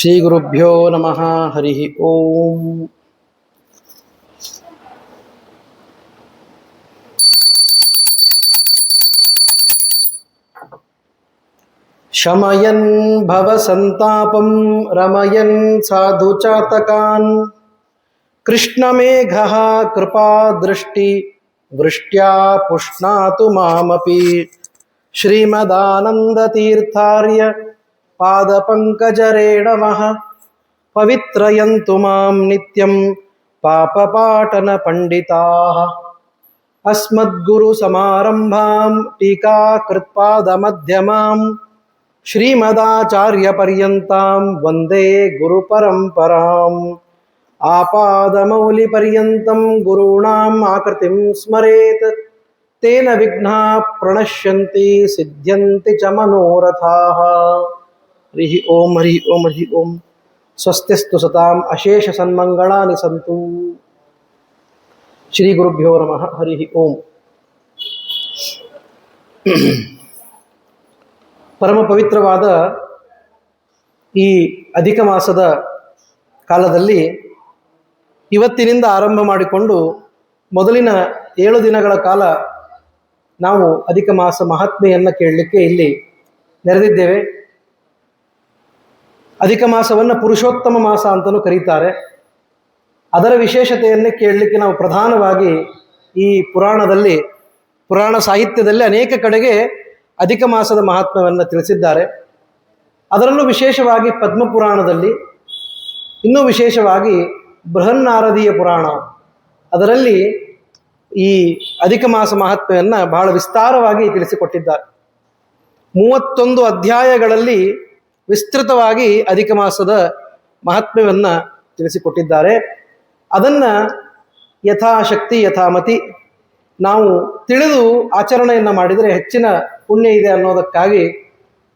ಶ್ರೀಗುರುಭ್ಯೋ ನಮಃ. ಹರಿ ಓಂ. ಶಮಯನ್ ಭವಸಂತಾಪಂ ರಮಯನ್ ಸಾಧು ಚಾತಕಾನ್ ಕೃಷ್ಣಮೇಘಃ ಕೃಪಾದೃಷ್ಟಿ ವೃಷ್ಟ್ಯಾ ಪುಷ್ಣಾತು ಮಾಮಪಿ. ಶ್ರೀಮದಾನಂದತೀರ್ಥಾರ್ಯ ಪಾದಪಂಕಜರೇಣವಃ ಪವಿತ್ರಯಂತು ಮಾಂ ನಿತ್ಯಂ ಪಾಪಪಾಟನ ಪಂಡಿತಾಃ. ಅಸ್ಮದ್ಗುರು ಸಮಾರಂಭಾಂ ಟೀಕಾಕೃತ್ಪಾದಮಧ್ಯಮಾಂ ಶ್ರೀಮದಾಚಾರ್ಯ ಪರ್ಯಂತಾಂ ವಂದೇ ಗುರು ಪರಂಪರಾಂ. ಆಪಾದಮೌಲಿ ಪರ್ಯಂತಂ ಗುರುಣಾಂ ಆಕೃತಿಂ ಸ್ಮರೇತ್ ತೇನ ವಿಘ್ನಾಃ ಪ್ರಣಶ್ಯಂತಿ ಸಿದ್ಧ್ಯಂತಿ ಚ ಮನೋರಥಾಃ. ಹರಿ ಓಂ ಹರಿ ಓಂ ಹರಿ ಓಂ. ಸ್ವಸ್ತಿಸ್ತು ಸತಾಂ ಅಶೇಷ ಸನ್ಮಂಗಳಾನಿ ಸಂತು. ಶ್ರೀ ಗುರುಭ್ಯೋ ನಮಃ. ಹರಿ ಓಂ. ಪರಮ ಪವಿತ್ರವಾದ ಈ ಅಧಿಕ ಮಾಸದ ಕಾಲದಲ್ಲಿ ಇವತ್ತಿನಿಂದ ಆರಂಭ ಮಾಡಿಕೊಂಡು ಮೊದಲಿನ 7 ದಿನಗಳ ಕಾಲ ನಾವು ಅಧಿಕ ಮಾಸ ಮಹಾತ್ಮೆಯನ್ನು ಕೇಳಲಿಕ್ಕೆ ಇಲ್ಲಿ ನೆರೆದಿದ್ದೇವೆ. ಅಧಿಕ ಮಾಸವನ್ನು ಪುರುಷೋತ್ತಮ ಮಾಸ ಅಂತಲೂ ಕರೀತಾರೆ. ಅದರ ವಿಶೇಷತೆಯನ್ನೇ ಕೇಳಲಿಕ್ಕೆ ನಾವು ಪ್ರಧಾನವಾಗಿ ಈ ಪುರಾಣ ಸಾಹಿತ್ಯದಲ್ಲಿ ಅನೇಕ ಕಡೆಗೆ ಅಧಿಕ ಮಾಸದ ಮಹಾತ್ಮ್ಯವನ್ನು ತಿಳಿಸಿದ್ದಾರೆ. ಅದರಲ್ಲೂ ವಿಶೇಷವಾಗಿ ಪದ್ಮಪುರಾಣದಲ್ಲಿ, ಇನ್ನೂ ವಿಶೇಷವಾಗಿ ಬೃಹನ್ನಾರದೀಯ ಪುರಾಣ, ಅದರಲ್ಲಿ ಈ ಅಧಿಕ ಮಾಸ ಮಹಾತ್ಮೆಯನ್ನು ಬಹಳ ವಿಸ್ತಾರವಾಗಿ ತಿಳಿಸಿಕೊಟ್ಟಿದ್ದಾರೆ. 31 ಅಧ್ಯಾಯಗಳಲ್ಲಿ ವಿಸ್ತೃತವಾಗಿ ಅಧಿಕ ಮಾಸದ ಮಹಾತ್ಮ್ಯವನ್ನು ತಿಳಿಸಿಕೊಟ್ಟಿದ್ದಾರೆ. ಅದನ್ನು ಯಥಾಶಕ್ತಿ ಯಥಾಮತಿ ನಾವು ತಿಳಿದು ಆಚರಣೆಯನ್ನು ಮಾಡಿದರೆ ಹೆಚ್ಚಿನ ಪುಣ್ಯ ಇದೆ ಅನ್ನೋದಕ್ಕಾಗಿ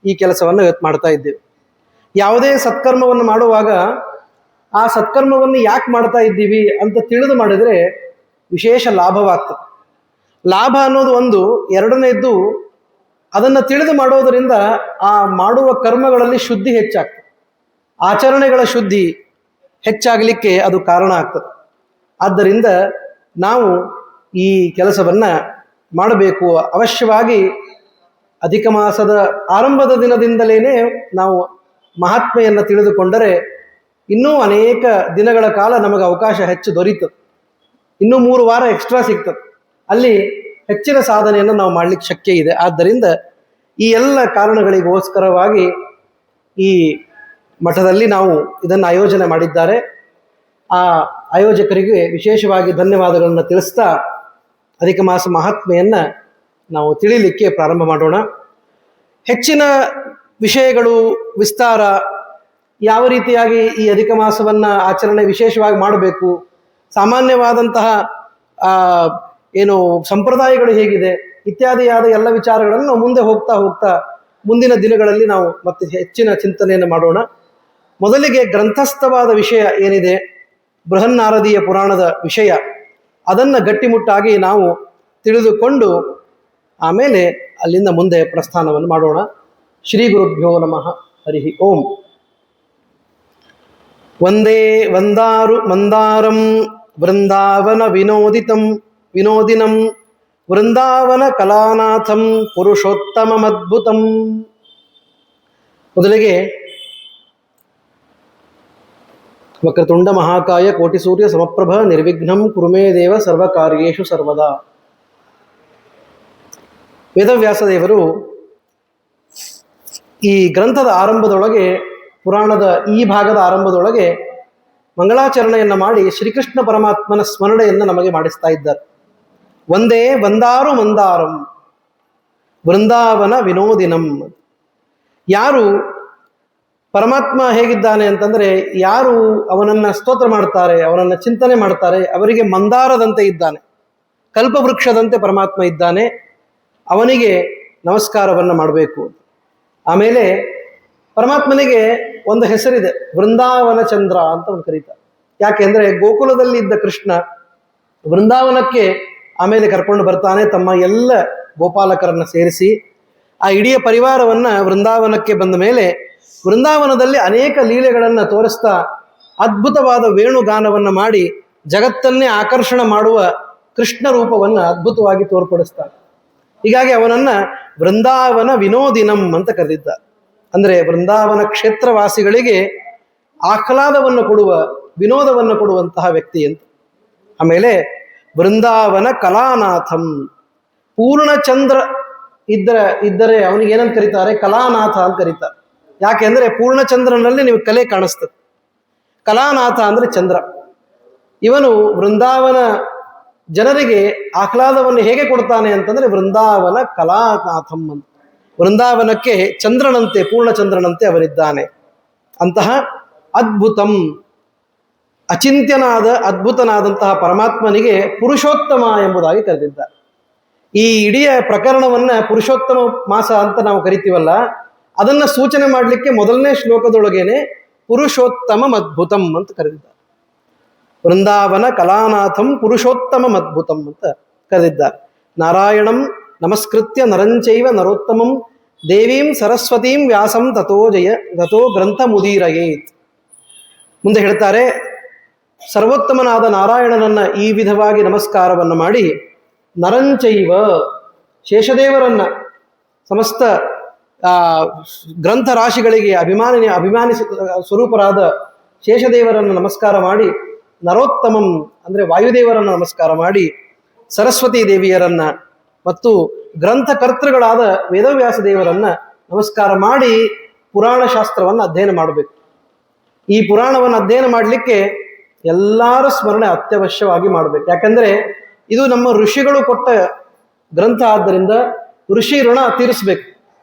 ಈ ಕೆಲಸವನ್ನು ಮಾಡ್ತಾ ಇದ್ದೇವೆ. ಯಾವುದೇ ಸತ್ಕರ್ಮವನ್ನು ಮಾಡುವಾಗ ಆ ಸತ್ಕರ್ಮವನ್ನು ಯಾಕೆ ಮಾಡ್ತಾ ಇದ್ದೀವಿ ಅಂತ ತಿಳಿದು ಮಾಡಿದರೆ ವಿಶೇಷ ಲಾಭವಾಗ್ತದೆ. ಲಾಭ ಅನ್ನೋದು ಒಂದು. ಎರಡನೇದ್ದು, ಅದನ್ನು ತಿಳಿದು ಮಾಡೋದರಿಂದ ಆ ಮಾಡುವ ಕರ್ಮಗಳಲ್ಲಿ ಶುದ್ಧಿ ಹೆಚ್ಚಾಗ್ತದೆ. ಆಚರಣೆಗಳ ಶುದ್ಧಿ ಹೆಚ್ಚಾಗಲಿಕ್ಕೆ ಅದು ಕಾರಣ ಆಗ್ತದೆ. ಆದ್ದರಿಂದ ನಾವು ಈ ಕೆಲಸವನ್ನು ಮಾಡಬೇಕು. ಅವಶ್ಯವಾಗಿ ಅಧಿಕ ಮಾಸದ ಆರಂಭದ ದಿನದಿಂದಲೇ ನಾವು ಮಹಾತ್ಮೆಯನ್ನು ತಿಳಿದುಕೊಂಡರೆ ಇನ್ನೂ ಅನೇಕ ದಿನಗಳ ಕಾಲ ನಮಗೆ ಅವಕಾಶ ಹೆಚ್ಚು ದೊರೀತದೆ. ಇನ್ನೂ 3 ವಾರ ಎಕ್ಸ್ಟ್ರಾ ಸಿಗ್ತದೆ. ಅಲ್ಲಿ ಹೆಚ್ಚಿನ ಸಾಧನೆಯನ್ನು ನಾವು ಮಾಡಲಿಕ್ಕೆ ಶಕ್ಯ ಇದೆ. ಆದ್ದರಿಂದ ಈ ಎಲ್ಲ ಕಾರಣಗಳಿಗೋಸ್ಕರವಾಗಿ ಈ ಮಠದಲ್ಲಿ ನಾವು ಇದನ್ನು ಆಯೋಜನೆ ಮಾಡಿದ್ದಾರೆ. ಆ ಆಯೋಜಕರಿಗೆ ವಿಶೇಷವಾಗಿ ಧನ್ಯವಾದಗಳನ್ನು ತಿಳಿಸ್ತಾ ಅಧಿಕ ಮಾಸ ಮಹಾತ್ಮೆಯನ್ನು ನಾವು ತಿಳಿಲಿಕ್ಕೆ ಪ್ರಾರಂಭ ಮಾಡೋಣ. ಹೆಚ್ಚಿನ ವಿಷಯಗಳು ವಿಸ್ತಾರ, ಯಾವ ರೀತಿಯಾಗಿ ಈ ಅಧಿಕ ಮಾಸವನ್ನು ಆಚರಣೆ ವಿಶೇಷವಾಗಿ ಮಾಡಬೇಕು, ಸಾಮಾನ್ಯವಾದಂತಹ ಏನು ಸಂಪ್ರದಾಯಗಳು ಹೇಗಿದೆ ಇತ್ಯಾದಿಯಾದ ಎಲ್ಲ ವಿಚಾರಗಳನ್ನು ನಾವು ಮುಂದೆ ಹೋಗ್ತಾ ಮುಂದಿನ ದಿನಗಳಲ್ಲಿ ನಾವು ಮತ್ತೆ ಹೆಚ್ಚಿನ ಚಿಂತನೆಯನ್ನು ಮಾಡೋಣ. ಮೊದಲಿಗೆ ಗ್ರಂಥಸ್ಥವಾದ ವಿಷಯ ಏನಿದೆ, ಬೃಹನ್ನಾರದೀಯ ಪುರಾಣದ ವಿಷಯ, ಅದನ್ನು ಗಟ್ಟಿಮುಟ್ಟಾಗಿ ನಾವು ತಿಳಿದುಕೊಂಡು ಆಮೇಲೆ ಅಲ್ಲಿಂದ ಮುಂದೆ ಪ್ರಸ್ಥಾನವನ್ನು ಮಾಡೋಣ. ಶ್ರೀ ಗುರುಭ್ಯೋ ನಮಃ. ಹರಿ ಓಂ. ವಂದೇ ಮಂದಾರಂ ವೃಂದಾವನ ವಿನೋದಿನಂ ವೃಂದಾವನ ಕಲಾನಾಥಂ ಪುರುಷೋತ್ತಮಮದ್ಭುತಂ. ಮೊದಲಿಗೆ ವಕ್ರತುಂಡ ಮಹಾಕಾಯ ಕೋಟಿ ಸೂರ್ಯ ಸಮಪ್ರಭ ನಿರ್ವಿಘ್ನಂ ಕುರುಮೇ ದೇವ ಸರ್ವಕಾರ್ಯೇಷು ಸರ್ವದಾ. ವೇದವ್ಯಾಸದೇವರು ಈ ಗ್ರಂಥದ ಆರಂಭದೊಳಗೆ, ಪುರಾಣದ ಈ ಭಾಗದ ಆರಂಭದೊಳಗೆ ಮಂಗಳಾಚರಣೆಯನ್ನು ಮಾಡಿ ಶ್ರೀಕೃಷ್ಣ ಪರಮಾತ್ಮನ ಸ್ಮರಣೆಯನ್ನು ನಮಗೆ ಮಾಡಿಸ್ತಾ ಇದ್ದಾರೆ. ವಂದೇ ಮಂದಾರಂ ವೃಂದಾವನ ವಿನೋದಿನಂ. ಯಾರು ಪರಮಾತ್ಮ ಹೇಗಿದ್ದಾನೆ ಅಂತಂದರೆ, ಯಾರು ಅವನನ್ನು ಸ್ತೋತ್ರ ಮಾಡ್ತಾರೆ, ಅವನನ್ನು ಚಿಂತನೆ ಮಾಡ್ತಾರೆ, ಅವರಿಗೆ ಮಂದಾರದಂತೆ ಇದ್ದಾನೆ, ಕಲ್ಪವೃಕ್ಷದಂತೆ ಪರಮಾತ್ಮ ಇದ್ದಾನೆ. ಅವನಿಗೆ ನಮಸ್ಕಾರವನ್ನು ಮಾಡಬೇಕು. ಆಮೇಲೆ ಪರಮಾತ್ಮನಿಗೆ ಒಂದು ಹೆಸರಿದೆ, ವೃಂದಾವನ ಚಂದ್ರ ಅಂತ ಒಂದು ಕರೀತಾರೆ. ಯಾಕೆಂದರೆ ಗೋಕುಲದಲ್ಲಿ ಇದ್ದ ಕೃಷ್ಣ ವೃಂದಾವನಕ್ಕೆ ಆಮೇಲೆ ಕರ್ಕೊಂಡು ಬರ್ತಾನೆ. ತಮ್ಮ ಎಲ್ಲ ಗೋಪಾಲಕರನ್ನು ಸೇರಿಸಿ ಆ ಇಡೀ ಪರಿವಾರವನ್ನು ವೃಂದಾವನಕ್ಕೆ ಬಂದ ಮೇಲೆ ವೃಂದಾವನದಲ್ಲಿ ಅನೇಕ ಲೀಲೆಗಳನ್ನು ತೋರಿಸ್ತಾ ಅದ್ಭುತವಾದ ವೇಣುಗಾನವನ್ನು ಮಾಡಿ ಜಗತ್ತನ್ನೇ ಆಕರ್ಷಣ ಮಾಡುವ ಕೃಷ್ಣ ರೂಪವನ್ನು ಅದ್ಭುತವಾಗಿ ತೋರ್ಪಡಿಸ್ತಾನೆ. ಹೀಗಾಗಿ ಅವನನ್ನು ವೃಂದಾವನ ವಿನೋದಿನಂ ಅಂತ ಕರೆದಿದ್ದಾರೆ. ಅಂದರೆ ವೃಂದಾವನ ಕ್ಷೇತ್ರವಾಸಿಗಳಿಗೆ ಆಹ್ಲಾದವನ್ನು ಕೊಡುವ, ವಿನೋದವನ್ನು ಕೊಡುವಂತಹ ವ್ಯಕ್ತಿ ಅಂತ. ಆಮೇಲೆ ವೃಂದಾವನ ಕಲಾನಾಥಂ, ಪೂರ್ಣಚಂದ್ರ ಇದ್ದರೆ ಅವನಿಗೆ ಏನಂತ ಕರೀತಾರೆ? ಕಲಾನಾಥ ಅಂತ ಕರೀತಾರೆ. ಯಾಕೆಂದರೆ ಪೂರ್ಣಚಂದ್ರನಲ್ಲಿ ನೀವು ಕಲೆ ಕಾಣಿಸ್ತದೆ. ಕಲಾನಾಥ ಅಂದರೆ ಚಂದ್ರ. ಇವನು ವೃಂದಾವನ ಜನರಿಗೆ ಆಹ್ಲಾದವನ್ನು ಹೇಗೆ ಕೊಡ್ತಾನೆ ಅಂತಂದರೆ ವೃಂದಾವನ ಕಲಾನಾಥಂ ಅಂತ. ವೃಂದಾವನಕ್ಕೆ ಚಂದ್ರನಂತೆ, ಪೂರ್ಣಚಂದ್ರನಂತೆ ಅವರಿದ್ದಾನೆ. ಅಂತಹ ಅದ್ಭುತಂ, ಅಚಿಂತ್ಯನಾದ ಅದ್ಭುತನಾದಂತಹ ಪರಮಾತ್ಮನಿಗೆ ಪುರುಷೋತ್ತಮ ಎಂಬುದಾಗಿ ಕರೆದಿದ್ದಾರೆ. ಈ ಇಡೀ ಪ್ರಕರಣವನ್ನ ಪುರುಷೋತ್ತಮ ಮಾಸ ಅಂತ ನಾವು ಕರಿತೀವಲ್ಲ, ಅದನ್ನ ಸೂಚನೆ ಮಾಡಲಿಕ್ಕೆ ಮೊದಲನೇ ಶ್ಲೋಕದೊಳಗೇನೆ ಪುರುಷೋತ್ತಮ ಅದ್ಭುತಂ ಅಂತ ಕರೆದಿದ್ದಾರೆ. ವೃಂದಾವನ ಕಲಾನಾಥಂ ಪುರುಷೋತ್ತಮ ಅದ್ಭುತಂ ಅಂತ ಕರೆದಿದ್ದಾರೆ. ನಾರಾಯಣಂ ನಮಸ್ಕೃತ್ಯ ನರಂಚೈವ ನರೋತ್ತಮಂ ದೇವೀಂ ಸರಸ್ವತೀಂ ವ್ಯಾಸಂ ತಥೋ ಗ್ರಂಥ ಮುದೀರಯೇತ್. ಮುಂದೆ ಹೇಳ್ತಾರೆ, ಸರ್ವೋತ್ತಮನಾದ ನಾರಾಯಣನನ್ನ ಈ ವಿಧವಾಗಿ ನಮಸ್ಕಾರವನ್ನು ಮಾಡಿ, ನರಂಚೈವ ಶೇಷದೇವರನ್ನ, ಸಮಸ್ತ ಗ್ರಂಥ ರಾಶಿಗಳಿಗೆ ಅಭಿಮಾನಿ ಸ್ವರೂಪರಾದ ಶೇಷದೇವರನ್ನು ನಮಸ್ಕಾರ ಮಾಡಿ, ನರೋತ್ತಮಂ ಅಂದರೆ ವಾಯುದೇವರನ್ನು ನಮಸ್ಕಾರ ಮಾಡಿ, ಸರಸ್ವತಿ ದೇವಿಯರನ್ನ ಮತ್ತು ಗ್ರಂಥಕರ್ತೃಗಳಾದ ವೇದವ್ಯಾಸ ದೇವರನ್ನ ನಮಸ್ಕಾರ ಮಾಡಿ ಪುರಾಣ ಶಾಸ್ತ್ರವನ್ನು ಅಧ್ಯಯನ ಮಾಡಬೇಕು. ಈ ಪುರಾಣವನ್ನು ಅಧ್ಯಯನ ಮಾಡಲಿಕ್ಕೆ ಎಲ್ಲರ ಸ್ಮರಣೆ ಅತ್ಯವಶ್ಯವಾಗಿ ಮಾಡಬೇಕು. ಯಾಕಂದರೆ ಇದು ನಮ್ಮ ಋಷಿಗಳು ಕೊಟ್ಟ ಗ್ರಂಥ ಆದ್ದರಿಂದ ಋಷಿ ಋಣ ತೀರಿಸ್ಬೇಕು.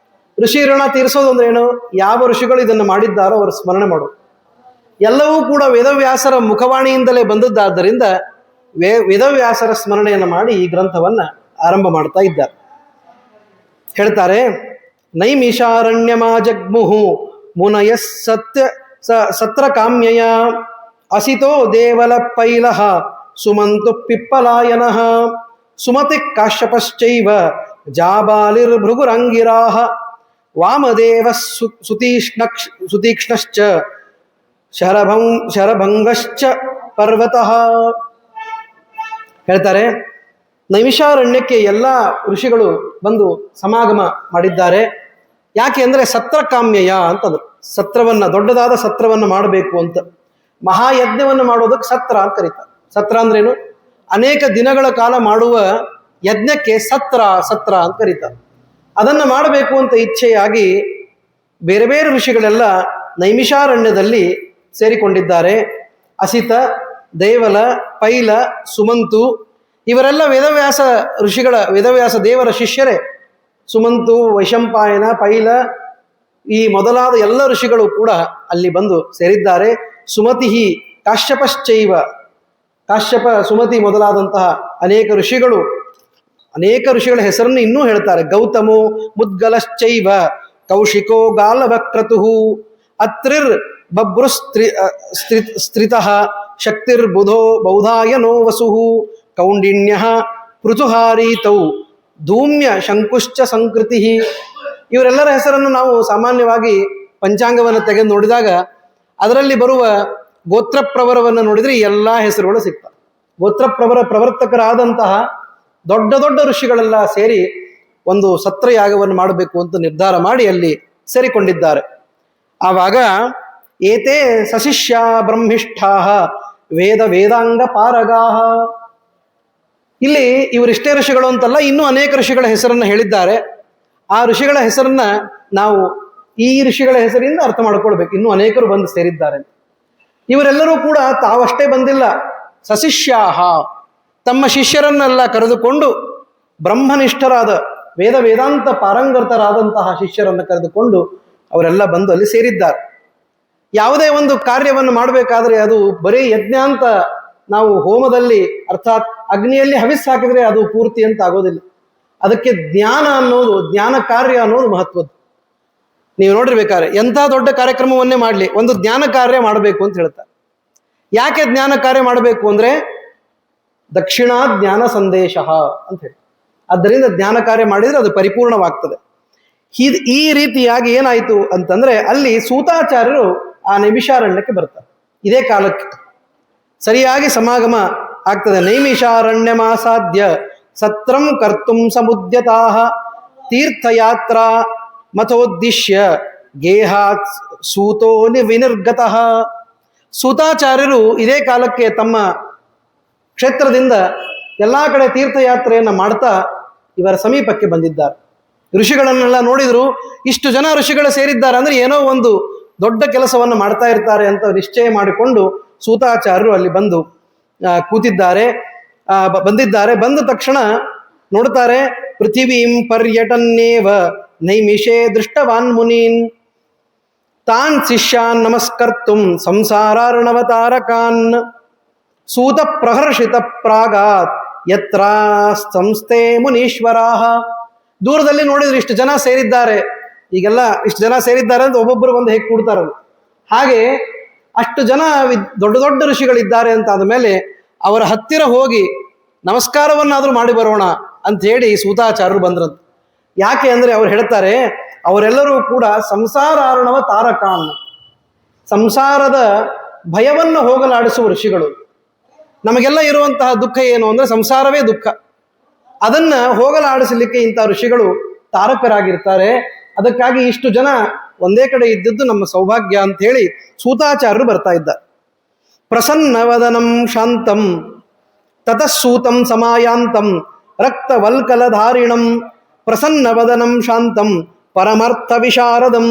ಋಷಿ ಋಣ ತೀರಿಸೋದು ಅಂದ್ರೆ ಏನು? ಯಾವ ಋಷಿಗಳು ಇದನ್ನು ಮಾಡಿದ್ದಾರೋ ಅವರ ಸ್ಮರಣೆ ಮಾಡೋದು. ಎಲ್ಲವೂ ಕೂಡ ವೇದವ್ಯಾಸರ ಮುಖವಾಣಿಯಿಂದಲೇ ಬಂದದ್ದಾದ್ದರಿಂದ ವೇದವ್ಯಾಸರ ಸ್ಮರಣೆಯನ್ನು ಮಾಡಿ ಈ ಗ್ರಂಥವನ್ನ ಆರಂಭ ಮಾಡ್ತಾ ಇದ್ದಾರೆ. ಹೇಳ್ತಾರೆ, ನೈಮಿಷಾರಣ್ಯಮಾಜಗ್ಮುಹು ಮುನಯ ಸತ್ರ ಕಾಮ್ಯಯ ಅಸಿತೋ ದೇವಲ ಪೈಲಃ ಸುಮಂತು ಪಿಪ್ಪಲಾಯನಃ ಸುಮತಿ ಕಾಶ್ಯಪಶ್ಚೈವ ಜಾಬಾಲಿರ್ಭೃಗುರಂಗಿರಾಹ ವಾಮದೇವ ಸುತೀಕ್ಷ್ಣಶ್ಚ ಶರಭಂಗಶ್ಚ ಪರ್ವತಃ. ಹೇಳ್ತಾರೆ, ನೈಮಿಷಾರಣ್ಯಕ್ಕೆ ಎಲ್ಲ ಋಷಿಗಳು ಬಂದು ಸಮಾಗಮ ಮಾಡಿದ್ದಾರೆ. ಯಾಕೆ ಅಂದರೆ ಸತ್ರಕಾಮ್ಯಯ ಅಂತಂದ್ರು. ಸತ್ರವನ್ನ, ದೊಡ್ಡದಾದ ಸತ್ರವನ್ನು ಮಾಡಬೇಕು ಅಂತ. ಮಹಾಯಜ್ಞವನ್ನು ಮಾಡೋದಕ್ಕೆ ಸತ್ರ ಅಂತ ಕರೀತಾರೆ. ಸತ್ರ ಅಂದ್ರೇನು? ಅನೇಕ ದಿನಗಳ ಕಾಲ ಮಾಡುವ ಯಜ್ಞಕ್ಕೆ ಸತ್ರ ಅಂತ ಕರೀತಾರೆ. ಅದನ್ನ ಮಾಡಬೇಕು ಅಂತ ಇಚ್ಛೆಯಾಗಿ ಬೇರೆ ಬೇರೆ ಋಷಿಗಳೆಲ್ಲ ನೈಮಿಷಾರಣ್ಯದಲ್ಲಿ ಸೇರಿಕೊಂಡಿದ್ದಾರೆ. ಅಸಿತ, ದೇವಲ, ಪೈಲ, ಸುಮಂತು ಇವರೆಲ್ಲ ವೇದವ್ಯಾಸ ದೇವರ ಶಿಷ್ಯರೇ. ಸುಮಂತು, ವೈಶಂಪಾಯನ, ಪೈಲ ಈ ಮೊದಲಾದ ಎಲ್ಲ ಋಷಿಗಳು ಕೂಡ ಅಲ್ಲಿ ಬಂದು ಸೇರಿದ್ದಾರೆ. ಸುಮತಿ ಕಾಶ್ಯಪಶ್ಚೈವ, ಕಾಶ್ಯಪ, ಸುಮತಿ ಮೊದಲಾದಂತಹ ಅನೇಕ ಋಷಿಗಳ ಹೆಸರನ್ನು ಇನ್ನೂ ಹೇಳ್ತಾರೆ. ಗೌತಮೋ ಮುದ್ಗಲಶ್ಚೈವ ಕೌಶಿಕೋ ಗಾಲಭಕ್ರತು ಅತ್ರಿರ್ ಬಭ್ರು ಸ್ತ್ರಿತಃ ಶಕ್ತಿರ್ಬುಧೋ ಬೌಧಾಯನೋ ವಸುಹು ಕೌಂಡಿನ್ಯ ಪೃಥುಹಾರೀತೌ ಧೂಮ್ಯ ಶಂಕುಶ್ಚ ಸಂಕೃತಿ. ಇವರೆಲ್ಲರ ಹೆಸರನ್ನು ನಾವು ಸಾಮಾನ್ಯವಾಗಿ ಪಂಚಾಂಗವನ್ನು ತೆಗೆದು ನೋಡಿದಾಗ ಅದರಲ್ಲಿ ಬರುವ ಗೋತ್ರಪ್ರವರವನ್ನು ನೋಡಿದರೆ ಎಲ್ಲ ಹೆಸರುಗಳು ಸಿಗ್ತವೆ. ಗೋತ್ರಪ್ರವರ ಪ್ರವರ್ತಕರಾದಂತಹ ದೊಡ್ಡ ದೊಡ್ಡ ಋಷಿಗಳೆಲ್ಲ ಸೇರಿ ಒಂದು ಸತ್ರಯಾಗವನ್ನು ಮಾಡಬೇಕು ಅಂತ ನಿರ್ಧಾರ ಮಾಡಿ ಅಲ್ಲಿ ಸೇರಿಕೊಂಡಿದ್ದಾರೆ. ಆವಾಗ ಏತೇ ಸಶಿಷ್ಯ ಬ್ರಹ್ಮಿಷ್ಠಾ ವೇದಾಂಗ ಪಾರಗಾಹ. ಇಲ್ಲಿ ಇವರಿಷ್ಟೇ ಋಷಿಗಳು ಅಂತಲ್ಲ, ಇನ್ನೂ ಅನೇಕ ಋಷಿಗಳ ಹೆಸರನ್ನು ಹೇಳಿದ್ದಾರೆ. ಆ ಋಷಿಗಳ ಹೆಸರನ್ನ ನಾವು ಈ ಋಷಿಗಳ ಹೆಸರಿಂದ ಅರ್ಥ ಮಾಡ್ಕೊಳ್ಬೇಕು. ಇನ್ನೂ ಅನೇಕರು ಬಂದು ಸೇರಿದ್ದಾರೆ. ಇವರೆಲ್ಲರೂ ಕೂಡ ತಾವಷ್ಟೇ ಬಂದಿಲ್ಲ. ಸಶಿಷ್ಯಾಹ, ತಮ್ಮ ಶಿಷ್ಯರನ್ನೆಲ್ಲ ಕರೆದುಕೊಂಡು ಬ್ರಹ್ಮನಿಷ್ಠರಾದ ವೇದಾಂತ ಪಾರಂಗತರಾದಂತಹ ಶಿಷ್ಯರನ್ನು ಕರೆದುಕೊಂಡು ಅವರೆಲ್ಲ ಬಂದು ಅಲ್ಲಿ ಸೇರಿದ್ದಾರೆ. ಯಾವುದೇ ಒಂದು ಕಾರ್ಯವನ್ನು ಮಾಡಬೇಕಾದ್ರೆ ಅದು ಬರೀ ಯಜ್ಞ ಅಂತ ನಾವು ಹೋಮದಲ್ಲಿ ಅರ್ಥಾತ್ ಅಗ್ನಿಯಲ್ಲಿ ಹವಿಸ್ ಹಾಕಿದ್ರೆ ಅದು ಪೂರ್ತಿ ಅಂತ ಆಗೋದಿಲ್ಲ. ಅದಕ್ಕೆ ಜ್ಞಾನ ಕಾರ್ಯ ಅನ್ನೋದು ಮಹತ್ವದ್ದು. ನೀವು ನೋಡಿರ್ಬೇಕಾದ್ರೆ ಎಂಥ ದೊಡ್ಡ ಕಾರ್ಯಕ್ರಮವನ್ನೇ ಮಾಡಲಿ ಒಂದು ಜ್ಞಾನ ಕಾರ್ಯ ಮಾಡಬೇಕು ಅಂತ ಹೇಳ್ತಾರೆ. ಯಾಕೆ ಜ್ಞಾನ ಕಾರ್ಯ ಮಾಡಬೇಕು ಅಂದ್ರೆ ದಕ್ಷಿಣಾ ಜ್ಞಾನ ಸಂದೇಶ ಅಂತ ಹೇಳಿ. ಆದ್ದರಿಂದ ಜ್ಞಾನ ಕಾರ್ಯ ಮಾಡಿದರೆ ಅದು ಪರಿಪೂರ್ಣವಾಗ್ತದೆ. ಈ ರೀತಿಯಾಗಿ ಏನಾಯಿತು ಅಂತಂದ್ರೆ ಅಲ್ಲಿ ಸೂತಾಚಾರ್ಯರು ಆ ನೈಮಿಷಾರಣ್ಯಕ್ಕೆ ಬರ್ತಾರೆ. ಇದೇ ಕಾಲಕ್ಕೆ ಸರಿಯಾಗಿ ಸಮಾಗಮ ಆಗ್ತದೆ. ನೈಮಿಷಾರಣ್ಯಮಾಸಾದ್ಯ ಸತ್ರಂ ಕರ್ತುಂ ಸಮುದ್ಯತಾಃ ತೀರ್ಥಯಾತ್ರಾ ಮಥೋದ್ದಿಶ್ಯ ಗೇಹಾತ್ ಸೂತೋ ವಿನಿರ್ಗತಃ. ಸೂತಾಚಾರ್ಯರು ಇದೇ ಕಾಲಕ್ಕೆ ತಮ್ಮ ಕ್ಷೇತ್ರದಿಂದ ಎಲ್ಲ ಕಡೆ ತೀರ್ಥಯಾತ್ರೆಯನ್ನು ಮಾಡ್ತಾ ಇವರ ಸಮೀಪಕ್ಕೆ ಬಂದಿದ್ದಾರೆ. ಋಷಿಗಳನ್ನೆಲ್ಲ ನೋಡಿದ್ರು, ಇಷ್ಟು ಜನ ಋಷಿಗಳು ಸೇರಿದ್ದಾರೆ ಅಂದ್ರೆ ಏನೋ ಒಂದು ದೊಡ್ಡ ಕೆಲಸವನ್ನು ಮಾಡ್ತಾ ಇರ್ತಾರೆ ಅಂತ ನಿಶ್ಚಯ ಮಾಡಿಕೊಂಡು ಸೂತಾಚಾರ್ಯರು ಅಲ್ಲಿ ಬಂದು ಬಂದಿದ್ದಾರೆ. ಬಂದ ತಕ್ಷಣ ನೋಡ್ತಾರೆ, ಪೃಥಿವೀಂ ಪರ್ಯಟನ್ನೇವ ನೈಮಿಷೇ ದೃಷ್ಟವಾನ್ ಮುನೀನ್ ತಾನ್ ಶಿಷ್ಯಾನ್ ನಮಸ್ಕರ್ತುಂ ಸಂಸಾರಾರ್ಣವತಾರಕಾನ್ ಸೂತ ಪ್ರಹರ್ಷಿತ ಪ್ರಾಗಾತ್ ಯತ್ರ ಸಂಸ್ಥೆ ಮುನೀಶ್ವರಾಹ. ದೂರದಲ್ಲಿ ನೋಡಿದ್ರೆ ಇಷ್ಟು ಜನ ಸೇರಿದ್ದಾರೆ, ಈಗೆಲ್ಲ ಇಷ್ಟು ಜನ ಸೇರಿದ್ದಾರೆ ಅಂತ ಒಬ್ಬೊಬ್ಬರು ಬಂದು ಹೇಗೆ ಕೂಡ್ತಾರಲ್ಲ ಹಾಗೆ ಅಷ್ಟು ಜನ ದೊಡ್ಡ ದೊಡ್ಡ ಋಷಿಗಳಿದ್ದಾರೆ ಅಂತ ಆದಮೇಲೆ ಅವರ ಹತ್ತಿರ ಹೋಗಿ ನಮಸ್ಕಾರವನ್ನಾದರೂ ಮಾಡಿ ಬರೋಣ ಅಂತ ಹೇಳಿ ಸೂತಾಚಾರ್ಯರು ಬಂದ್ರಂತ. ಯಾಕೆ ಅಂದರೆ ಅವ್ರು ಹೇಳ್ತಾರೆ, ಅವರೆಲ್ಲರೂ ಕೂಡ ಸಂಸಾರಾರ್ಣವ ತಾರಕಾನ್, ಸಂಸಾರದ ಭಯವನ್ನು ಹೋಗಲಾಡಿಸುವ ಋಷಿಗಳು. ನಮಗೆಲ್ಲ ಇರುವಂತಹ ದುಃಖ ಏನು ಅಂದರೆ ಸಂಸಾರವೇ ದುಃಖ. ಅದನ್ನು ಹೋಗಲಾಡಿಸಲಿಕ್ಕೆ ಇಂಥ ಋಷಿಗಳು ತಾರಕರಾಗಿರ್ತಾರೆ. ಅದಕ್ಕಾಗಿ ಇಷ್ಟು ಜನ ಒಂದೇ ಕಡೆ ಇದ್ದದ್ದು ನಮ್ಮ ಸೌಭಾಗ್ಯ ಅಂತ ಹೇಳಿ ಸೂತಾಚಾರ್ಯರು ಬರ್ತಾ ಇದ್ದಾರೆ. ಪ್ರಸನ್ನವದನಂ ಶಾಂತಂ ತತಃಸೂತಂ ಸಮಾಯಾಂತಂ ರಕ್ತವಲ್ಕಲಧಾರಿಣಂ ಪ್ರಸನ್ನವದನಂ ಶಾಂತಂ ಪರಮಾರ್ಥ ವಿಶಾರದಂ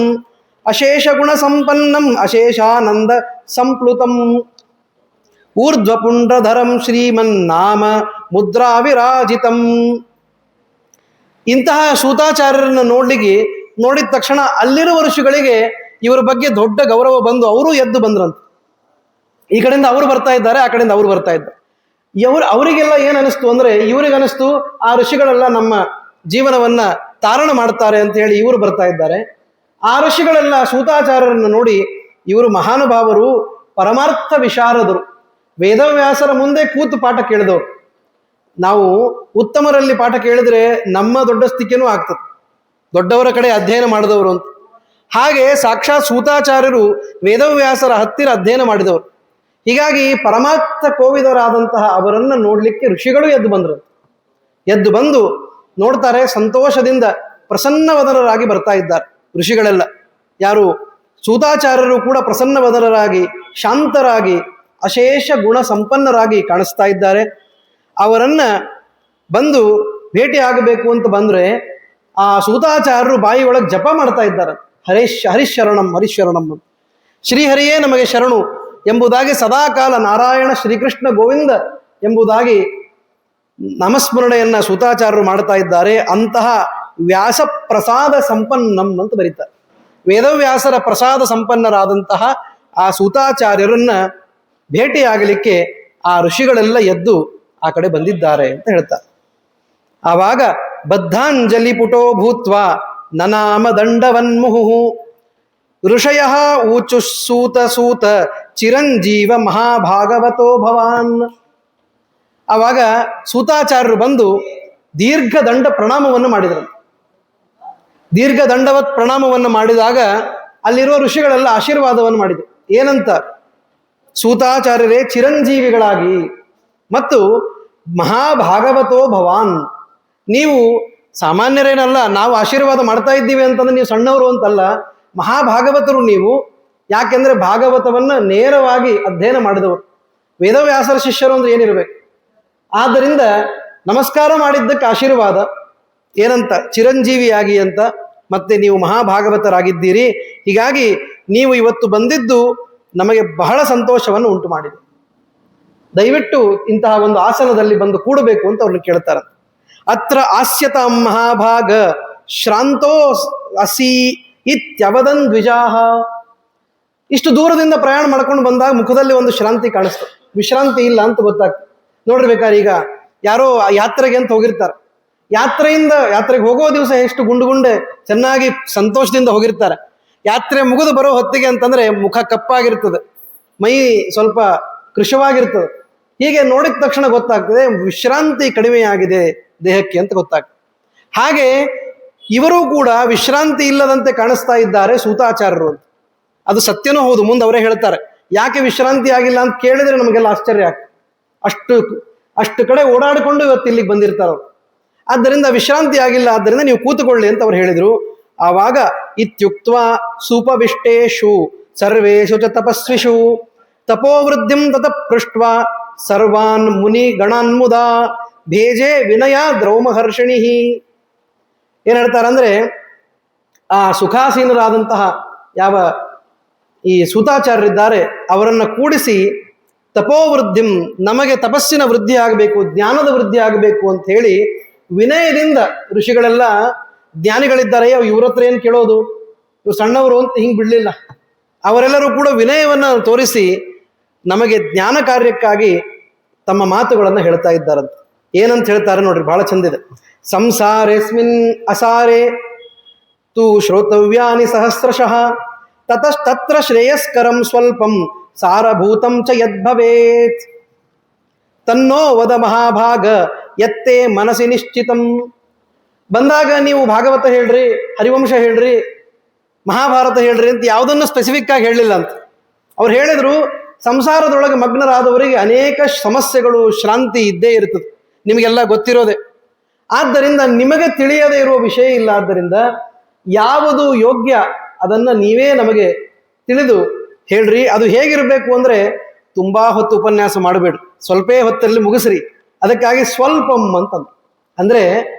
ಅಶೇಷ ಗುಣ ಸಂಪನ್ನಂ ಅಶೇಷಾನಂದ ಸಂಪ್ಲುತಂ ಊರ್ಧ್ವಪುಂಡ್ರಧರಂ ಶ್ರೀಮನ್ ನಾಮ ಮುದ್ರಾ ವಿರಾಜಿತಂ. ಇಂತಹ ಸೂತಾಚಾರ್ಯರನ್ನು ನೋಡಿದ ತಕ್ಷಣ ಅಲ್ಲಿರುವ ಋಷಿಗಳಿಗೆ ಇವರ ಬಗ್ಗೆ ದೊಡ್ಡ ಗೌರವ ಬಂದು ಅವರು ಎದ್ದು ಬಂದ್ರಂತ. ಈ ಕಡೆಯಿಂದ ಅವರು ಬರ್ತಾ ಇದ್ದಾರೆ, ಆ ಕಡೆಯಿಂದ ಅವರು ಬರ್ತಾ ಇದ್ದಾರೆ. ಅವರಿಗೆಲ್ಲ ಏನು ಅನಿಸ್ತು ಅಂದ್ರೆ, ಇವರಿಗೆ ಅನಿಸ್ತು ಆ ಋಷಿಗಳೆಲ್ಲ ನಮ್ಮ ಜೀವನವನ್ನ ತಾರಣ ಮಾಡ್ತಾರೆ ಅಂತ ಹೇಳಿ ಇವರು ಬರ್ತಾ ಇದ್ದಾರೆ. ಆ ಋಷಿಗಳೆಲ್ಲ ಸೂತಾಚಾರ್ಯರನ್ನು ನೋಡಿ, ಇವರು ಮಹಾನುಭಾವರು, ಪರಮಾರ್ಥ ವಿಶಾರದರು, ವೇದವ್ಯಾಸರ ಮುಂದೆ ಕೂತು ಪಾಠ ಕೇಳಿದವರು. ನಾವು ಉತ್ತಮರಲ್ಲಿ ಪಾಠ ಕೇಳಿದ್ರೆ ನಮ್ಮ ದೊಡ್ಡ ಸ್ಥಿತಿನೂ ಆಗ್ತದೆ, ದೊಡ್ಡವರ ಕಡೆ ಅಧ್ಯಯನ ಮಾಡಿದವರು ಅಂತ. ಹಾಗೆ ಸಾಕ್ಷಾತ್ ಸೂತಾಚಾರ್ಯರು ವೇದವ್ಯಾಸರ ಹತ್ತಿರ ಅಧ್ಯಯನ ಮಾಡಿದವರು. ಹೀಗಾಗಿ ಪರಮಾರ್ಥ ಕೋವಿದರಾದಂತಹ ಅವರನ್ನು ನೋಡ್ಲಿಕ್ಕೆ ಋಷಿಗಳು ಎದ್ದು ಬಂದು ನೋಡ್ತಾರೆ. ಸಂತೋಷದಿಂದ ಪ್ರಸನ್ನವದನರಾಗಿ ಬರ್ತಾ ಇದ್ದಾರೆ ಋಷಿಗಳೆಲ್ಲ. ಯಾರು? ಸೂತಾಚಾರ್ಯರು ಕೂಡ ಪ್ರಸನ್ನವದನರಾಗಿ ಶಾಂತರಾಗಿ ಅಶೇಷ ಗುಣ ಸಂಪನ್ನರಾಗಿ ಕಾಣಿಸ್ತಾ ಇದ್ದಾರೆ. ಅವರನ್ನ ಬಂದು ಭೇಟಿ ಆಗಬೇಕು ಅಂತ ಬಂದ್ರೆ ಆ ಸೂತಾಚಾರ್ಯರು ಬಾಯಿ ಒಳಗೆ ಜಪ ಮಾಡ್ತಾ ಇದ್ದಾರೆ, ಹರಿಶರಣಂ ಹರಿಶರಣಂ, ಶ್ರೀಹರಿಯೇ ನಮಗೆ ಶರಣು ಎಂಬುದಾಗಿ ಸದಾಕಾಲ ನಾರಾಯಣ ಶ್ರೀಕೃಷ್ಣ ಗೋವಿಂದ ಎಂಬುದಾಗಿ ನಾಮಸ್ಮರಣೆಯನ್ನ ಸೂತಾಚಾರ್ಯರು ಮಾಡ್ತಾ ಇದ್ದಾರೆ. ಅಂತಹ ವ್ಯಾಸ ಪ್ರಸಾದ ಸಂಪನ್ನಂ ಅಂತ ಬರೀತಾರೆ. ವೇದವ್ಯಾಸರ ಪ್ರಸಾದ ಸಂಪನ್ನರಾದಂತಹ ಆ ಸೂತಾಚಾರ್ಯರನ್ನ ಭೇಟಿಯಾಗಲಿಕ್ಕೆ ಆ ಋಷಿಗಳೆಲ್ಲ ಎದ್ದು ಆ ಕಡೆ ಬಂದಿದ್ದಾರೆ ಅಂತ ಹೇಳ್ತಾರೆ. ಆವಾಗ ಬದ್ಧಾಂಜಲಿ ಪುಟೋ ಭೂತ್ವ ನನಾಮ ದಂಡವನ್ಮುಹು ಋಷಯ ಊಚು ಸೂತ ಚಿರಂಜೀವ ಮಹಾಭಾಗವತೋ ಭವಾನ್. ಆವಾಗ ಸೂತಾಚಾರ್ಯರು ಬಂದು ದೀರ್ಘ ದಂಡ ಪ್ರಣಾಮವನ್ನು ಮಾಡಿದರು. ದೀರ್ಘ ದಂಡವತ್ ಪ್ರಣಾಮವನ್ನು ಮಾಡಿದಾಗ ಅಲ್ಲಿರುವ ಋಷಿಗಳೆಲ್ಲ ಆಶೀರ್ವಾದವನ್ನು ಮಾಡಿದರು. ಏನಂತ? ಸೂತಾಚಾರ್ಯರೇ ಚಿರಂಜೀವಿಗಳಾಗಿ ಮತ್ತು ಮಹಾಭಾಗವತೋ ಭವಾನ್, ನೀವು ಸಾಮಾನ್ಯರೇನಲ್ಲ, ನಾವು ಆಶೀರ್ವಾದ ಮಾಡ್ತಾ ಇದ್ದೀವಿ ಅಂತಂದ್ರೆ ನೀವು ಸಣ್ಣವರು ಅಂತಲ್ಲ, ಮಹಾಭಾಗವತರು ನೀವು. ಯಾಕೆಂದ್ರೆ ಭಾಗವತವನ್ನ ನೇರವಾಗಿ ಅಧ್ಯಯನ ಮಾಡಿದವರು, ವೇದವ್ಯಾಸರ ಶಿಷ್ಯರು ಅಂದ್ರೆ ಏನಿರಬೇಕು. ಆದ್ದರಿಂದ ನಮಸ್ಕಾರ ಮಾಡಿದ್ದಕ್ಕೆ ಆಶೀರ್ವಾದ ಏನಂತ? ಚಿರಂಜೀವಿಯಾಗಿ ಅಂತ. ಮತ್ತೆ ನೀವು ಮಹಾಭಾಗವತರಾಗಿದ್ದೀರಿ, ಹೀಗಾಗಿ ನೀವು ಇವತ್ತು ಬಂದಿದ್ದು ನಮಗೆ ಬಹಳ ಸಂತೋಷವನ್ನು ಉಂಟು ಮಾಡಿದೆ. ದಯವಿಟ್ಟು ಇಂತಹ ಒಂದು ಆಸನದಲ್ಲಿ ಬಂದು ಕೂಡಬೇಕು ಅಂತ ಅವ್ರನ್ನ ಕೇಳ್ತಾರೆ. ಅತ್ರ ಆಸ್ಯತಾಂ ಮಹಾಭಾಗ ಶ್ರಾಂತೋ ಅಸಿ ಇತ್ಯವದನ್ ದ್ವಿಜಾಹ. ಇಷ್ಟು ದೂರದಿಂದ ಪ್ರಯಾಣ ಮಾಡ್ಕೊಂಡು ಬಂದಾಗ ಮುಖದಲ್ಲಿ ಒಂದು ಶ್ರಾಂತಿ ಕಾಣಿಸ್ತು, ವಿಶ್ರಾಂತಿ ಇಲ್ಲ ಅಂತ ಗೊತ್ತಾಗ್ತದೆ. ನೋಡಿರ್ಬೇಕಾದ್ರೆ ಈಗ ಯಾರೋ ಯಾತ್ರೆಗೆ ಅಂತ ಹೋಗಿರ್ತಾರೆ, ಯಾತ್ರೆಗೆ ಹೋಗೋ ದಿವಸ ಎಷ್ಟು ಗುಂಡೆ ಚೆನ್ನಾಗಿ ಸಂತೋಷದಿಂದ ಹೋಗಿರ್ತಾರೆ. ಯಾತ್ರೆ ಮುಗಿದು ಬರೋ ಹೊತ್ತಿಗೆ ಅಂತಂದ್ರೆ ಮುಖ ಕಪ್ಪಾಗಿರ್ತದೆ, ಮೈ ಸ್ವಲ್ಪ ಕೃಶವಾಗಿರ್ತದೆ. ಹೀಗೆ ನೋಡಿದ ತಕ್ಷಣ ಗೊತ್ತಾಗ್ತದೆ ವಿಶ್ರಾಂತಿ ಕಡಿಮೆಯಾಗಿದೆ ದೇಹಕ್ಕೆ ಅಂತ ಗೊತ್ತಾಗ್ತದೆ. ಹಾಗೆ ಇವರೂ ಕೂಡ ವಿಶ್ರಾಂತಿ ಇಲ್ಲದಂತೆ ಕಾಣಿಸ್ತಾ ಇದ್ದಾರೆ ಸೂತಾಚಾರ್ಯರು ಅಂತ. ಅದು ಸತ್ಯನೂ ಹೌದು. ಮುಂದೆ ಅವರೇ ಹೇಳ್ತಾರೆ, ಯಾಕೆ ವಿಶ್ರಾಂತಿ ಆಗಿಲ್ಲ ಅಂತ ಕೇಳಿದ್ರೆ ನಮಗೆಲ್ಲ ಆಶ್ಚರ್ಯ ಆಗ್ತದೆ. ಅಷ್ಟು ಕಡೆ ಓಡಾಡಿಕೊಂಡು ಇವತ್ತು ಇಲ್ಲಿಗೆ ಬಂದಿರ್ತಾರೆ. ಆದ್ದರಿಂದ ವಿಶ್ರಾಂತಿ ಆಗಿಲ್ಲ, ಆದ್ದರಿಂದ ನೀವು ಕೂತುಕೊಳ್ಳಿ ಅಂತ ಅವ್ರು ಹೇಳಿದರು. ಆವಾಗ ಇತ್ಯುಕ್ತ ಸುಪವಿಷ್ಟೇಶು ಸರ್ವೇಶು ಚ ತಪಸ್ವಿಷು ತಪೋವೃದ್ಧಿಂ ತತ ಪೃಷ್ಟ್ವ ಸರ್ವಾನ್ ಮುನಿ ಗಣಾನ್ಮುದ ಭೇಜೆ ವಿನಯ ದ್ರೌಮಹರ್ಷಿಣಿ. ಏನ್ ಹೇಳ್ತಾರಂದ್ರೆ, ಆ ಸುಖಾಸೀನರಾದಂತಹ ಯಾವ ಈ ಸೂತಾಚಾರ್ಯರಿದ್ದಾರೆ ಅವರನ್ನು ಕೂಡಿಸಿ ತಪೋವೃದ್ಧಿಂ, ನಮಗೆ ತಪಸ್ಸಿನ ವೃದ್ಧಿ ಆಗಬೇಕು, ಜ್ಞಾನದ ವೃದ್ಧಿ ಆಗಬೇಕು ಅಂತ ಹೇಳಿ ವಿನಯದಿಂದ ಋಷಿಗಳೆಲ್ಲ ಜ್ಞಾನಿಗಳಿದ್ದಾರೆ, ಇವ್ರ ಹತ್ರ ಏನು ಕೇಳೋದು, ಇವ್ರು ಸಣ್ಣವರು ಅಂತ ಹಿಂಗೆ ಬಿಡಲಿಲ್ಲ. ಅವರೆಲ್ಲರೂ ಕೂಡ ವಿನಯವನ್ನು ತೋರಿಸಿ ನಮಗೆ ಜ್ಞಾನ ಕಾರ್ಯಕ್ಕಾಗಿ ತಮ್ಮ ಮಾತುಗಳನ್ನು ಹೇಳ್ತಾ ಇದ್ದಾರಂತೆ. ಏನಂತ ಹೇಳ್ತಾರೆ ನೋಡ್ರಿ, ಬಹಳ ಚಂದಿದೆ. ಸಂಸಾರೇಸ್ಮಿನ್ ಅಸಾರೆ ತು ಶ್ರೋತವ್ಯಾನಿ ಸಹಸ್ರಶಃ ತತಸ್ತತ್ರ ಶ್ರೇಯಸ್ಕರಂ ಸ್ವಲ್ಪಂ ಸಾರಭೂತಂ ಚ ಯದ್ಭವೇತ್ ತನ್ನೋ ವದ ಮಹಾಭಾಗ ಯತ್ತೇ ಮನಸಿ ನಿಶ್ಚಿತಂ. ಬಂದಾಗ ನೀವು ಭಾಗವತ ಹೇಳ್ರಿ, ಹರಿವಂಶ ಹೇಳ್ರಿ, ಮಹಾಭಾರತ ಹೇಳ್ರಿ ಅಂತ ಯಾವುದನ್ನು ಸ್ಪೆಸಿಫಿಕ್ ಆಗಿ ಹೇಳಲಿಲ್ಲ ಅಂತ. ಅವ್ರು ಹೇಳಿದ್ರು, ಸಂಸಾರದೊಳಗೆ ಮಗ್ನರಾದವರಿಗೆ ಅನೇಕ ಸಮಸ್ಯೆಗಳು, ಶ್ರಾಂತಿ ಇದ್ದೇ ಇರ್ತದೆ, ನಿಮಗೆಲ್ಲ ಗೊತ್ತಿರೋದೆ. ಆದ್ದರಿಂದ ನಿಮಗೆ ತಿಳಿಯದೇ ಇರುವ ವಿಷಯ ಇಲ್ಲ. ಆದ್ದರಿಂದ ಯಾವುದು ಯೋಗ್ಯ ಅದನ್ನು ನೀವೇ ನಮಗೆ ತಿಳಿದು ಹೇಳ್ರಿ. ಅದು ಹೇಗಿರಬೇಕು ಅಂದರೆ, ತುಂಬಾ ಹೊತ್ತು ಉಪನ್ಯಾಸ ಮಾಡಬೇಡ್ರಿ, ಸ್ವಲ್ಪ ಹೊತ್ತಲ್ಲಿ ಮುಗಿಸ್ರಿ. ಅದಕ್ಕಾಗಿ ಸ್ವಲ್ಪಂ ಅಂತಂದು, ಅಂದರೆ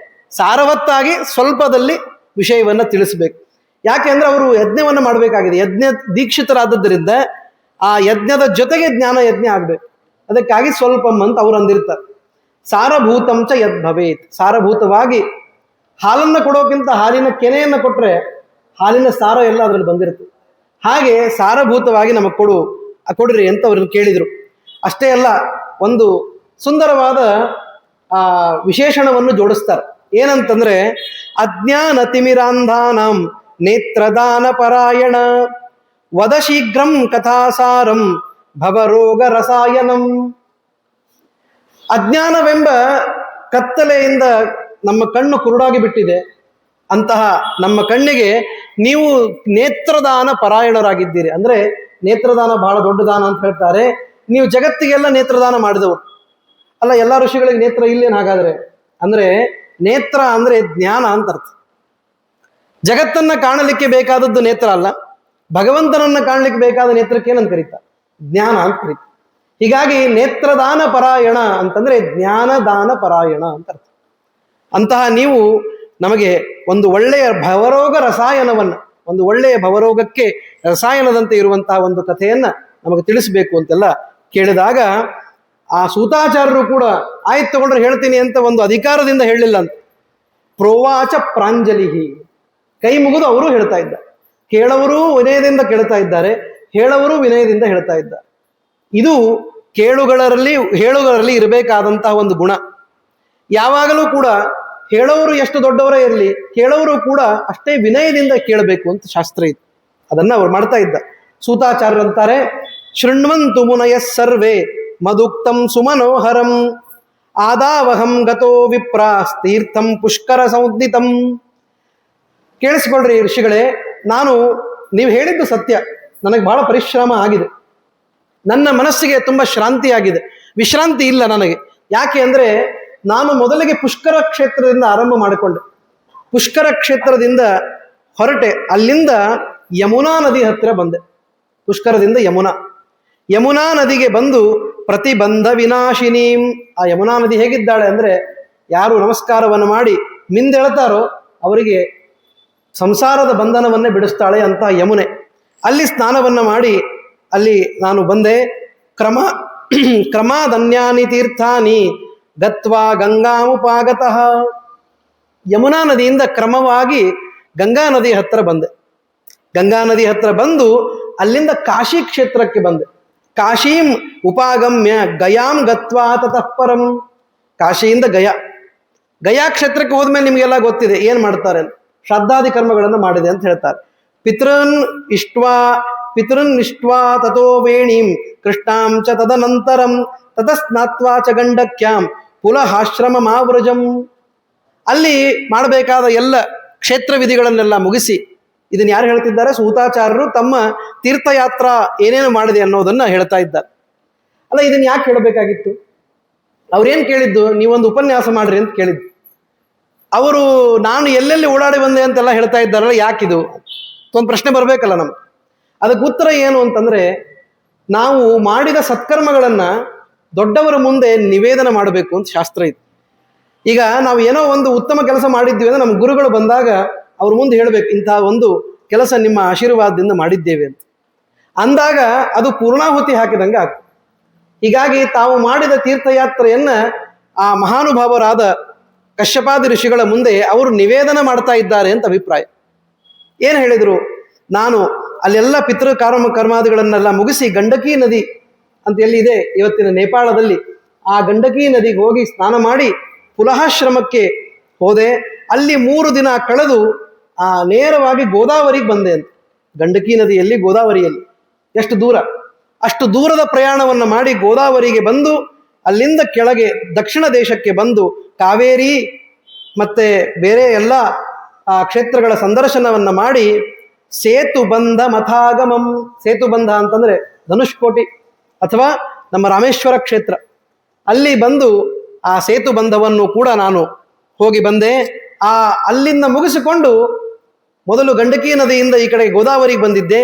ಸಾರವತ್ತಾಗಿ ಸ್ವಲ್ಪದಲ್ಲಿ ವಿಷಯವನ್ನು ತಿಳಿಸ್ಬೇಕು. ಯಾಕೆ ಅಂದರೆ ಅವರು ಯಜ್ಞವನ್ನು ಮಾಡಬೇಕಾಗಿದೆ, ಯಜ್ಞ ದೀಕ್ಷಿತರಾದದ್ದರಿಂದ ಆ ಯಜ್ಞದ ಜೊತೆಗೆ ಜ್ಞಾನ ಯಜ್ಞ ಆಗಬೇಕು. ಅದಕ್ಕಾಗಿ ಸ್ವಲ್ಪಂ ಅಂತ ಅವ್ರು ಅಂದಿರ್ತಾರೆ. ಸಾರಭೂತಂ ಚ ಯದ್ಭವೇತ್, ಸಾರಭೂತವಾಗಿ ಹಾಲನ್ನು ಕೊಡೋಕ್ಕಿಂತ ಹಾಲಿನ ಕೆನೆಯನ್ನು ಕೊಟ್ಟರೆ ಹಾಲಿನ ಸಾರ ಎಲ್ಲ ಅದರಲ್ಲಿ ಬಂದಿರುತ್ತೆ. ಹಾಗೆ ಸಾರಭೂತವಾಗಿ ನಮಗೆ ಕೊಡ್ರಿ ಅಂತ ಅವ್ರನ್ನ ಕೇಳಿದರು. ಅಷ್ಟೇ ಅಲ್ಲ, ಒಂದು ಸುಂದರವಾದ ವಿಶೇಷಣವನ್ನು ಜೋಡಿಸ್ತಾರೆ. ಏನಂತಂದ್ರೆ, ಅಜ್ಞಾನ ತಿಮಿರಾಂಧಾನಂ ನೇತ್ರದಾನ ಪರಾಯಣ ವದ ಶೀಘ್ರಂ ಕಥಾಸಾರಂ ಭವರೋಗ ರಸಾಯನಂ. ಅಜ್ಞಾನವೆಂಬ ಕತ್ತಲೆಯಿಂದ ನಮ್ಮ ಕಣ್ಣು ಕುರುಡಾಗಿ ಬಿಟ್ಟಿದೆ. ಅಂತಹ ನಮ್ಮ ಕಣ್ಣಿಗೆ ನೀವು ನೇತ್ರದಾನ ಪರಾಯಣರಾಗಿದ್ದೀರಿ. ಅಂದ್ರೆ ನೇತ್ರದಾನ ಬಹಳ ದೊಡ್ಡ ದಾನ ಅಂತ ಹೇಳ್ತಾರೆ. ನೀವು ಜಗತ್ತಿಗೆಲ್ಲ ನೇತ್ರದಾನ ಮಾಡಿದವರು ಅಲ್ಲ. ಎಲ್ಲ ಋಷಿಗಳಿಗೆ ನೇತ್ರ ಇಲ್ಲೇನು ಹಾಗಾದ್ರೆ? ಅಂದ್ರೆ ನೇತ್ರ ಅಂದ್ರೆ ಜ್ಞಾನ ಅಂತ ಅರ್ಥ. ಜಗತ್ತನ್ನ ಕಾಣಲಿಕ್ಕೆ ಬೇಕಾದದ್ದು ನೇತ್ರ ಅಲ್ಲ, ಭಗವಂತನನ್ನ ಕಾಣಲಿಕ್ಕೆ ಬೇಕಾದ ನೇತ್ರಕ್ಕೆ ಏನಂತ ಕರೀತಾರೆ? ಜ್ಞಾನ ಅಂತ ಕರೀತಾರೆ. ಹೀಗಾಗಿ ನೇತ್ರದಾನ ಪರಾಯಣ ಅಂತಂದ್ರೆ ಜ್ಞಾನದಾನ ಪರಾಯಣ ಅಂತ ಅರ್ಥ. ಅಂತಹ ನೀವು ನಮಗೆ ಒಂದು ಒಳ್ಳೆಯ ಭವರೋಗ ರಸಾಯನವನ್ನು, ಒಂದು ಒಳ್ಳೆಯ ಭವರೋಗಕ್ಕೆ ರಸಾಯನದಂತೆ ಇರುವಂತಹ ಒಂದು ಕಥೆಯನ್ನ ನಮಗೆ ತಿಳಿಸಬೇಕು ಅಂತೆಲ್ಲ ಕೇಳಿದಾಗ, ಆ ಸೂತಾಚಾರ್ಯರು ಕೂಡ ಆಯ್ತು ತಗೊಂಡ್ರೆ ಹೇಳ್ತೀನಿ ಅಂತ ಒಂದು ಅಧಿಕಾರದಿಂದ ಹೇಳಲಿಲ್ಲ ಅಂತ. ಪ್ರೋವಾಚ ಪ್ರಾಂಜಲಿಹಿ, ಕೈ ಮುಗಿದು ಅವರು ಹೇಳ್ತಾ ಇದ್ದಾರೆ. ಕೇಳವರು ವಿನಯದಿಂದ ಕೇಳ್ತಾ ಇದ್ದಾರೆ, ಹೇಳವರು ವಿನಯದಿಂದ ಹೇಳ್ತಾ ಇದ್ದಾರೆ. ಇದು ಹೇಳುಗರಲ್ಲಿ ಇರಬೇಕಾದಂತಹ ಒಂದು ಗುಣ. ಯಾವಾಗಲೂ ಕೂಡ ಹೇಳೋರು ಎಷ್ಟು ದೊಡ್ಡವರೇ ಇರಲಿ, ಕೇಳೋರು ಕೂಡ ಅಷ್ಟೇ ವಿನಯದಿಂದ ಕೇಳಬೇಕು ಅಂತ ಶಾಸ್ತ್ರ ಇದೆ. ಅದನ್ನ ಅವ್ರು ಮಾಡ್ತಾ ಇದ್ದ. ಸೂತಾಚಾರ್ಯರಂತಾರೆ, ಶೃಣ್ವಂತು ಮುನಯಃ ಸರ್ವೇ ಮದುಕ್ತಂ ಸುಮನೋಹರಂ ಆದಾವಹಂ ಗತೋ ವಿಪ್ರಾಸ್ತೀರ್ಥಂ ಪುಷ್ಕರ ಸಂಜ್ಞಿತಂ. ಕೇಳಿಸ್ಕೊಳ್ರಿ ಋಷಿಗಳೇ, ನೀವು ಹೇಳಿದ್ದು ಸತ್ಯ. ನನಗೆ ಬಹಳ ಪರಿಶ್ರಮ ಆಗಿದೆ, ನನ್ನ ಮನಸ್ಸಿಗೆ ತುಂಬ ಶ್ರಾಂತಿ ಆಗಿದೆ. ವಿಶ್ರಾಂತಿ ಇಲ್ಲ ನನಗೆ. ಯಾಕೆ ಅಂದರೆ ನಾನು ಮೊದಲಿಗೆ ಪುಷ್ಕರ ಕ್ಷೇತ್ರದಿಂದ ಆರಂಭ ಮಾಡಿಕೊಂಡೆ. ಪುಷ್ಕರ ಕ್ಷೇತ್ರದಿಂದ ಹೊರಟೆ, ಅಲ್ಲಿಂದ ಯಮುನಾ ನದಿ ಹತ್ತಿರ ಬಂದೆ. ಪುಷ್ಕರದಿಂದ ಯಮುನಾ ನದಿಗೆ ಬಂದು ಪ್ರತಿಬಂಧ ವಿನಾಶಿನೀಂ. ಆ ಯಮುನಾ ನದಿ ಹೇಗಿದ್ದಾಳೆ ಅಂದರೆ, ಯಾರು ನಮಸ್ಕಾರವನ್ನು ಮಾಡಿ ಮಿಂದೆಳ್ತಾರೋ ಅವರಿಗೆ ಸಂಸಾರದ ಬಂಧನವನ್ನೇ ಬಿಡಿಸ್ತಾಳೆ ಅಂತ ಯಮುನೆ. ಅಲ್ಲಿ ಸ್ನಾನವನ್ನು ಮಾಡಿ ಅಲ್ಲಿ ನಾನು ಬಂದೆ. ಕ್ರಮಾದನ್ಯಾನಿ ತೀರ್ಥಾನಿ ಗತ್ವಾ ಗಂಗಾಮುಪಾಗತಃ. ಯಮುನಾ ನದಿಯಿಂದ ಕ್ರಮವಾಗಿ ಗಂಗಾ ನದಿ ಹತ್ತಿರ ಬಂದೆ. ಗಂಗಾ ನದಿ ಹತ್ತಿರ ಬಂದು ಅಲ್ಲಿಂದ ಕಾಶಿ ಕ್ಷೇತ್ರಕ್ಕೆ ಬಂದೆ. ಕಾಶೀಂ ಉಪಾಗಮ್ಯ ಗಯಾಂ ಗತ್ವಾ ತತಃ ಪರಂ. ಕಾಶಿಯಿಂದ ಗಯಾ ಕ್ಷೇತ್ರಕ್ಕೆ ಹೋದ್ಮೇಲೆ ನಿಮಗೆಲ್ಲ ಗೊತ್ತಿದೆ ಏನು ಮಾಡ್ತಾರೆ ಅಂತ. ಶ್ರಾದ್ದಾದಿ ಕರ್ಮಗಳನ್ನು ಮಾಡಿದೆ ಅಂತ ಹೇಳ್ತಾರೆ. ಪಿತೃನ್ ಇಷ್ಟ್ವಾ ತಥೋ ವೇಣೀಂ ಕೃಷ್ಣಾಂ ಚ ತದನಂತರಂ ತತಸ್ನಾತ್ವಾ ಚ ಗಂಡಕ್ಯಾಂ ಪುನಃ ಆಶ್ರಮ ಮಾವ್ರಜಂ. ಅಲ್ಲಿ ಮಾಡಬೇಕಾದ ಎಲ್ಲ ಕ್ಷೇತ್ರ ವಿಧಿಗಳನ್ನೆಲ್ಲ ಮುಗಿಸಿ, ಇದನ್ನು ಯಾರು ಹೇಳ್ತಿದ್ದಾರೆ? ಸೂತಾಚಾರ್ಯರು ತಮ್ಮ ತೀರ್ಥಯಾತ್ರಾ ಏನೇನು ಮಾಡಿದೆ ಅನ್ನೋದನ್ನ ಹೇಳ್ತಾ ಇದ್ದಾರೆ. ಅಲ್ಲ, ಇದನ್ನ ಯಾಕೆ ಹೇಳಬೇಕಾಗಿತ್ತು? ಅವ್ರೇನು ಕೇಳಿದ್ದು? ನೀವೊಂದು ಉಪನ್ಯಾಸ ಮಾಡ್ರಿ ಅಂತ ಕೇಳಿದ್ದು. ಅವರು ನಾನು ಎಲ್ಲೆಲ್ಲಿ ಓಡಾಡಿ ಬಂದೆ ಅಂತೆಲ್ಲ ಹೇಳ್ತಾ ಇದ್ದಾರಲ್ಲ, ಯಾಕಿದು ಒಂದು ಪ್ರಶ್ನೆ ಬರಬೇಕಲ್ಲ ನಮ್ಗೆ. ಅದಕ್ಕೆ ಉತ್ತರ ಏನು ಅಂತಂದ್ರೆ, ನಾವು ಮಾಡಿದ ಸತ್ಕರ್ಮಗಳನ್ನ ದೊಡ್ಡವರ ಮುಂದೆ ನಿವೇದನ ಮಾಡಬೇಕು ಅಂತ ಶಾಸ್ತ್ರ ಇದೆ. ಈಗ ನಾವು ಏನೋ ಒಂದು ಉತ್ತಮ ಕೆಲಸ ಮಾಡಿದ್ವಿ ಅಂದ್ರೆ ನಮ್ಮ ಗುರುಗಳು ಬಂದಾಗ ಅವ್ರ ಮುಂದೆ ಹೇಳ್ಬೇಕು, ಇಂತಹ ಒಂದು ಕೆಲಸ ನಿಮ್ಮ ಆಶೀರ್ವಾದದಿಂದ ಮಾಡಿದ್ದೇವೆ ಅಂತ ಅಂದಾಗ ಅದು ಪೂರ್ಣಾಹುತಿ ಹಾಕಿದಂಗೆ ಆಗ್ತದೆ. ಹೀಗಾಗಿ ತಾವು ಮಾಡಿದ ತೀರ್ಥಯಾತ್ರೆಯನ್ನ ಆ ಮಹಾನುಭಾವರಾದ ಕಶ್ಯಪಾದಿ ಋಷಿಗಳ ಮುಂದೆ ಅವರು ನಿವೇದನ ಮಾಡ್ತಾ ಇದ್ದಾರೆ ಅಂತ ಅಭಿಪ್ರಾಯ. ಏನು ಹೇಳಿದರು? ನಾನು ಅಲ್ಲೆಲ್ಲ ಕರ್ಮಾದಿಗಳನ್ನೆಲ್ಲ ಮುಗಿಸಿ ಗಂಡಕಿ ನದಿ ಅಂತ ಎಲ್ಲಿದೆ ಇವತ್ತಿನ ನೇಪಾಳದಲ್ಲಿ, ಆ ಗಂಡಕಿ ನದಿಗೆ ಹೋಗಿ ಸ್ನಾನ ಮಾಡಿ ಪುಲಹಾಶ್ರಮಕ್ಕೆ ಹೋದೆ. ಅಲ್ಲಿ 3 ದಿನ ಕಳೆದು ನೇರವಾಗಿ ಗೋದಾವರಿಗೆ ಬಂದೆ ಅಂತ. ಗಂಡಕಿ ನದಿಯಲ್ಲಿ ಗೋದಾವರಿಯಲ್ಲಿ ಎಷ್ಟು ದೂರ? ಅಷ್ಟು ದೂರದ ಪ್ರಯಾಣವನ್ನು ಮಾಡಿ ಗೋದಾವರಿಗೆ ಬಂದು ಅಲ್ಲಿಂದ ಕೆಳಗೆ ದಕ್ಷಿಣ ದೇಶಕ್ಕೆ ಬಂದು ಕಾವೇರಿ ಮತ್ತೆ ಬೇರೆ ಎಲ್ಲ ಕ್ಷೇತ್ರಗಳ ಸಂದರ್ಶನವನ್ನು ಮಾಡಿ ಸೇತುಬಂಧ ಮಥಾಗಮಂ. ಸೇತುಬಂಧ ಅಂತಂದ್ರೆ ಧನುಷ್ಕೋಟಿ ಅಥವಾ ನಮ್ಮ ರಾಮೇಶ್ವರ ಕ್ಷೇತ್ರ, ಅಲ್ಲಿ ಬಂದು ಆ ಸೇತುಬಂಧವನ್ನು ಕೂಡ ನಾನು ಹೋಗಿ ಬಂದೆ. ಅಲ್ಲಿಂದ ಮುಗಿಸಿಕೊಂಡು ಮೊದಲು ಗಂಡಕಿ ನದಿಯಿಂದ ಈ ಕಡೆ ಗೋದಾವರಿಗೆ ಬಂದಿದ್ದೆ.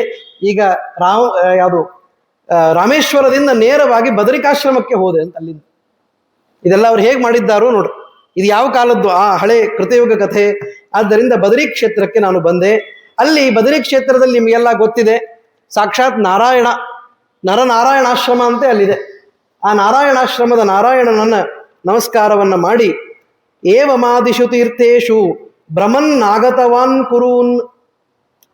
ಈಗ ರಾಮೇಶ್ವರದಿಂದ ನೇರವಾಗಿ ಬದರಿಕಾಶ್ರಮಕ್ಕೆ ಹೋದೆ ಅಂತ ಅಲ್ಲಿಂದ. ಇದೆಲ್ಲ ಅವ್ರು ಹೇಗೆ ಮಾಡಿದ್ದಾರೋ ನೋಡ್ರಿ. ಇದು ಯಾವ ಕಾಲದ್ದು? ಹಳೆ ಕೃತಯುಗ ಕಥೆ. ಆದ್ದರಿಂದ ಬದರಿ ಕ್ಷೇತ್ರಕ್ಕೆ ನಾನು ಬಂದೆ. ಅಲ್ಲಿ ಬದರಿ ಕ್ಷೇತ್ರದಲ್ಲಿ ನಿಮಗೆಲ್ಲ ಗೊತ್ತಿದೆ, ಸಾಕ್ಷಾತ್ ನರನಾರಾಯಣಾಶ್ರಮ ಅಂತೆ ಅಲ್ಲಿದೆ. ಆ ನಾರಾಯಣಾಶ್ರಮದ ನಾರಾಯಣನನ್ನ ನಮಸ್ಕಾರವನ್ನ ಮಾಡಿ, ಏವಮಾದಿಷು ತೀರ್ಥೇಶು ಭ್ರಮನ್ನಾಗತವಾನ್ ಕುರೂನ್.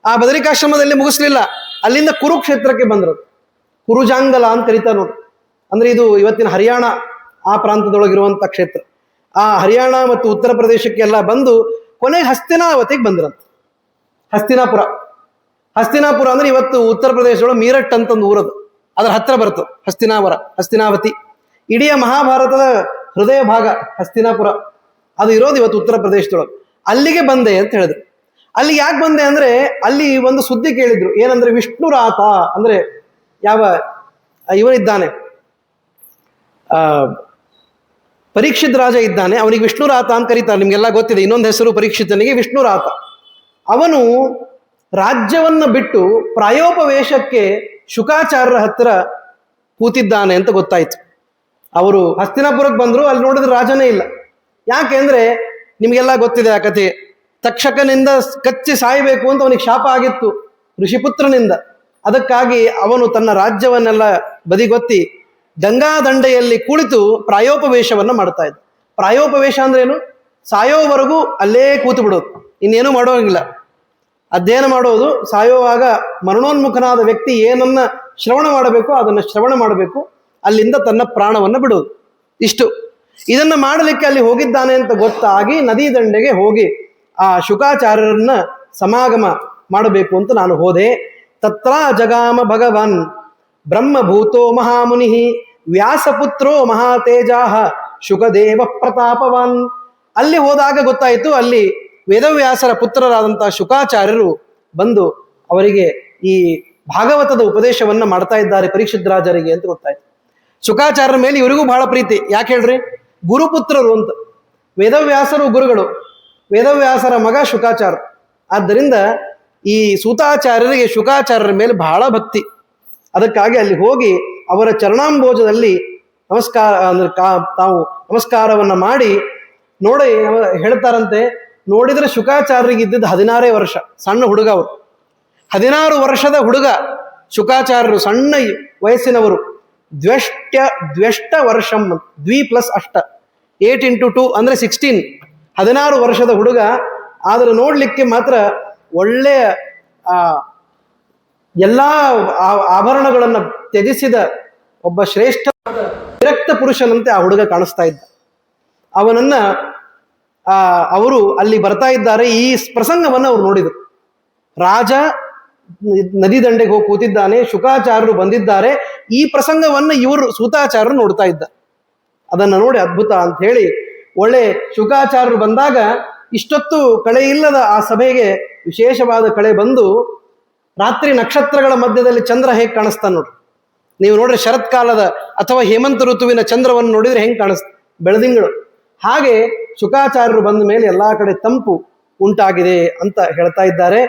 ಆ ಬದರಿಕಾಶ್ರಮದಲ್ಲಿ ಮುಗಿಸ್ಲಿಲ್ಲ, ಅಲ್ಲಿಂದ ಕುರುಕ್ಷೇತ್ರಕ್ಕೆ ಬಂದರು. ಕುರುಜಾಂಗಲ ಅಂತ ಕರೀತಾರೆ ನೋಡಿ. ಅಂದ್ರೆ ಇದು ಇವತ್ತಿನ ಹರಿಯಾಣ ಆ ಪ್ರಾಂತದೊಳಗಿರುವಂಥ ಕ್ಷೇತ್ರ. ಆ ಹರಿಯಾಣ ಮತ್ತು ಉತ್ತರ ಪ್ರದೇಶಕ್ಕೆಲ್ಲ ಬಂದು ಕೊನೆಗೆ ಹಸ್ತಿನಾವತಿಗೆ ಬಂದ್ರಂತ. ಹಸ್ತಿನಾಪುರ ಅಂದ್ರೆ ಇವತ್ತು ಉತ್ತರ ಪ್ರದೇಶದೊಳಗೆ ಮೀರಟ್ ಅಂತಂದು ಊರದು, ಅದರ ಹತ್ರ ಬರ್ತದೆ ಹಸ್ತಿನಾವತಿ. ಇಡೀ ಮಹಾಭಾರತದ ಹೃದಯ ಭಾಗ ಹಸ್ತಿನಾಪುರ, ಅದು ಇರೋದು ಇವತ್ತು ಉತ್ತರ ಪ್ರದೇಶದೊಳಗೆ. ಅಲ್ಲಿಗೆ ಬಂದೆ ಅಂತ ಹೇಳಿದ್ರು. ಅಲ್ಲಿ ಯಾಕೆ ಬಂದೆ ಅಂದ್ರೆ, ಅಲ್ಲಿ ಒಂದು ಸುದ್ದಿ ಕೇಳಿದ್ರು. ಏನಂದ್ರೆ ವಿಷ್ಣುರಾತ ಅಂದ್ರೆ ಇವನಿದ್ದಾನೆ, ಪರೀಕ್ಷಿತ್ ರಾಜ ಇದ್ದಾನೆ, ಅವನಿಗೆ ವಿಷ್ಣುರಾತ ಅಂತ ಕರೀತಾರೆ, ನಿಮ್ಗೆಲ್ಲ ಗೊತ್ತಿದೆ. ಇನ್ನೊಂದು ಹೆಸರು ಪರೀಕ್ಷಿತನಿಗೆ ವಿಷ್ಣುರಾತ. ಅವನು ರಾಜ್ಯವನ್ನ ಬಿಟ್ಟು ಪ್ರಾಯೋಪವೇಶಕ್ಕೆ ಶುಕಾಚಾರ್ಯರ ಹತ್ರ ಕೂತಿದ್ದಾನೆ ಅಂತ ಗೊತ್ತಾಯ್ತು. ಅವರು ಹಸ್ತಿನಾಪುರಕ್ಕೆ ಬಂದ್ರು, ಅಲ್ಲಿ ನೋಡಿದ್ರೆ ರಾಜನೇ ಇಲ್ಲ. ಯಾಕೆ ಅಂದ್ರೆ ನಿಮಗೆಲ್ಲ ಗೊತ್ತಿದೆ ಆ ಕಥೆ. ತಕ್ಷಕನಿಂದ ಕಚ್ಚಿ ಸಾಯಬೇಕು ಅಂತ ಅವನಿಗೆ ಶಾಪ ಆಗಿತ್ತು ಋಷಿಪುತ್ರನಿಂದ. ಅದಕ್ಕಾಗಿ ಅವನು ತನ್ನ ರಾಜ್ಯವನ್ನೆಲ್ಲ ಬದಿಗೊತ್ತಿ ಗಂಗಾ ದಂಡೆಯಲ್ಲಿ ಕುಳಿತು ಪ್ರಾಯೋಪವೇಶವನ್ನು ಮಾಡ್ತಾ ಇದ್ದ. ಪ್ರಾಯೋಪವೇಶ ಅಂದ್ರೆ ಏನು? ಸಾಯೋವರೆಗೂ ಅಲ್ಲೇ ಕೂತು ಬಿಡೋದು, ಇನ್ನೇನು ಮಾಡೋಂಗಿಲ್ಲ. ಅಧ್ಯಯನ ಮಾಡೋದು. ಸಾಯೋವಾಗ ಮರಣೋನ್ಮುಖನಾದ ವ್ಯಕ್ತಿ ಏನನ್ನ ಶ್ರವಣ ಮಾಡಬೇಕು ಅದನ್ನು ಶ್ರವಣ ಮಾಡಬೇಕು, ಅಲ್ಲಿಂದ ತನ್ನ ಪ್ರಾಣವನ್ನು ಬಿಡೋದು. ಇಷ್ಟು. ಇದನ್ನ ಮಾಡಲಿಕ್ಕೆ ಅಲ್ಲಿ ಹೋಗಿದ್ದಾನೆ ಅಂತ ಗೊತ್ತಾಗಿ ನದಿ ದಂಡೆಗೆ ಹೋಗಿ ಆ ಶುಕಾಚಾರ್ಯರನ್ನ ಸಮಾಗಮ ಮಾಡಬೇಕು ಅಂತ ನಾನು ಹೋದೆ. ತತ್ರ ಜಗಾಮ ಭಗವನ್ ಬ್ರಹ್ಮಭೂತೋ ಮಹಾಮುನಿ ವ್ಯಾಸಪುತ್ರೋ ಮಹಾತೇಜಾಹ ಶುಕದೇವ ಪ್ರತಾಪವಾನ್. ಅಲ್ಲಿ ಹೋದಾಗ ಗೊತ್ತಾಯಿತು, ಅಲ್ಲಿ ವೇದವ್ಯಾಸರ ಪುತ್ರರಾದಂತಹ ಶುಕಾಚಾರ್ಯರು ಬಂದು ಅವರಿಗೆ ಈ ಭಾಗವತದ ಉಪದೇಶವನ್ನ ಮಾಡ್ತಾ ಇದ್ದಾರೆ ಪರೀಕ್ಷಿತ್ ರಾಜರಿಗೆ ಅಂತ ಗೊತ್ತಾಯ್ತು. ಶುಕಾಚಾರ್ಯರ ಮೇಲೆ ಇವರಿಗೂ ಬಹಳ ಪ್ರೀತಿ. ಯಾಕೆ ಹೇಳ್ರಿ? ಗುರುಪುತ್ರರು ಅಂತ. ವೇದವ್ಯಾಸರು ಗುರುಗಳು, ವೇದವ್ಯಾಸರ ಮಗ ಶುಕಾಚಾರ್ಯ. ಆದ್ದರಿಂದ ಈ ಸೂತಾಚಾರ್ಯರಿಗೆ ಶುಕಾಚಾರ್ಯರ ಮೇಲೆ ಬಹಳ ಭಕ್ತಿ. ಅದಕ್ಕಾಗಿ ಅಲ್ಲಿ ಹೋಗಿ ಅವರ ಚರಣಾಂಬೋಜದಲ್ಲಿ ತಾವು ನಮಸ್ಕಾರವನ್ನ ಮಾಡಿ ನೋಡಿ ಹೇಳ್ತಾರಂತೆ. ನೋಡಿದ್ರೆ ಶುಕಾಚಾರ್ಯರಿಗೆ ಇದ್ದಿದ್ದು 16 ವರ್ಷ, ಸಣ್ಣ ಹುಡುಗ ಅವರು. 16 ವರ್ಷದ ಹುಡುಗ ಶುಕಾಚಾರ್ಯರು, ಸಣ್ಣ ವಯಸ್ಸಿನವರು. ದ್ವೆಷ್ಟ ವರ್ಷಂ, ದ್ವಿ ಪ್ಲಸ್ ಅಷ್ಟ, 8 into 2 ಅಂದ್ರೆ 16. 16 ವರ್ಷದ ಹುಡುಗ. ಆದ್ರೆ ನೋಡ್ಲಿಕ್ಕೆ ಮಾತ್ರ ಒಳ್ಳೆಯ ಎಲ್ಲಾ ಆಭರಣಗಳನ್ನು ತ್ಯಜಿಸಿದ ಒಬ್ಬ ಶ್ರೇಷ್ಠ ವಿರಕ್ತ ಪುರುಷನಂತೆ ಆ ಹುಡುಗ ಕಾಣಿಸ್ತಾ ಇದ್ದ. ಅವನನ್ನ ಅವರು ಅಲ್ಲಿ ಬರ್ತಾ ಇದ್ದಾರೆ. ಈ ಪ್ರಸಂಗವನ್ನು ಅವರು ನೋಡಿದರು. ರಾಜ ನದಿ ದಂಡೆಗೆ ಹೋಗಿ ಕೂತಿದ್ದಾನೆ, ಶುಕಾಚಾರ್ಯರು ಬಂದಿದ್ದಾರೆ. ಈ ಪ್ರಸಂಗವನ್ನು ಇವರು ಸೂತಾಚಾರ್ಯರು ನೋಡ್ತಾ ಇದ್ದ. ಅದನ್ನ ನೋಡಿ ಅದ್ಭುತ ಅಂತ ಹೇಳಿ, ಒಳ್ಳೆ ಶುಕಾಚಾರ್ಯರು ಬಂದಾಗ ಇಷ್ಟೊತ್ತು ಕಳೆ ಇಲ್ಲದ ಆ ಸಭೆಗೆ ವಿಶೇಷವಾದ ಕಳೆ ಬಂದು ರಾತ್ರಿ ನಕ್ಷತ್ರಗಳ ಮಧ್ಯದಲ್ಲಿ ಚಂದ್ರ ಹೇಗೆ ಕಾಣಿಸ್ತಾನೆ ನೋಡ್ರಿ. ನೀವು ನೋಡ್ರಿ ಶರತ್ಕಾಲದ ಅಥವಾ ಹೇಮಂತ ಋತುವಿನ ಚಂದ್ರವನ್ನು ನೋಡಿದ್ರೆ ಹೆಂಗೆ ಕಾಣಿಸ್ತ, ಬೆಳದಿಂಗಳು. ಹಾಗೆ ಶುಕಾಚಾರ್ಯರು ಬಂದ ಮೇಲೆ ಎಲ್ಲಾ ಕಡೆ ತಂಪು ಉಂಟಾಗಿದೆ ಅಂತ ಹೇಳ್ತಾ ಇದ್ದಾರೆ.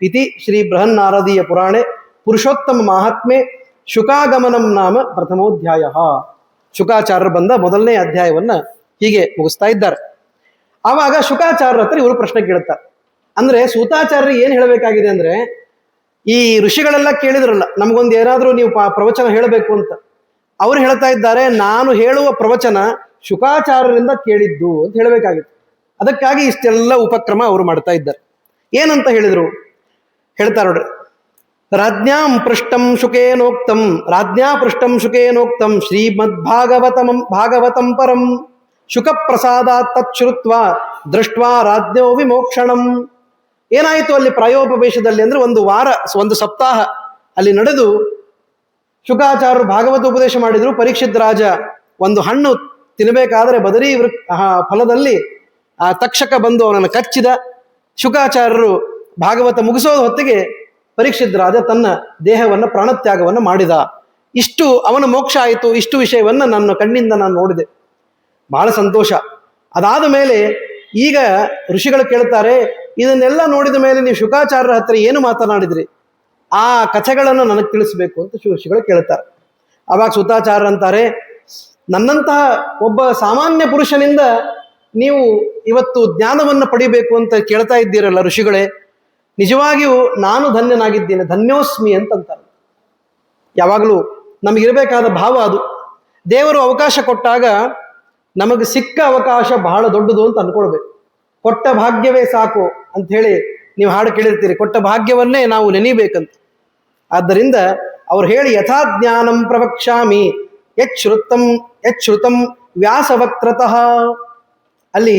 ಇತಿ ಶ್ರೀ ಬೃಹನ್ನಾರದೀಯ ಪುರಾಣೆ ಪುರುಷೋತ್ತಮ ಮಹಾತ್ಮೆ ಶುಕಾಗಮನಂ ನಾಮ ಪ್ರಥಮೋಧ್ಯಾಯ. ಶುಕಾಚಾರ್ಯರು ಬಂದ ಮೊದಲನೇ ಅಧ್ಯಾಯವನ್ನ ಹೀಗೆ ಮುಗಿಸ್ತಾ ಇದ್ದಾರೆ. ಆವಾಗ ಶುಕಾಚಾರ್ಯರ ಹತ್ರ ಇವರು ಪ್ರಶ್ನೆ ಕೇಳ್ತಾರೆ. ಅಂದ್ರೆ ಸೂತಾಚಾರ್ಯರಿಗೆ ಏನ್ ಹೇಳಬೇಕಾಗಿದೆ ಅಂದ್ರೆ, ಈ ಋಷಿಗಳೆಲ್ಲ ಕೇಳಿದ್ರಲ್ಲ ನಮಗೊಂದು ಏನಾದ್ರೂ ನೀವು ಪ್ರವಚನ ಹೇಳಬೇಕು ಅಂತ. ಅವ್ರು ಹೇಳ್ತಾ ಇದ್ದಾರೆ, ನಾನು ಹೇಳುವ ಪ್ರವಚನ ಶುಕಾಚಾರ್ಯರಿಂದ ಕೇಳಿದ್ದು ಅಂತ ಹೇಳಬೇಕಾಗಿತ್ತು. ಅದಕ್ಕಾಗಿ ಇಷ್ಟೆಲ್ಲ ಉಪಕ್ರಮ ಅವರು ಮಾಡ್ತಾ ಇದ್ದಾರೆ. ಏನಂತ ಹೇಳಿದ್ರು ಹೇಳ್ತಾರೆ ನೋಡ್ರಿ. ರಾಜ್ಞಾ ಪೃಷ್ಟಂ ಶುಕೇನೋಕ್ತಂ ಶ್ರೀಮದ್ಭಾಗವತಂ ಪರಂ ಶುಕ ಪ್ರಸಾದಾತ್ ತಚ್ಛ್ರುತ್ವ ದೃಷ್ಟ್ವಾ ರಾಜ್ಞೋ ವಿಮೋಕ್ಷಣಂ. ಏನಾಯಿತು ಅಲ್ಲಿ ಪ್ರಾಯೋಪವೇಶದಲ್ಲಿ ಅಂದ್ರೆ ಒಂದು ಸಪ್ತಾಹ ಅಲ್ಲಿ ನಡೆದು ಶುಕಾಚಾರ್ಯರು ಭಾಗವತ ಉಪದೇಶ ಮಾಡಿದ್ರು. ಪರೀಕ್ಷಿತ್ ರಾಜ ಒಂದು ಹಣ್ಣು ತಿನ್ನಬೇಕಾದ್ರೆ ಬದರಿ ಫಲದಲ್ಲಿ ಆ ತಕ್ಷಕ ಬಂದು ಅವನನ್ನು ಕಚ್ಚಿದ. ಶುಕಾಚಾರ್ಯರು ಭಾಗವತ ಮುಗಿಸೋದ ಹೊತ್ತಿಗೆ ಪರೀಕ್ಷಿತ್ ರಾಜ ತನ್ನ ದೇಹವನ್ನು ಪ್ರಾಣತ್ಯಾಗವನ್ನು ಮಾಡಿದ. ಇಷ್ಟು ಅವನ ಮೋಕ್ಷ ಆಯಿತು. ಇಷ್ಟು ವಿಷಯವನ್ನ ನನ್ನ ಕಣ್ಣಿಂದ ನಾನು ನೋಡಿದೆ, ಬಹಳ ಸಂತೋಷ. ಅದಾದ ಮೇಲೆ ಈಗ ಋಷಿಗಳು ಕೇಳ್ತಾರೆ, ಇದನ್ನೆಲ್ಲ ನೋಡಿದ ಮೇಲೆ ನೀವು ಶುಕಾಚಾರ್ಯರ ಹತ್ರ ಏನು ಮಾತನಾಡಿದ್ರಿ, ಆ ಕಥೆಗಳನ್ನು ನನಗೆ ತಿಳಿಸ್ಬೇಕು ಅಂತ ಋಷಿಗಳು ಕೇಳ್ತಾರೆ. ಅವಾಗ ಸುತಾಚಾರ್ಯ ಅಂತಾರೆ, ನನ್ನಂತಹ ಒಬ್ಬ ಸಾಮಾನ್ಯ ಪುರುಷನಿಂದ ನೀವು ಇವತ್ತು ಜ್ಞಾನವನ್ನು ಪಡಿಬೇಕು ಅಂತ ಕೇಳ್ತಾ ಇದ್ದೀರಲ್ಲ ಋಷಿಗಳೇ, ನಿಜವಾಗಿಯೂ ನಾನು ಧನ್ಯನಾಗಿದ್ದೇನೆ, ಧನ್ಯೋಸ್ಮಿ ಅಂತಂತಾರೆ. ಯಾವಾಗಲೂ ನಮಗಿರಬೇಕಾದ ಭಾವ ಅದು. ದೇವರು ಅವಕಾಶ ಕೊಟ್ಟಾಗ ನಮಗೆ ಸಿಕ್ಕ ಅವಕಾಶ ಬಹಳ ದೊಡ್ಡದು ಅಂತ ಅನ್ಕೊಳ್ಬೇಕು. ಕೊಟ್ಟ ಭಾಗ್ಯವೇ ಸಾಕು ಅಂತ ಹೇಳಿ ನೀವು ಹಾಡು ಕೇಳಿರ್ತೀರಿ, ಕೊಟ್ಟ ಭಾಗ್ಯವನ್ನೇ ನಾವು ನೆನೀಬೇಕಂತ. ಆದ್ದರಿಂದ ಅವ್ರು ಹೇಳಿ, ಯಥಾ ಜ್ಞಾನಂ ಪ್ರವಕ್ಷ್ಯಾಮಿ ಯಚ್ಛೃತಂ ವ್ಯಾಸವಕ್ತ್ರತಃ. ಅಲ್ಲಿ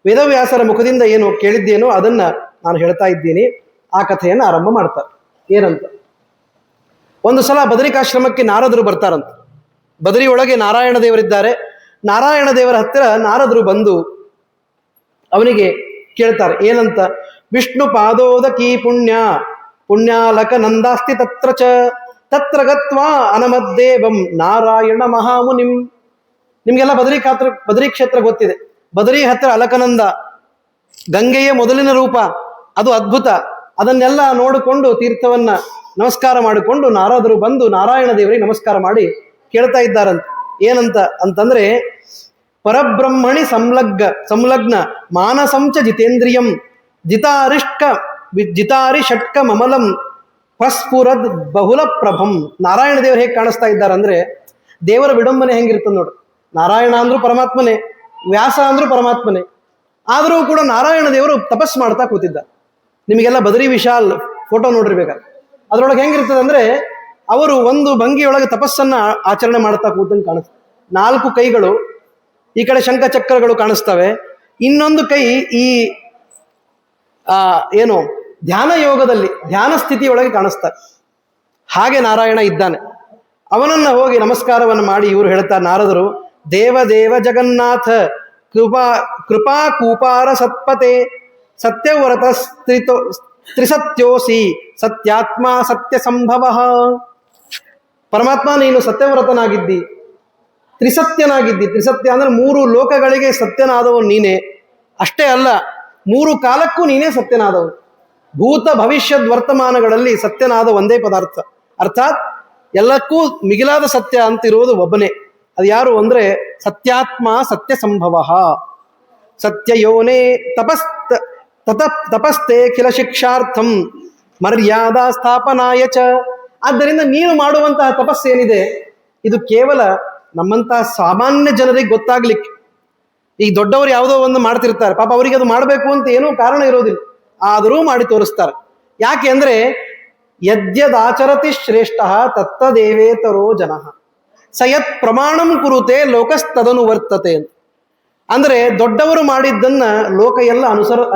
ವೇದವ್ಯಾಸರ ಮುಖದಿಂದ ಏನು ಕೇಳಿದ್ದೇನೋ ಅದನ್ನ ನಾನು ಹೇಳ್ತಾ ಇದ್ದೀನಿ. ಆ ಕಥೆಯನ್ನು ಆರಂಭ ಮಾಡ್ತಾರೆ. ಏನಂತ, ಒಂದು ಸಲ ಬದರಿಕಾಶ್ರಮಕ್ಕೆ ನಾರದರು ಬರ್ತಾರಂತ. ಬದರಿ ಒಳಗೆ ನಾರಾಯಣ ದೇವರಿದ್ದಾರೆ. ನಾರಾಯಣ ದೇವರ ಹತ್ತಿರ ನಾರದರು ಬಂದು ಅವನಿಗೆ ಕೇಳ್ತಾರೆ. ಏನಂತ, ವಿಷ್ಣು ಪಾದೋದಕಿ ಪುಣ್ಯಾಲಕ ನಂದಾಸ್ತಿ ತತ್ರ ಗತ್ವಾ ಅನಮದ್ದೇವಂ ನಾರಾಯಣ ಮಹಾಮುನಿಂ. ನಿಮ್ಗೆಲ್ಲ ಬದರಿ ಕ್ಷೇತ್ರ ಗೊತ್ತಿದೆ. ಬದರಿ ಹತ್ತಿರ ಅಲಕನಂದ, ಗಂಗೆಯ ಮೊದಲಿನ ರೂಪ, ಅದು ಅದ್ಭುತ. ಅದನ್ನೆಲ್ಲ ನೋಡಿಕೊಂಡು ತೀರ್ಥವನ್ನ ನಮಸ್ಕಾರ ಮಾಡಿಕೊಂಡು ನಾರದರು ಬಂದು ನಾರಾಯಣ ದೇವರಿಗೆ ನಮಸ್ಕಾರ ಮಾಡಿ ಕೇಳ್ತಾ ಇದ್ದಾರಂತ. ಏನಂತ ಅಂತಂದ್ರೆ, ಪರಬ್ರಹ್ಮಣಿ ಸಂಲಗ್ನ ಮಾನಸಂಚ ಜಿತೇಂದ್ರಿಯಂ ಜಿತಾರಿ ಷಟ್ಕ ಮಮಲಂ ಪ್ರಸ್ಫುರದ್ ಬಹುಲ ಪ್ರಭಂ. ನಾರಾಯಣ ದೇವರು ಹೇಗೆ ಕಾಣಿಸ್ತಾ ಇದ್ದಾರಂದ್ರೆ, ದೇವರ ವಿಡಂಬನೆ ಹೆಂಗಿರ್ತದೆ ನೋಡ್ರಿ. ನಾರಾಯಣ ಅಂದ್ರೂ ಪರಮಾತ್ಮನೇ, ವ್ಯಾಸ ಅಂದ್ರೂ ಪರಮಾತ್ಮನೇ. ಆದರೂ ಕೂಡ ನಾರಾಯಣ ದೇವರು ತಪಸ್ ಮಾಡ್ತಾ ಕೂತಿದ್ದ. ನಿಮಗೆಲ್ಲ ಬದರಿ ವಿಶಾಲ್ ಫೋಟೋ ನೋಡಿರ್ಬೇಕಾದ್ರೆ ಅದ್ರೊಳಗೆ ಹೆಂಗಿರ್ತದೆ ಅಂದ್ರೆ, ಅವರು ಒಂದು ಭಂಗಿಯೊಳಗೆ ತಪಸ್ಸನ್ನ ಆಚರಣೆ ಮಾಡ್ತಾ ಕೂತಂಗೆ ಕಾಣಿಸ್ತದೆ. 4 ಕೈಗಳು, ಈ ಕಡೆ ಶಂಖಚಕ್ರಗಳು ಕಾಣಿಸ್ತವೆ. ಇನ್ನೊಂದು ಕೈ ಈ ಏನು ಧ್ಯಾನ ಯೋಗದಲ್ಲಿ ಧ್ಯಾನ ಸ್ಥಿತಿಯೊಳಗೆ ಕಾಣಿಸ್ತಾರೆ. ಹಾಗೆ ನಾರಾಯಣ ಇದ್ದಾನೆ. ಅವನನ್ನ ಹೋಗಿ ನಮಸ್ಕಾರವನ್ನು ಮಾಡಿ ಇವರು ಹೇಳ್ತಾರೆ ನಾರದರು, ದೇವ ಜಗನ್ನಾಥ ಕೃಪಾ ಕೂಪಾರ ಸತ್ಪತೆ ಸತ್ಯವ್ರತ ತ್ರಿಸತ್ಯೋಸಿ ಸತ್ಯಾತ್ಮ ಸತ್ಯ ಸಂಭವ. ಪರಮಾತ್ಮ ನೀನು ಸತ್ಯವ್ರತನಾಗಿದ್ದಿ, ತ್ರಿಸತ್ಯನಾಗಿದ್ದಿ. ತ್ರಿಸತ್ಯ ಅಂದ್ರೆ 3 ಲೋಕಗಳಿಗೆ ಸತ್ಯನಾದವನು ನೀನೇ. ಅಷ್ಟೇ ಅಲ್ಲ, 3 ಕಾಲಕ್ಕೂ ನೀನೇ ಸತ್ಯನಾದವನು. ಭೂತ ಭವಿಷ್ಯದ ವರ್ತಮಾನಗಳಲ್ಲಿ ಸತ್ಯನಾದ ಒಂದೇ ಪದಾರ್ಥ. ಅರ್ಥಾತ್ ಎಲ್ಲಕ್ಕೂ ಮಿಗಿಲಾದ ಸತ್ಯ ಅಂತಿರುವುದು ಒಬ್ಬನೇ. ಅದು ಯಾರು ಅಂದ್ರೆ ಸತ್ಯಾತ್ಮ ಸತ್ಯ ಸಂಭವ. ಸತ್ಯಯೋನೇ ತಪಸ್ತೆ ಕಿಲ ಶಿಕ್ಷಾರ್ಥಂ ಮರ್ಯಾದಾ ಸ್ಥಾಪನಾಯ ಚ. ಆದ್ದರಿಂದ ನೀನು ಮಾಡುವಂತಹ ತಪಸ್ಸೇನಿದೆ ಇದು ಕೇವಲ ನಮ್ಮಂತಹ ಸಾಮಾನ್ಯ ಜನರಿಗೆ ಗೊತ್ತಾಗ್ಲಿಕ್ಕೆ. ಈಗ ದೊಡ್ಡವರು ಯಾವುದೋ ಒಂದು ಮಾಡ್ತಿರ್ತಾರೆ, ಪಾಪ ಅವರಿಗೆ ಅದು ಮಾಡಬೇಕು ಅಂತ ಏನೂ ಕಾರಣ ಇರೋದಿಲ್ಲ, ಆದರೂ ಮಾಡಿ ತೋರಿಸ್ತಾರೆ. ಯಾಕೆ ಅಂದ್ರೆ ಯದ್ಯದಾಚರತಿ ಶ್ರೇಷ್ಠ ತತ್ತದೇವೇತರೋ ಜನಃ ಸಯತ್ ಪ್ರಮಾಣಂ ಕುರುತೆ ಲೋಕಸ್ತದನು ವರ್ತತೆ ಅಂತ. ಅಂದ್ರೆ ದೊಡ್ಡವರು ಮಾಡಿದ್ದನ್ನ ಲೋಕ ಎಲ್ಲ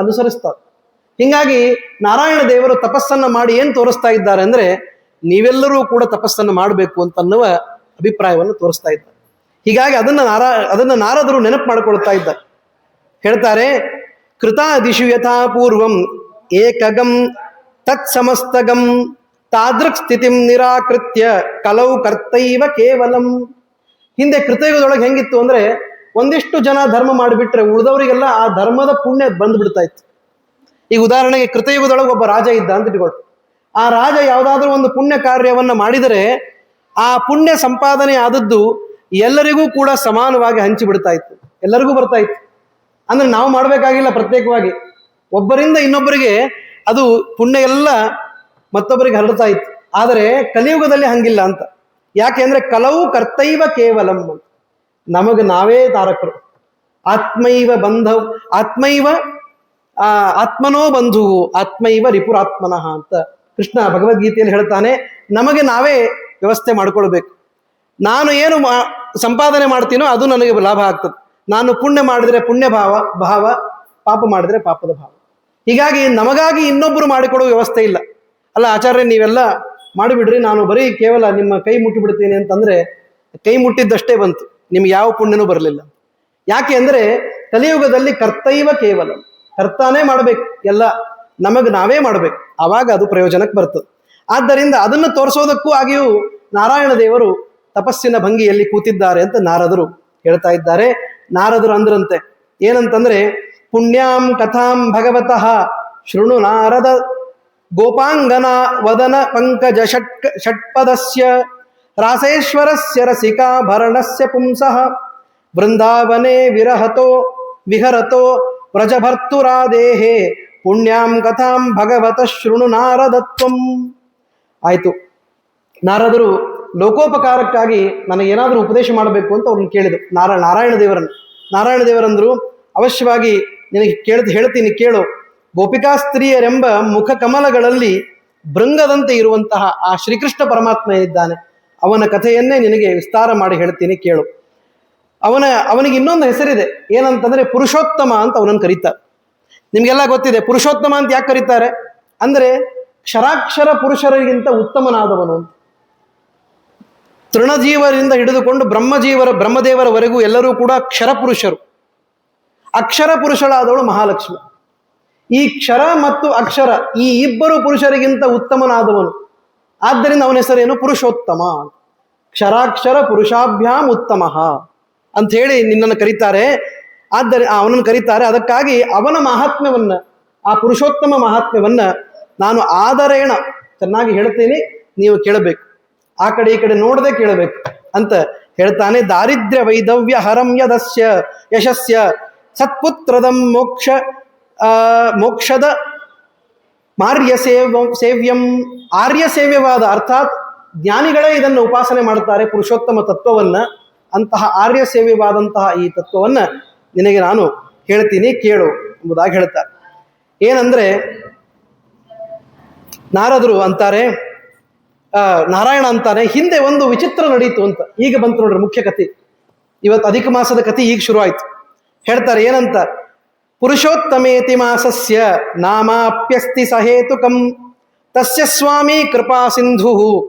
ಅನುಸರಿಸ್ತಾರೆ. ಹಿಂಗಾಗಿ ನಾರಾಯಣ ದೇವರು ತಪಸ್ಸನ್ನ ಮಾಡಿ ಏನ್ ತೋರಿಸ್ತಾ ಇದ್ದಾರೆ ಅಂದ್ರೆ, ನೀವೆಲ್ಲರೂ ಕೂಡ ತಪಸ್ಸನ್ನು ಮಾಡಬೇಕು ಅಂತನ್ನುವ ಅಭಿಪ್ರಾಯವನ್ನು ತೋರಿಸ್ತಾ ಇದ್ದಾರೆ. ಹೀಗಾಗಿ ಅದನ್ನ ನಾರದರು ನೆನಪು ಮಾಡಿಕೊಳ್ತಾ ಇದ್ದಾರೆ. ಹೇಳ್ತಾರೆ, ಕೃತಾದಿಷು ಯಥಾ ಪೂರ್ವಂ ಏಕಗಂ ತತ್ಸಮಸ್ತಗಂ ತಾದೃಕ್ ಸ್ಥಿತಿಂ ನಿರಾಕೃತ್ಯ ಕಲೌ ಕರ್ತೈವ ಕೇವಲಂ. ಹಿಂದೆ ಕೃತಯುಗದೊಳಗೆ ಹೆಂಗಿತ್ತು ಅಂದ್ರೆ ಒಂದಿಷ್ಟು ಜನ ಧರ್ಮ ಮಾಡಿಬಿಟ್ರೆ ಉಳಿದವರಿಗೆಲ್ಲ ಆ ಧರ್ಮದ ಪುಣ್ಯ ಬಂದ್ಬಿಡ್ತಾ ಇತ್ತು. ಈಗ ಉದಾಹರಣೆಗೆ ಕೃತಯುಗದೊಳಗೆ ಒಬ್ಬ ರಾಜ ಇದ್ದ ಅಂತ ಇಟ್ಕೊಳ್ಳಿ. ಆ ರಾಜ ಯಾವುದಾದ್ರೂ ಒಂದು ಪುಣ್ಯ ಕಾರ್ಯವನ್ನ ಮಾಡಿದರೆ ಆ ಪುಣ್ಯ ಸಂಪಾದನೆ ಆದದ್ದು ಎಲ್ಲರಿಗೂ ಕೂಡ ಸಮಾನವಾಗಿ ಹಂಚಿಬಿಡ್ತಾ ಇತ್ತು, ಎಲ್ಲರಿಗೂ ಬರ್ತಾ ಇತ್ತು. ಅಂದ್ರೆ ನಾವು ಮಾಡಬೇಕಾಗಿಲ್ಲ, ಪ್ರತ್ಯೇಕವಾಗಿ ಒಬ್ಬರಿಂದ ಇನ್ನೊಬ್ಬರಿಗೆ ಅದು ಪುಣ್ಯ ಎಲ್ಲ ಮತ್ತೊಬ್ಬರಿಗೆ ಹರಡ್ತಾ ಇತ್ತು. ಆದರೆ ಕಲಿಯುಗದಲ್ಲಿ ಹಂಗಿಲ್ಲ ಅಂತ. ಯಾಕೆ ಅಂದ್ರೆ ಕಲವು ಕರ್ತೈವ ಕೇವಲಂ, ನಮಗೆ ನಾವೇ ತಾರಕರು. ಆತ್ಮೈವ ಆತ್ಮನೋ ಬಂಧು ಆತ್ಮೈವ ರಿಪುರಾತ್ಮನಃ ಅಂತ ಕೃಷ್ಣ ಭಗವದ್ಗೀತೆಯಲ್ಲಿ ಹೇಳ್ತಾನೆ. ನಮಗೆ ನಾವೇ ವ್ಯವಸ್ಥೆ ಮಾಡ್ಕೊಳ್ಬೇಕು. ನಾನು ಏನು ಸಂಪಾದನೆ ಮಾಡ್ತೀನೋ ಅದು ನನಗೆ ಲಾಭ ಆಗ್ತದೆ. ನಾನು ಪುಣ್ಯ ಮಾಡಿದ್ರೆ ಪುಣ್ಯ ಭಾವ, ಪಾಪ ಮಾಡಿದ್ರೆ ಪಾಪದ ಭಾವ. ಹೀಗಾಗಿ ನಮಗಾಗಿ ಇನ್ನೊಬ್ಬರು ಮಾಡಿಕೊಡುವ ವ್ಯವಸ್ಥೆ ಇಲ್ಲ. ಅಲ್ಲ ಆಚಾರ್ಯ ನೀವೆಲ್ಲ ಮಾಡಿಬಿಡ್ರಿ, ನಾನು ಬರೀ ಕೇವಲ ನಿಮ್ಮ ಕೈ ಮುಟ್ಟಿಬಿಡ್ತೀನಿ ಅಂತಂದ್ರೆ ಕೈ ಮುಟ್ಟಿದ್ದಷ್ಟೇ ಬಂತು, ನಿಮ್ಗೆ ಯಾವ ಪುಣ್ಯನೂ ಬರಲಿಲ್ಲ. ಯಾಕೆ ಅಂದ್ರೆ ಕಲಿಯುಗದಲ್ಲಿ ಕರ್ತೈವ ಕೇವಲ, ಕರ್ತಾನೇ ಮಾಡ್ಬೇಕು, ಎಲ್ಲ ನಮಗೆ ನಾವೇ ಮಾಡ್ಬೇಕು, ಆವಾಗ ಅದು ಪ್ರಯೋಜನಕ್ಕೆ ಬರ್ತದೆ. ಆದ್ದರಿಂದ ಅದನ್ನು ತೋರಿಸೋದಕ್ಕೂ ಆಗಿಯೂ ನಾರಾಯಣ ದೇವರು ತಪಸ್ಸಿನ ಭಂಗಿಯಲ್ಲಿ ಕೂತಿದ್ದಾರೆ ಅಂತ ನಾರದರು ಹೇಳ್ತಾ ಇದ್ದಾರೆ. ನಾರದರು ಅಂದ್ರಂತೆ ಏನಂತಂದ್ರೆ, ಪುಣ್ಯಾಂ ಕಥಾಂ ಭಗವತಃ ಶೃಣು ನಾರದ ಗೋಪಾಂಗನ ವದನ ಪಂಕಜ ಷಟ್ಪದಸ್ಯ ರಾಸೇಶ್ವರಸ್ಯ ರಸಿಕಾಭರಣಸ್ಯ ಪುಂಸಃ ಬೃಂದಾವನೆ ವಿಹರತೋ ವ್ರಜಭರ್ತುರಾದೇಹೇ ಪುಣ್ಯಾಂ ಕಥಾಂ ಭಗವತಃ ಶೃಣು ನಾರದತ್ವಂ. ಆಯ್ತು, ನಾರದರು ಲೋಕೋಪಕಾರಕ್ಕಾಗಿ ನನಗೇನಾದರೂ ಉಪದೇಶ ಮಾಡಬೇಕು ಅಂತ ಅವ್ರನ್ನ ಕೇಳಿದ್ರು ನಾರಾಯಣ ದೇವರನ್ನು. ನಾರಾಯಣ ದೇವರಂದ್ರು, ಅವಶ್ಯವಾಗಿ ನಿನಗೆ ಹೇಳ್ತೀನಿ ಕೇಳು. ಗೋಪಿಕಾ ಸ್ತ್ರೀಯರೆಂಬ ಮುಖ ಕಮಲಗಳಲ್ಲಿ ಭೃಂಗದಂತೆ ಇರುವಂತಹ ಆ ಶ್ರೀಕೃಷ್ಣ ಪರಮಾತ್ಮ ಇದ್ದಾನೆ, ಅವನ ಕಥೆಯನ್ನೇ ನಿನಗೆ ವಿಸ್ತಾರ ಮಾಡಿ ಹೇಳ್ತೀನಿ ಕೇಳು. ಅವನಿಗೆ ಇನ್ನೊಂದು ಹೆಸರಿದೆ, ಏನಂತಂದ್ರೆ ಪುರುಷೋತ್ತಮ ಅಂತ ಅವನನ್ನು ಕರೀತಾರೆ. ನಿಮಗೆಲ್ಲ ಗೊತ್ತಿದೆ ಪುರುಷೋತ್ತಮ ಅಂತ ಯಾಕೆ ಕರೀತಾರೆ ಅಂದ್ರೆ ಕ್ಷರಾಕ್ಷರ ಪುರುಷರಿಗಿಂತ ಉತ್ತಮನಾದವನು ಅಂತ. ತೃಣಜೀವರಿಂದ ಹಿಡಿದುಕೊಂಡು ಬ್ರಹ್ಮದೇವರವರೆಗೂ ಎಲ್ಲರೂ ಕೂಡ ಕ್ಷರ ಪುರುಷರು. ಅಕ್ಷರ ಪುರುಷಳಾದವಳು ಮಹಾಲಕ್ಷ್ಮಿ. ಈ ಕ್ಷರ ಮತ್ತು ಅಕ್ಷರ ಈ ಇಬ್ಬರು ಪುರುಷರಿಗಿಂತ ಉತ್ತಮನಾದವನು, ಆದ್ದರಿಂದ ಅವನ ಹೆಸರೇನು ಪುರುಷೋತ್ತಮ. ಕ್ಷರಾಕ್ಷರ ಪುರುಷಾಭ್ಯಾಮ್ ಉತ್ತಮ ಅಂತ ಹೇಳಿ ನಿನ್ನನ್ನು ಕರೀತಾರೆ. ಅವನನ್ನು ಕರೀತಾರೆ. ಅದಕ್ಕಾಗಿ ಅವನ ಮಹಾತ್ಮ್ಯವನ್ನ, ಆ ಪುರುಷೋತ್ತಮ ಮಹಾತ್ಮ್ಯವನ್ನ ನಾನು ಆದರೇಣ ಚೆನ್ನಾಗಿ ಹೇಳ್ತೇನೆ, ನೀವು ಕೇಳಬೇಕು, ಆ ಕಡೆ ಈ ಕಡೆ ನೋಡದೆ ಕೇಳಬೇಕು ಅಂತ ಹೇಳ್ತಾನೆ. ದಾರಿದ್ರ್ಯ ವೈದವ್ಯ ಹರಂ ಯದಸ್ಯ ಯಶಸ್ಯ ಸತ್ಪುತ್ರದಂ ಮೋಕ್ಷದ ಸೇವ್ಯಂ. ಆರ್ಯ ಸೇವ್ಯವಾದ, ಅರ್ಥಾತ್ ಜ್ಞಾನಿಗಳೇ ಇದನ್ನು ಉಪಾಸನೆ ಮಾಡ್ತಾರೆ ಪುರುಷೋತ್ತಮ ತತ್ವವನ್ನ. ಅಂತಹ ಆರ್ಯ ಸೇವ್ಯವಾದಂತಹ ಈ ತತ್ವವನ್ನ ನಿನಗೆ ನಾನು ಹೇಳ್ತೀನಿ ಕೇಳು ಎಂಬುದಾಗಿ ಹೇಳ್ತಾರೆ. ಏನಂದ್ರೆ ನಾರದರು ಅಂತಾರೆ, ನಾರಾಯಣ ಅಂತಾನೆ, ಹಿಂದೆ ಒಂದು ವಿಚಿತ್ರ ನಡೀತು ಅಂತ. ಈಗ ಬಂತು ನೋಡ್ರಿ ಮುಖ್ಯ ಕಥೆ. ಇವತ್ತು ಅಧಿಕ ಮಾಸದ ಕಥೆ ಈಗ ಶುರು ಆಯ್ತು. ಹೇಳ್ತಾರೆ ಏನಂತ, ಪುರುಷೋತ್ತಮೇತಿ ಮಾಸಸ್ಯ ನಾಮಾಪ್ಯಸ್ತಿ ಸಹೇತುಕಂ ತಸ್ಯ ಸ್ವಾಮಿ ಕೃಪಾ ಸಿಂಧು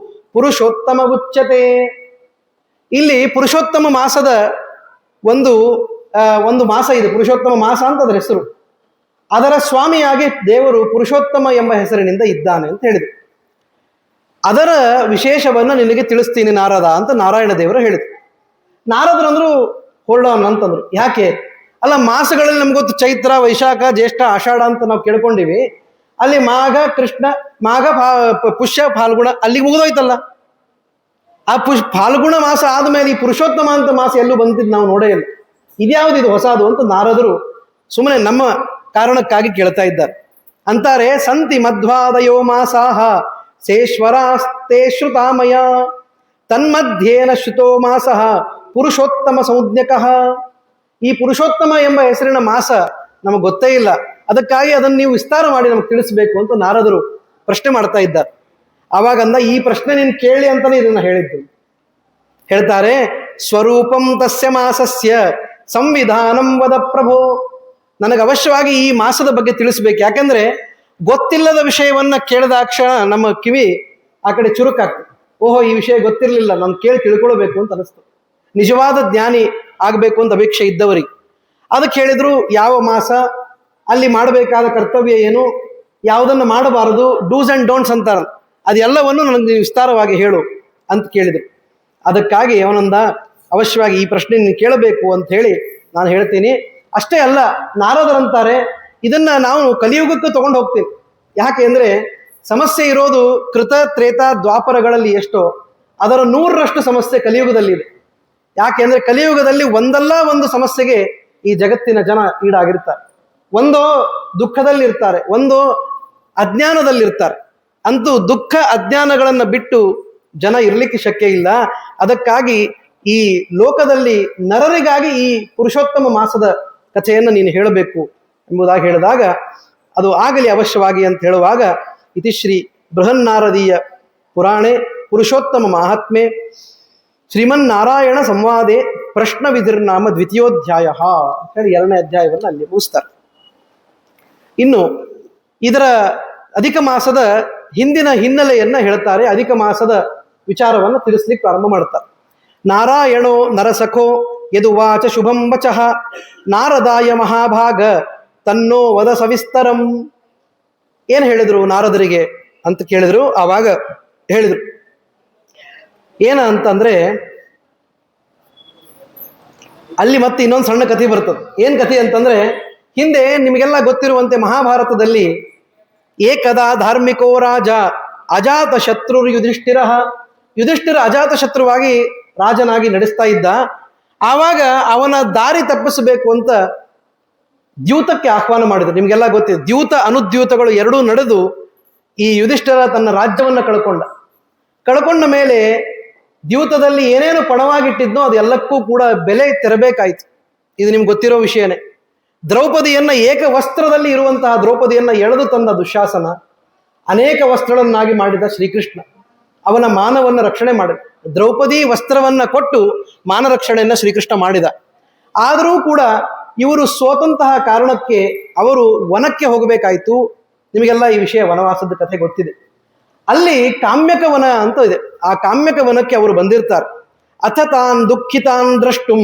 ಪುರುಷೋತ್ತಮ ಉಚ್ಯತೆ. ಇಲ್ಲಿ ಪುರುಷೋತ್ತಮ ಮಾಸದ ಒಂದು ಮಾಸ ಇದೆ, ಪುರುಷೋತ್ತಮ ಮಾಸ ಅಂತ ಅದರ ಹೆಸರು. ಅದರ ಸ್ವಾಮಿಯಾಗಿ ದೇವರು ಪುರುಷೋತ್ತಮ ಎಂಬ ಹೆಸರಿನಿಂದ ಇದ್ದಾನೆ ಅಂತ ಹೇಳಿದರು. ಅದರ ವಿಶೇಷವನ್ನ ನಿನಗೆ ತಿಳಿಸ್ತೀನಿ ನಾರದ ಅಂತ ನಾರಾಯಣ ದೇವರು ಹೇಳಿದ್ರು. ನಾರದರಂದ್ರು ಹೋಲ್ಡ್ ಆನ್ ಅಂತಂದ್ರು. ಯಾಕೆ? ಅಲ್ಲ, ಮಾಸಗಳಲ್ಲಿ ನಮ್ಗೆ ಗೊತ್ತು ಚೈತ್ರ, ವೈಶಾಖ, ಜ್ಯೇಷ್ಠ, ಆಷಾಢ ಅಂತ ನಾವು ಕೇಳ್ಕೊಂಡಿವಿ. ಅಲ್ಲಿ ಮಾಘ ಪುಷ್ಯ, ಫಾಲ್ಗುಣ ಅಲ್ಲಿಗೆ ಮುಗಿದೋಯ್ತಲ್ಲ. ಆ ಫಾಲ್ಗುಣ ಮಾಸ ಆದ್ಮೇಲೆ ಈ ಪುರುಷೋತ್ತಮ ಅಂತ ಮಾಸ ಎಲ್ಲೂ ಬಂದಿದ್ದು ನಾವು ನೋಡೇ ಇಲ್ಲ. ಇದ್ಯಾವುದು ಇದು ಹೊಸದು ಅಂತ ನಾರದರು ಸುಮ್ಮನೆ ನಮ್ಮ ಕಾರಣಕ್ಕಾಗಿ ಕೇಳ್ತಾ ಇದ್ದಾರೆ. ಅಂತಾರೆ, ಸಂತಿ ಮಧ್ವಾದಯೋ ಮಾಸಾಹ ಸೇಶ್ವರಾಸ್ತೆ ಶ್ರುತಾಮಯ ತನ್ಮಧ್ಯೇನ ಶ್ರುತೋ ಮಾಸಃ ಪುರುಷೋತ್ತಮ ಸಂಜ್ಞಕಃ. ಈ ಪುರುಷೋತ್ತಮ ಎಂಬ ಹೆಸರಿನ ಮಾಸ ನಮಗೆ ಗೊತ್ತೇ ಇಲ್ಲ, ಅದಕ್ಕಾಗಿ ಅದನ್ನು ನೀವು ವಿಸ್ತಾರ ಮಾಡಿ ನಮಗೆ ತಿಳಿಸ್ಬೇಕು ಅಂತ ನಾರದರು ಪ್ರಶ್ನೆ ಮಾಡ್ತಾ ಇದ್ದಾರೆ. ಆವಾಗಂದ, ಈ ಪ್ರಶ್ನೆ ನೀನು ಕೇಳಿ ಅಂತಾನೆ ಇದನ್ನ ಹೇಳಿದ್ದು. ಹೇಳ್ತಾರೆ, ಸ್ವರೂಪಂ ತಸ್ಯ ಮಾಸಸ್ಯ ಸಂವಿಧಾನಂ ವದ ಪ್ರಭೋ. ನನಗೆ ಅವಶ್ಯವಾಗಿ ಈ ಮಾಸದ ಬಗ್ಗೆ ತಿಳಿಸ್ಬೇಕು. ಯಾಕಂದ್ರೆ ಗೊತ್ತಿಲ್ಲದ ವಿಷಯವನ್ನ ಕೇಳಿದ ಕ್ಷಣ ನಮ್ಮ ಕಿವಿ ಆ ಕಡೆ ಚುರುಕಾಗ್ತದೆ. ಓಹೋ, ಈ ವಿಷಯ ಗೊತ್ತಿರಲಿಲ್ಲ, ನಾನು ಕೇಳಿ ತಿಳ್ಕೊಳ್ಬೇಕು ಅಂತ ಅನಿಸ್ತು. ನಿಜವಾದ ಜ್ಞಾನಿ ಆಗ್ಬೇಕು ಅಂತ ಅಪೇಕ್ಷೆ ಇದ್ದವರಿಗೆ ಅದಕ್ಕೆ ಹೇಳಿದ್ರು ಯಾವ ಮಾಸ, ಅಲ್ಲಿ ಮಾಡಬೇಕಾದ ಕರ್ತವ್ಯ ಏನು, ಯಾವುದನ್ನು ಮಾಡಬಾರದು, ಡೂಸ್ ಆ್ಯಂಡ್ ಡೋಂಟ್ಸ್ ಅಂತಾರಲ್ಲ, ಅದೆಲ್ಲವನ್ನು ನನಗೆ ವಿಸ್ತಾರವಾಗಿ ಹೇಳು ಅಂತ ಕೇಳಿದರು. ಅದಕ್ಕಾಗಿ ಅವನೊಂದ ಅವಶ್ಯವಾಗಿ ಈ ಪ್ರಶ್ನೆ ನೀನು ಕೇಳಬೇಕು ಅಂತ ಹೇಳಿ ನಾನು ಹೇಳ್ತೀನಿ. ಅಷ್ಟೇ ಅಲ್ಲ, ನಾರದರಂತಾರೆ ಇದನ್ನು ನಾವು ಕಲಿಯುಗಕ್ಕೂ ತಗೊಂಡು ಹೋಗ್ತೀನಿ. ಯಾಕೆ ಅಂದರೆ ಸಮಸ್ಯೆ ಇರೋದು ಕೃತ ತ್ರೇತ ದ್ವಾಪರಗಳಲ್ಲಿ ಎಷ್ಟೋ ಅದರ 100ರಷ್ಟು ಸಮಸ್ಯೆ ಕಲಿಯುಗದಲ್ಲಿದೆ. ಯಾಕೆಂದರೆ ಕಲಿಯುಗದಲ್ಲಿ ಒಂದಲ್ಲ ಒಂದು ಸಮಸ್ಯೆಗೆ ಈ ಜಗತ್ತಿನ ಜನ ಈಡಾಗಿರ್ತಾರೆ. ಒಂದೋ ದುಃಖದಲ್ಲಿರ್ತಾರೆ, ಒಂದೋ ಅಜ್ಞಾನದಲ್ಲಿರ್ತಾರೆ. ಅಂತೂ ದುಃಖ ಅಜ್ಞಾನಗಳನ್ನು ಬಿಟ್ಟು ಜನ ಇರಲಿಕ್ಕೆ ಶಕ್ಯ ಇಲ್ಲ. ಅದಕ್ಕಾಗಿ ಈ ಲೋಕದಲ್ಲಿ ನರರಿಗಾಗಿ ಈ ಪುರುಷೋತ್ತಮ ಮಾಸದ ಕಥೆಯನ್ನು ನೀನು ಹೇಳಬೇಕು ಎಂಬುದಾಗಿ ಹೇಳಿದಾಗ ಅದು ಆಗಲಿ ಅವಶ್ಯವಾಗಿ ಅಂತ ಹೇಳುವಾಗ ಇತಿಶ್ರೀ ಬೃಹನ್ನಾರದೀಯ ಪುರಾಣೆ ಪುರುಷೋತ್ತಮ ಮಾಹಾತ್ಮೆ ಶ್ರೀಮನ್ನಾರಾಯಣ ಸಂವಾದೆ ಪ್ರಶ್ನ ವಿಧಿರ್ನಾಮ ದ್ವಿತೀಯೋಧ್ಯಾಯ ಹೇಳಿ 2ನೇ ಅಧ್ಯಾಯವನ್ನು ಅಲ್ಲಿ ಮುಗಿಸ್ತಾರೆ. ಇನ್ನು ಇದರ ಅಧಿಕ ಮಾಸದ ಹಿಂದಿನ ಹಿನ್ನೆಲೆಯನ್ನ ಹೇಳ್ತಾರೆ. ಅಧಿಕ ಮಾಸದ ವಿಚಾರವನ್ನು ತಿಳಿಸ್ಲಿಕ್ಕೆ ಪ್ರಾರಂಭ ಮಾಡ್ತಾರೆ. ನಾರಾಯಣೋ ನರಸಖೋ ಯದುವಾಚ ಶುಭಂ ವಚಃ ನಾರದಾಯ ಮಹಾಭಾಗ ತನ್ನೋ ವದ ಸವಿಸ್ತರಂ. ಏನು ಹೇಳಿದ್ರು ನಾರದರಿಗೆ ಅಂತ ಕೇಳಿದ್ರು. ಆವಾಗ ಹೇಳಿದ್ರು ಏನ ಅಂತಂದ್ರೆ, ಅಲ್ಲಿ ಮತ್ತೆ ಇನ್ನೊಂದು ಸಣ್ಣ ಕಥೆ ಬರ್ತದೆ. ಏನು ಕಥೆ ಅಂತಂದ್ರೆ, ಹಿಂದೆ ನಿಮಗೆಲ್ಲ ಗೊತ್ತಿರುವಂತೆ ಮಹಾಭಾರತದಲ್ಲಿ ಏಕದಾ ಧಾರ್ಮಿಕೋ ರಾಜ ಅಜಾತ ಶತ್ರು ಯುಧಿಷ್ಠಿರ ಅಜಾತ ಶತ್ರುವಾಗಿ ರಾಜನಾಗಿ ನಡೆಸ್ತಾ ಇದ್ದ. ಆವಾಗ ಅವನ ದಾರಿ ತಪ್ಪಿಸಬೇಕು ಅಂತ ದ್ಯೂತಕ್ಕೆ ಆಹ್ವಾನ ಮಾಡಿದ್ರು. ನಿಮಗೆಲ್ಲ ಗೊತ್ತಿದೆ, ದ್ಯೂತ ಅನುದ್ಯೂತಗಳು ಎರಡೂ ನಡೆದು ಈ ಯುಧಿಷ್ಠಿರ ತನ್ನ ರಾಜ್ಯವನ್ನು ಕಳ್ಕೊಂಡ ಮೇಲೆ ದ್ಯೂತದಲ್ಲಿ ಏನೇನು ಪಣವಾಗಿಟ್ಟಿದ್ನೋ ಅದೆಲ್ಲಕ್ಕೂ ಕೂಡ ಬೆಲೆ ತೆರಬೇಕಾಯಿತು. ಇದು ನಿಮ್ಗೆ ಗೊತ್ತಿರೋ ವಿಷಯನೇ. ದ್ರೌಪದಿಯನ್ನ ಏಕವಸ್ತ್ರದಲ್ಲಿ ಇರುವಂತಹ ದ್ರೌಪದಿಯನ್ನ ಎಳೆದು ತಂದ ದುಶ್ಯಾಸನ, ಅನೇಕ ವಸ್ತ್ರಗಳನ್ನಾಗಿ ಮಾಡಿದ ಶ್ರೀಕೃಷ್ಣ ಅವನ ಮಾನವನ್ನು ರಕ್ಷಣೆ ಮಾಡಿದ. ದ್ರೌಪದಿ ವಸ್ತ್ರವನ್ನ ಕೊಟ್ಟು ಮಾನ ರಕ್ಷಣೆಯನ್ನ ಶ್ರೀಕೃಷ್ಣ ಮಾಡಿದ. ಆದರೂ ಕೂಡ ಇವರು ಸೋತಂತಹ ಕಾರಣಕ್ಕೆ ಅವರು ವನಕ್ಕೆ ಹೋಗಬೇಕಾಯಿತು. ನಿಮಗೆಲ್ಲ ಈ ವಿಷಯ ವನವಾಸದ ಕಥೆ ಗೊತ್ತಿದೆ. ಅಲ್ಲಿ ಕಾಮ್ಯಕ ವನ ಅಂತ ಇದೆ. ಆ ಕಾಮ್ಯಕ ವನಕ್ಕೆ ಅವರು ಬಂದಿರ್ತಾರೆ. ಅಥ ತಾನ್ ದುಃಖಿತಾನ್ ದ್ರಷ್ಟುಂ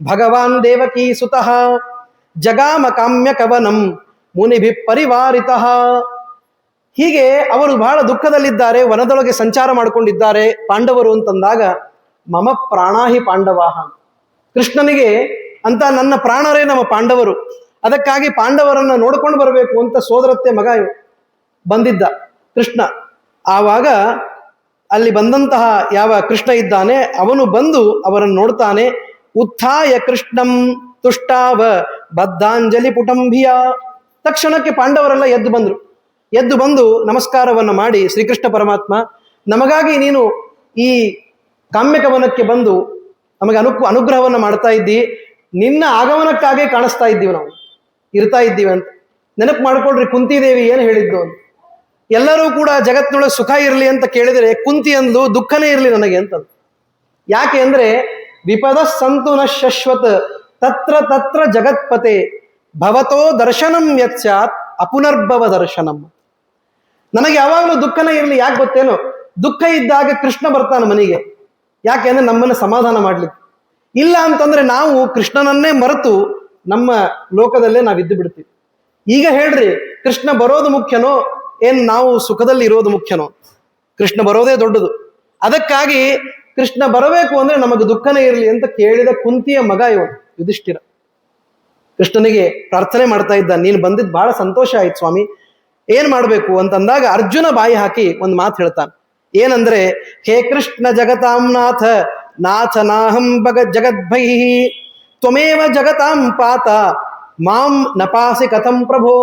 ಭಗವಾನ್ ದೇವಕೀ ಸುತಃ ಜಗಾಮ ಕಾಮ್ಯಕವನಂ ಮುನಿಭಿ ಪರಿವಾರಿತಃ. ಹೀಗೆ ಅವರು ಬಹಳ ದುಃಖದಲ್ಲಿದ್ದಾರೆ, ವನದೊಳಗೆ ಸಂಚಾರ ಮಾಡಿಕೊಂಡಿದ್ದಾರೆ ಪಾಂಡವರು ಅಂತಂದಾಗ ಮಮ ಪ್ರಾಣಾಹಿ ಪಾಂಡವಾಹ, ಕೃಷ್ಣನಿಗೆ ಅಂತ ನನ್ನ ಪ್ರಾಣರೇ ನಮ್ಮ ಪಾಂಡವರು, ಅದಕ್ಕಾಗಿ ಪಾಂಡವರನ್ನ ನೋಡ್ಕೊಂಡು ಬರಬೇಕು ಅಂತ ಸೋದರತ್ತೆ ಮಗ ಬಂದಿದ್ದ ಕೃಷ್ಣ. ಆವಾಗ ಅಲ್ಲಿ ಬಂದಂತಹ ಯಾವ ಕೃಷ್ಣ ಇದ್ದಾನೆ ಅವನು ಬಂದು ಅವರನ್ನು ನೋಡ್ತಾನೆ. ಉತ್ಥಾಯ ಕೃಷ್ಣಂ ತುಷ್ಟಾವ ಬದ್ಧಾಂಜಲಿ ಪುಟಂಭಿಯ. ತಕ್ಷಣಕ್ಕೆ ಪಾಂಡವರೆಲ್ಲ ಎದ್ದು ಬಂದು ನಮಸ್ಕಾರವನ್ನು ಮಾಡಿ, ಶ್ರೀಕೃಷ್ಣ ಪರಮಾತ್ಮ ನಮಗಾಗಿ ನೀನು ಈ ಕಾಮ್ಯಕವನಕ್ಕೆ ಬಂದು ನಮಗೆ ಅನುಗ್ರಹವನ್ನು ಮಾಡ್ತಾ ಇದ್ದಿ, ನಿನ್ನ ಆಗಮನಕ್ಕಾಗೇ ಕಾಣಿಸ್ತಾ ಇದ್ದೀವಿ, ನಾವು ಇರ್ತಾ ಇದ್ದೀವಿ ಅಂತ ನೆನಪು ಮಾಡ್ಕೊಳ್ರಿ. ಕುಂತಿದೇವಿ ಏನು ಹೇಳಿದ್ದು ಅಂತ, ಎಲ್ಲರೂ ಕೂಡ ಜಗತ್ತಿನೊಳಗೆ ಸುಖ ಇರಲಿ ಅಂತ ಕೇಳಿದರೆ ಕುಂತಿ ಅಂದ್ಲು ದುಃಖನೇ ಇರಲಿ ನನಗೆ ಅಂತ. ಯಾಕೆ ಅಂದ್ರೆ ವಿಪದ ಸಂತು ನ ಶಶ್ವತ್ ತತ್ರ ತತ್ರ ಜಗತ್ಪತೆ ಭವತೋ ದರ್ಶನಂ ಯತ್ಸ್ಯಾತ್ ಅಪುನರ್ಭವ ದರ್ಶನಂ. ನನಗೆ ಯಾವಾಗಲೂ ದುಃಖನೇ ಇರಲಿ. ಯಾಕೆ ಗೊತ್ತೇನು? ದುಃಖ ಇದ್ದಾಗ ಕೃಷ್ಣ ಬರ್ತಾನೆ ಮನೆಗೆ. ಯಾಕೆ ಅಂದ್ರೆ ನಮ್ಮನ್ನು ಸಮಾಧಾನ ಮಾಡ್ಲಿಕ್ಕೆ. ಇಲ್ಲ ಅಂತಂದ್ರೆ ನಾವು ಕೃಷ್ಣನನ್ನೇ ಮರೆತು ನಮ್ಮ ಲೋಕದಲ್ಲೇ ನಾವು ಇದ್ದು ಬಿಡ್ತೀವಿ. ಈಗ ಹೇಳ್ರಿ, ಕೃಷ್ಣ ಬರೋದು ಮುಖ್ಯನೋ ಏನ್ ನಾವು ಸುಖದಲ್ಲಿ ಇರೋದು ಮುಖ್ಯನೋ? ಕೃಷ್ಣ ಬರೋದೇ ದೊಡ್ಡದು. ಅದಕ್ಕಾಗಿ ಕೃಷ್ಣ ಬರಬೇಕು ಅಂದ್ರೆ ನಮಗೆ ದುಃಖನೇ ಇರಲಿ ಅಂತ ಕೇಳಿದ ಕುಂತಿಯ ಮಗ ಇವನು ಯುಧಿಷ್ಠಿರ. ಕೃಷ್ಣನಿಗೆ ಪ್ರಾರ್ಥನೆ ಮಾಡ್ತಾ ಇದ್ದ, ನೀನು ಬಂದಿದ್ದು ಬಹಳ ಸಂತೋಷ ಆಯ್ತು ಸ್ವಾಮಿ, ಏನ್ ಮಾಡ್ಬೇಕು ಅಂತಂದಾಗ ಅರ್ಜುನ ಬಾಯಿ ಹಾಕಿ ಒಂದು ಮಾತು ಹೇಳ್ತಾನೆ. ಏನಂದ್ರೆ, ಹೇ ಕೃಷ್ಣ ಜಗತಾಂ ನಾಥ ನಾಥ ನಾಹಂ ಜಗದ್ಭೈ ತ್ವಮೇವ ಜಗತಾಂ ಪಾತ ಮಾಂ ನಪಾಸಿ ಕಥಂ ಪ್ರಭೋ.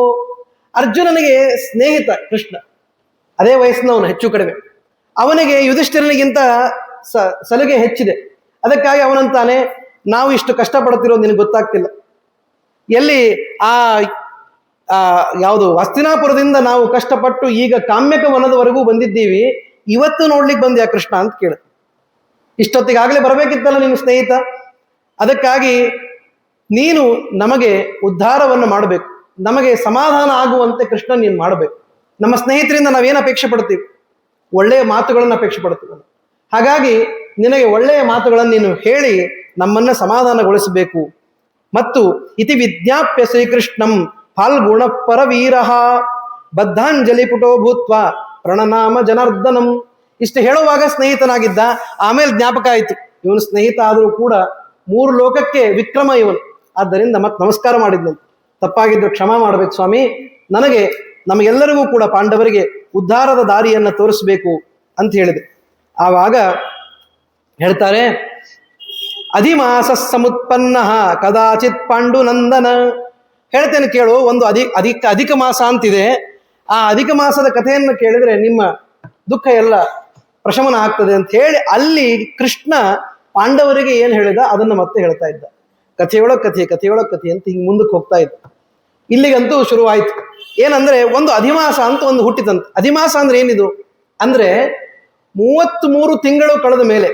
ಅರ್ಜುನನಿಗೆ ಸ್ನೇಹಿತ ಕೃಷ್ಣ, ಅದೇ ವಯಸ್ಸಿನವನು ಹೆಚ್ಚು ಕಡಿಮೆ. ಅವನಿಗೆ ಯುಧಿಷ್ಠಿರನಿಗಿಂತ ಸಲುಗೆ ಹೆಚ್ಚಿದೆ. ಅದಕ್ಕಾಗಿ ಅವನಂತಾನೆ, ನಾವು ಇಷ್ಟು ಕಷ್ಟಪಡ್ತಿರೋದು ನಿನಗೆ ಗೊತ್ತಾಗ್ತಿಲ್ಲ. ಎಲ್ಲಿ ಯಾವುದು ಹಸ್ತಿನಾಪುರದಿಂದ ನಾವು ಕಷ್ಟಪಟ್ಟು ಈಗ ಕಾಮ್ಯಕ ವನದವರೆಗೂ ಬಂದಿದ್ದೀವಿ, ಇವತ್ತು ನೋಡ್ಲಿಕ್ಕೆ ಬಂದ್ಯಾ ಕೃಷ್ಣ ಅಂತ ಕೇಳ. ಇಷ್ಟೊತ್ತಿಗಾಗಲೇ ಬರಬೇಕಿತ್ತಲ್ಲ ನಿನ್ನ ಸ್ನೇಹಿತ. ಅದಕ್ಕಾಗಿ ನೀನು ನಮಗೆ ಉದ್ಧಾರವನ್ನು ಮಾಡಬೇಕು, ನಮಗೆ ಸಮಾಧಾನ ಆಗುವಂತೆ ಕೃಷ್ಣ ನೀನು ಮಾಡಬೇಕು. ನಮ್ಮ ಸ್ನೇಹಿತರಿಂದ ನಾವೇನು ಅಪೇಕ್ಷೆ ಪಡ್ತೀವಿ? ಒಳ್ಳೆಯ ಮಾತುಗಳನ್ನು ಅಪೇಕ್ಷೆ ಪಡ್ತೀವಿ. ಹಾಗಾಗಿ ನಿನಗೆ ಒಳ್ಳೆಯ ಮಾತುಗಳನ್ನು ನೀನು ಹೇಳಿ ನಮ್ಮನ್ನ ಸಮಾಧಾನಗೊಳಿಸಬೇಕು. ಮತ್ತು ಇತಿ ವಿಜ್ಞಾಪ್ಯ ಶ್ರೀಕೃಷ್ಣಂ ಫಾಲ್ಗುಣ ಪರವೀರ ಬದ್ಧಾಂಜಲಿ ಪುಟೋ ಭೂತ್ವ ಪ್ರಣನಾಮ ಜನಾರ್ದನಂ. ಇಷ್ಟು ಹೇಳುವಾಗ ಸ್ನೇಹಿತನಾಗಿದ್ದ, ಆಮೇಲೆ ಜ್ಞಾಪಕ ಆಯಿತು ಇವನು ಸ್ನೇಹಿತ ಆದರೂ ಕೂಡ 3 ಲೋಕಕ್ಕೆ ವಿಕ್ರಮ ಇವನು, ಆದ್ದರಿಂದ ಮತ್ತೆ ನಮಸ್ಕಾರ ಮಾಡಿದ್ನು. ತಪ್ಪಾಗಿದ್ರು ಕ್ಷಮಾ ಮಾಡಬೇಕು ಸ್ವಾಮಿ, ನಮಗೆಲ್ಲರಿಗೂ ಕೂಡ ಪಾಂಡವರಿಗೆ ಉದ್ಧಾರದ ದಾರಿಯನ್ನು ತೋರಿಸಬೇಕು ಅಂತ ಹೇಳಿದೆ. ಆವಾಗ ಹೇಳ್ತಾರೆ, ಅಧಿಮಾಸ ಸಮುತ್ಪನ್ನ ಕದಾಚಿತ್ ಪಾಂಡುನಂದನ. ಹೇಳ್ತೇನೆ ಕೇಳು, ಒಂದು ಅಧಿಕ ಮಾಸ ಅಂತಿದೆ. ಆ ಅಧಿಕ ಮಾಸದ ಕಥೆಯನ್ನು ಕೇಳಿದ್ರೆ ನಿಮ್ಮ ದುಃಖ ಎಲ್ಲ ಪ್ರಶಮನ ಆಗ್ತದೆ ಅಂತ ಹೇಳಿ ಅಲ್ಲಿ ಕೃಷ್ಣ ಪಾಂಡವರಿಗೆ ಏನು ಹೇಳಿದ ಅದನ್ನು ಮತ್ತೆ ಹೇಳ್ತಾ ಇದ್ದ. ಕಥೆಯೊಳಗೆ ಕಥೆ ಅಂತ ಹಿಂಗೆ ಮುಂದಕ್ಕೆ ಹೋಗ್ತಾ ಇದ್ದ. ಇಲ್ಲಿಗಂತೂ ಶುರುವಾಯಿತು. ಏನಂದ್ರೆ ಒಂದು ಅಧಿಮಾಸ ಅಂತ ಒಂದು ಹುಟ್ಟಿತಂತೆ. ಅಧಿಮಾಸ ಅಂದ್ರೆ ಏನಿದು ಅಂದ್ರೆ 33 ತಿಂಗಳು ಕಳೆದ ಮೇಲೆ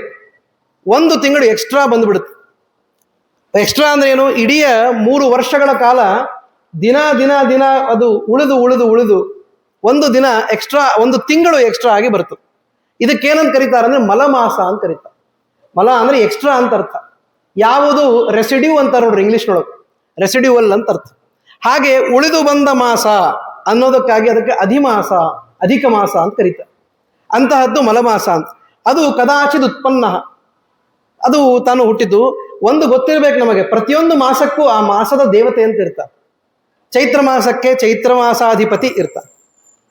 1 ತಿಂಗಳು ಎಕ್ಸ್ಟ್ರಾ ಬಂದ್ಬಿಡುತ್ತೆ. ಎಕ್ಸ್ಟ್ರಾ ಅಂದ್ರೆ ಏನು? ಇಡೀ 3 ವರ್ಷಗಳ ಕಾಲ ದಿನ ಅದು ಉಳಿದು 1 ದಿನ ಎಕ್ಸ್ಟ್ರಾ, 1 ತಿಂಗಳು ಎಕ್ಸ್ಟ್ರಾ ಆಗಿ ಬರ್ತದೆ. ಇದಕ್ಕೇನಂತ ಕರೀತಾರೆ ಅಂದ್ರೆ ಮಲಮಾಸ ಅಂತ ಕರೀತಾರೆ. ಮಲ ಅಂದ್ರೆ ಎಕ್ಸ್ಟ್ರಾ ಅಂತ ಅರ್ಥ. ಯಾವುದು ರೆಸಿಡ್ಯೂ ಅಂತಾರೆ ನೋಡ್ರಿ ಇಂಗ್ಲಿಷ್ನೊಳಗೆ, ರೆಸಿಡ್ಯೂವಲ್ ಅಂತ ಅರ್ಥ. ಹಾಗೆ ಉಳಿದು ಬಂದ ಮಾಸ ಅನ್ನೋದಕ್ಕಾಗಿ ಅದಕ್ಕೆ ಅಧಿಕ ಮಾಸ ಅಂತ ಕರೀತಾರೆ. ಅಂತಹದ್ದು ಮಲಮಾಸ ಅಂತ. ಅದು ಕದಾಚಿತ್ ಉತ್ಪನ್ನ, ಅದು ತಾನು ಹುಟ್ಟಿದ್ದು. ಒಂದು ಗೊತ್ತಿರ್ಬೇಕು ನಮಗೆ, ಪ್ರತಿಯೊಂದು ಮಾಸಕ್ಕೂ ಆ ಮಾಸದ ದೇವತೆ ಅಂತ ಇರ್ತಾರೆ. ಚೈತ್ರ ಮಾಸಕ್ಕೆ ಚೈತ್ರ ಮಾಸಾಧಿಪತಿ ಇರ್ತಾರೆ,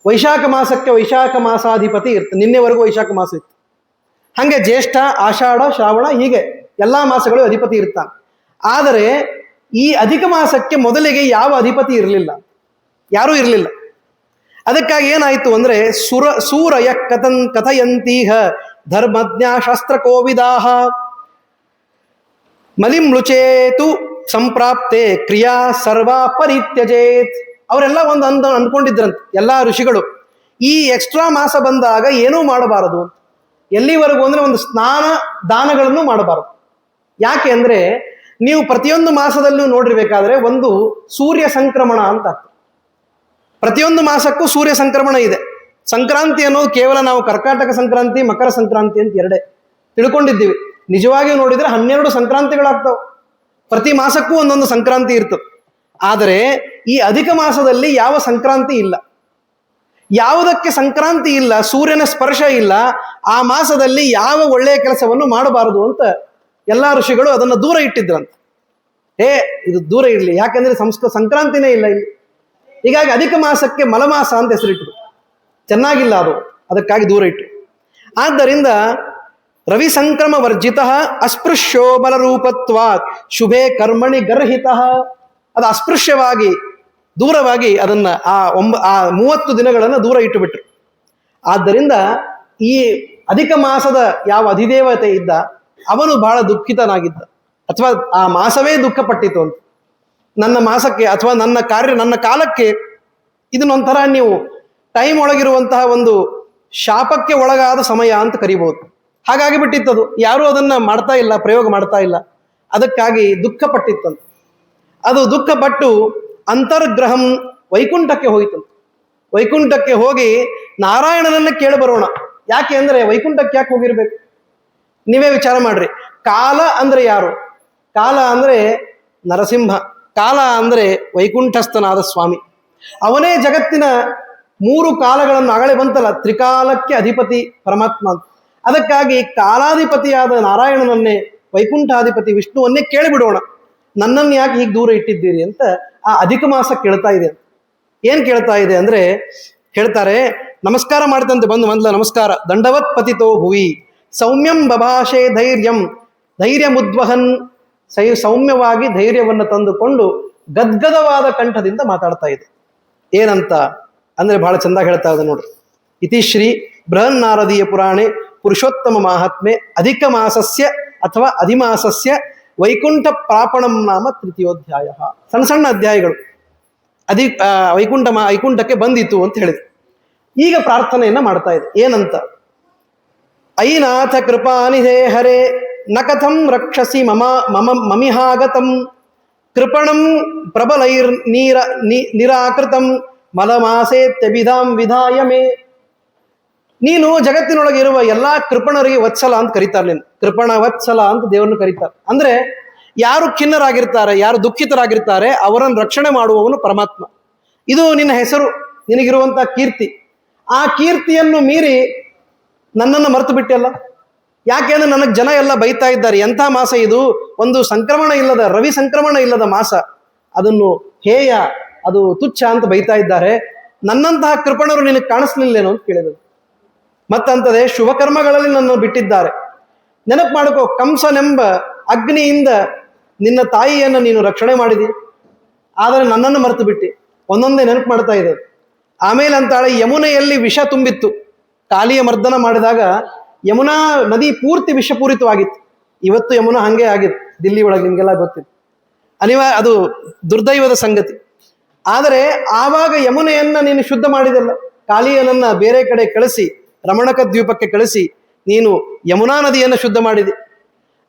ವೈಶಾಖ ಮಾಸಕ್ಕೆ ವೈಶಾಖ ಮಾಸಾಧಿಪತಿ ಇರ್ತಾರೆ. ನಿನ್ನೆವರೆಗೂ ವೈಶಾಖ ಮಾಸ ಇತ್ತು. ಹಾಗೆ ಜ್ಯೇಷ್ಠ, ಆಷಾಢ, ಶ್ರಾವಣ, ಹೀಗೆ ಎಲ್ಲಾ ಮಾಸಗಳು ಅಧಿಪತಿ ಇರ್ತಾನೆ. ಆದರೆ ಈ ಅಧಿಕ ಮಾಸಕ್ಕೆ ಮೊದಲಿಗೆ ಯಾವ ಅಧಿಪತಿ ಇರಲಿಲ್ಲ, ಯಾರೂ ಇರಲಿಲ್ಲ. ಅದಕ್ಕಾಗಿ ಏನಾಯಿತು ಅಂದ್ರೆ ಸೂರಯ ಕಥಯಂತೀಹ ಧರ್ಮಜ್ಞ ಶಾಸ್ತ್ರ ಕೋವಿದಾಹ ಮಲಿಮ್ಲುಚೇತು ಸಂಪ್ರಾಪ್ತೆ ಕ್ರಿಯಾ ಸರ್ವಾ ಪರಿತ್ಯಜೇತ್. ಅವರೆಲ್ಲ ಒಂದು ಅಂದ್ಕೊಂಡಿದ್ರಂತೆ ಎಲ್ಲಾ ಋಷಿಗಳು, ಈ ಎಕ್ಸ್ಟ್ರಾ ಮಾಸ ಬಂದಾಗ ಏನೂ ಮಾಡಬಾರದು. ಎಲ್ಲಿವರೆಗೂ ಅಂದ್ರೆ ಒಂದು ಸ್ನಾನ ದಾನಗಳನ್ನು ಮಾಡಬಾರದು. ಯಾಕೆ ಅಂದ್ರೆ ನೀವು ಪ್ರತಿಯೊಂದು ಮಾಸದಲ್ಲೂ ನೋಡಿರ್ಬೇಕಾದ್ರೆ ಒಂದು ಸೂರ್ಯ ಸಂಕ್ರಮಣ ಅಂತ ಆಗ್ತದೆ. ಪ್ರತಿಯೊಂದು ಮಾಸಕ್ಕೂ ಸೂರ್ಯ ಸಂಕ್ರಮಣ ಇದೆ. ಸಂಕ್ರಾಂತಿ ಅನ್ನೋದು ಕೇವಲ ನಾವು ಕರ್ಕಾಟಕ ಸಂಕ್ರಾಂತಿ, ಮಕರ ಸಂಕ್ರಾಂತಿ ಅಂತ ಎರಡೇ ತಿಳ್ಕೊಂಡಿದ್ದೀವಿ. ನಿಜವಾಗಿಯೂ ನೋಡಿದ್ರೆ 12 ಸಂಕ್ರಾಂತಿಗಳಾಗ್ತಾವೆ. ಪ್ರತಿ ಮಾಸಕ್ಕೂ ಒಂದೊಂದು ಸಂಕ್ರಾಂತಿ ಇರ್ತದೆ. ಆದರೆ ಈ ಅಧಿಕ ಮಾಸದಲ್ಲಿ ಯಾವ ಸಂಕ್ರಾಂತಿ ಇಲ್ಲ. ಯಾವುದಕ್ಕೆ ಸಂಕ್ರಾಂತಿ ಇಲ್ಲ, ಸೂರ್ಯನ ಸ್ಪರ್ಶ ಇಲ್ಲ, ಆ ಮಾಸದಲ್ಲಿ ಯಾವ ಒಳ್ಳೆಯ ಕೆಲಸವನ್ನು ಮಾಡಬಾರದು ಅಂತ ಎಲ್ಲಾ ಋಷಿಗಳು ಅದನ್ನು ದೂರ ಇಟ್ಟಿದ್ರಂತೆ. ಇದು ದೂರ ಇರಲಿ, ಯಾಕಂದ್ರೆ ಸಂಕ್ರಾಂತಿನೇ ಇಲ್ಲ ಇಲ್ಲಿ. ಹೀಗಾಗಿ ಅಧಿಕ ಮಾಸಕ್ಕೆ ಮಲಮಾಸ ಅಂತ ಹೆಸರಿಟ್ಟರು. ಚೆನ್ನಾಗಿಲ್ಲ ಅದು, ಅದಕ್ಕಾಗಿ ದೂರ ಇಟ್ಟು. ಆದ್ದರಿಂದ ರವಿ ಸಂಕ್ರಮ ವರ್ಜಿತ ಅಸ್ಪೃಶ್ಯೋ ಬಲರೂಪತ್ವಾತ್ ಶುಭೆ ಕರ್ಮಣಿ ಗರ್ಹಿತ. ಅದು ಅಸ್ಪೃಶ್ಯವಾಗಿ ದೂರವಾಗಿ ಅದನ್ನ ಆ 30 ದಿನಗಳನ್ನು ದೂರ ಇಟ್ಟುಬಿಟ್ರು. ಆದ್ದರಿಂದ ಈ ಅಧಿಕ ಮಾಸದ ಯಾವ ಅಧಿದೇವತೆ ಇದ್ದ ಅವನು ಬಹಳ ದುಃಖಿತನಾಗಿದ್ದ, ಅಥವಾ ಆ ಮಾಸವೇ ದುಃಖಪಟ್ಟಿತು ಅಂತ. ನನ್ನ ಮಾಸಕ್ಕೆ ಅಥವಾ ನನ್ನ ಕಾಲಕ್ಕೆ ಇದನ್ನೊಂಥರ ನೀವು ಟೈಮ್ ಒಳಗಿರುವಂತಹ ಒಂದು ಶಾಪಕ್ಕೆ ಒಳಗಾದ ಸಮಯ ಅಂತ ಕರಿಬಹುದು. ಹಾಗಾಗಿ ಬಿಟ್ಟಿತ್ತದು, ಯಾರೂ ಅದನ್ನ ಮಾಡ್ತಾ ಇಲ್ಲ, ಪ್ರಯೋಗ ಮಾಡ್ತಾ ಇಲ್ಲ. ಅದಕ್ಕಾಗಿ ದುಃಖಪಟ್ಟಿತ್ತಂತ. ಅದು ದುಃಖಪಟ್ಟು ಅಂತರ್ಗ್ರಹಂ ವೈಕುಂಠಕ್ಕೆ ಹೋಯಿತಂತೆ. ವೈಕುಂಠಕ್ಕೆ ಹೋಗಿ ನಾರಾಯಣನನ್ನ ಕೇಳಿ ಬರೋಣ. ಯಾಕೆ ಅಂದ್ರೆ ವೈಕುಂಠಕ್ಕೆ ಯಾಕೆ ಹೋಗಿರ್ಬೇಕು? ನೀವೇ ವಿಚಾರ ಮಾಡ್ರಿ. ಕಾಲ ಅಂದ್ರೆ ಯಾರು? ಕಾಲ ಅಂದ್ರೆ ನರಸಿಂಹ. ಕಾಲ ಅಂದ್ರೆ ವೈಕುಂಠಸ್ಥನಾದ ಸ್ವಾಮಿ. ಅವನೇ ಜಗತ್ತಿನ 3 ಕಾಲಗಳನ್ನು ಆಗಲೇ ಬಂತಲ್ಲ, ತ್ರಿಕಾಲಕ್ಕೆ ಅಧಿಪತಿ ಪರಮಾತ್ಮ ಅಂತ. ಅದಕ್ಕಾಗಿ ಕಾಲಾಧಿಪತಿಯಾದ ನಾರಾಯಣನನ್ನೇ, ವೈಕುಂಠಾಧಿಪತಿ ವಿಷ್ಣುವನ್ನೇ ಕೇಳಿಬಿಡೋಣ, ನನ್ನನ್ನು ಯಾಕೆ ಹೀಗೆ ದೂರ ಇಟ್ಟಿದ್ದೀರಿ ಅಂತ ಆ ಅಧಿಕ ಮಾಸ ಕೇಳ್ತಾ ಇದೆ. ಏನ್ ಕೇಳ್ತಾ ಇದೆ ಅಂದ್ರೆ ಹೇಳ್ತಾರೆ, ನಮಸ್ಕಾರ ಮಾಡ್ತಂತೆ ಮೊದಲ ನಮಸ್ಕಾರ. ದಂಡವತ್ ಪತಿತೋ ಭುವಿ ಸೌಮ್ಯಂ ಬಭಾಷೆ ಧೈರ್ಯ ಮುದ್ವಹನ್. ಸೌಮ್ಯವಾಗಿ ಧೈರ್ಯವನ್ನು ತಂದುಕೊಂಡು ಗದ್ಗದವಾದ ಕಂಠದಿಂದ ಮಾತಾಡ್ತಾ ಇದೆ. ಏನಂತ ಅಂದ್ರೆ ಬಹಳ ಚಂದ ಹೇಳ್ತಾ ಇದೆ ನೋಡ್ರಿ. ಇತಿಶ್ರೀ ಬೃಹನ್ನಾರದೀಯ ಪುರಾಣೆ ಪುರುಷೋತ್ತಮ ಮಾಹಾತ್ಮೆ ಅಧಿಕ ಮಾಸಸ್ಯ ಅಥವಾ ಅಧಿಮಾಸಸ್ಯ ವೈಕುಂಠ ಪ್ರಾಪಣಂ ನಾಮ ತೃತೀಯೋಧ್ಯಾಯ. ಸಣ್ಣ ಅಧ್ಯಾಯಗಳು. ವೈಕುಂಠಕ್ಕೆ ಬಂದಿತು ಅಂತ ಹೇಳಿದ್ರು. ಈಗ ಪ್ರಾರ್ಥನೆಯನ್ನ ಮಾಡ್ತಾ ಇದೆ. ಏನಂತ? ಐನಾಥ ಕೃಪಾನಿಧೇ ಹರೇ ನ ಕಥಂ ರಕ್ಷಸಿ ಮಮಿಹಾಗತಂ ಕೃಪಣಂ ಪ್ರಬಲೈರ್ ನಿರಾಕೃತಂ ಮಲಮಾಸೇತ್ಯಭಿಧಾಂ ವಿಧಾಯ ಮೇ. ನೀನು ಜಗತ್ತಿನೊಳಗೆ ಇರುವ ಎಲ್ಲಾ ಕೃಪಣರಿಗೆ ವತ್ಸಲ ಅಂತ ಕರೀತಾರೆ. ನೀನು ಕೃಪಣ ವತ್ಸಲ ಅಂತ ದೇವರನ್ನು ಕರೀತಾರೆ. ಅಂದ್ರೆ ಯಾರು ಖಿನ್ನರಾಗಿರ್ತಾರೆ, ಯಾರು ದುಃಖಿತರಾಗಿರ್ತಾರೆ ಅವರನ್ನು ರಕ್ಷಣೆ ಮಾಡುವವನು ಪರಮಾತ್ಮ. ಇದು ನಿನ್ನ ಹೆಸರು, ನಿನಗಿರುವಂಥ ಕೀರ್ತಿ. ಆ ಕೀರ್ತಿಯನ್ನು ಮೀರಿ ನನ್ನನ್ನು ಮರೆತು ಬಿಟ್ಟೆಲ್ಲ. ಯಾಕೆಂದ್ರೆ ನನಗೆ ಜನ ಎಲ್ಲ ಬೈತಾ ಇದ್ದಾರೆ, ಎಂಥ ಮಾಸ ಇದು, ಒಂದು ಸಂಕ್ರಮಣ ಇಲ್ಲದ, ರವಿ ಸಂಕ್ರಮಣ ಇಲ್ಲದ ಮಾಸ, ಅದನ್ನು ಹೇಯ, ಅದು ತುಚ್ಛ ಅಂತ ಬೈತಾ ಇದ್ದಾರೆ. ನನ್ನಂತಹ ಕೃಪಣರು ನಿನಗೆ ಕಾಣಿಸ್ಲಿಲ್ಲೇನೋ ಅಂತ ಕೇಳಿದರು. ಮತ್ತಂತದೇ ಶುಭ ಕರ್ಮಗಳಲ್ಲಿ ನನ್ನನ್ನು ಬಿಟ್ಟಿದ್ದಾರೆ. ನೆನಪು ಮಾಡ್ಕೋ, ಕಂಸನೆಂಬ ಅಗ್ನಿಯಿಂದ ನಿನ್ನ ತಾಯಿಯನ್ನು ನೀನು ರಕ್ಷಣೆ ಮಾಡಿದಿ, ಆದರೆ ನನ್ನನ್ನು ಮರೆತು ಬಿಟ್ಟಿ. ಒಂದೊಂದೇ ನೆನಪು ಮಾಡ್ತಾ ಇದೆ. ಆಮೇಲೆ ಅಂತಾಳೆ, ಯಮುನೆಯಲ್ಲಿ ವಿಷ ತುಂಬಿತ್ತು. ಕಾಲಿಯ ಮರ್ದನ ಮಾಡಿದಾಗ ಯಮುನಾ ನದಿ ಪೂರ್ತಿ ವಿಷಪೂರಿತವಾಗಿತ್ತು. ಇವತ್ತು ಯಮುನಾ ಹಂಗೆ ಆಗಿತ್ತು, ದಿಲ್ಲಿ ಒಳಗೆ, ನಿಮಗೆಲ್ಲ ಗೊತ್ತಿತ್ತು. ಅದು ದುರ್ದೈವದ ಸಂಗತಿ. ಆದರೆ ಆವಾಗ ಯಮುನೆಯನ್ನ ನೀನು ಶುದ್ಧ ಮಾಡಿದಲ್ಲ, ಕಾಲಿಯನನ್ನ ಬೇರೆ ಕಡೆ ಕಳಿಸಿ, ರಮಣಕ ದ್ವೀಪಕ್ಕೆ ಕಳಿಸಿ ನೀನು ಯಮುನಾ ನದಿಯನ್ನು ಶುದ್ಧ ಮಾಡಿದೆ.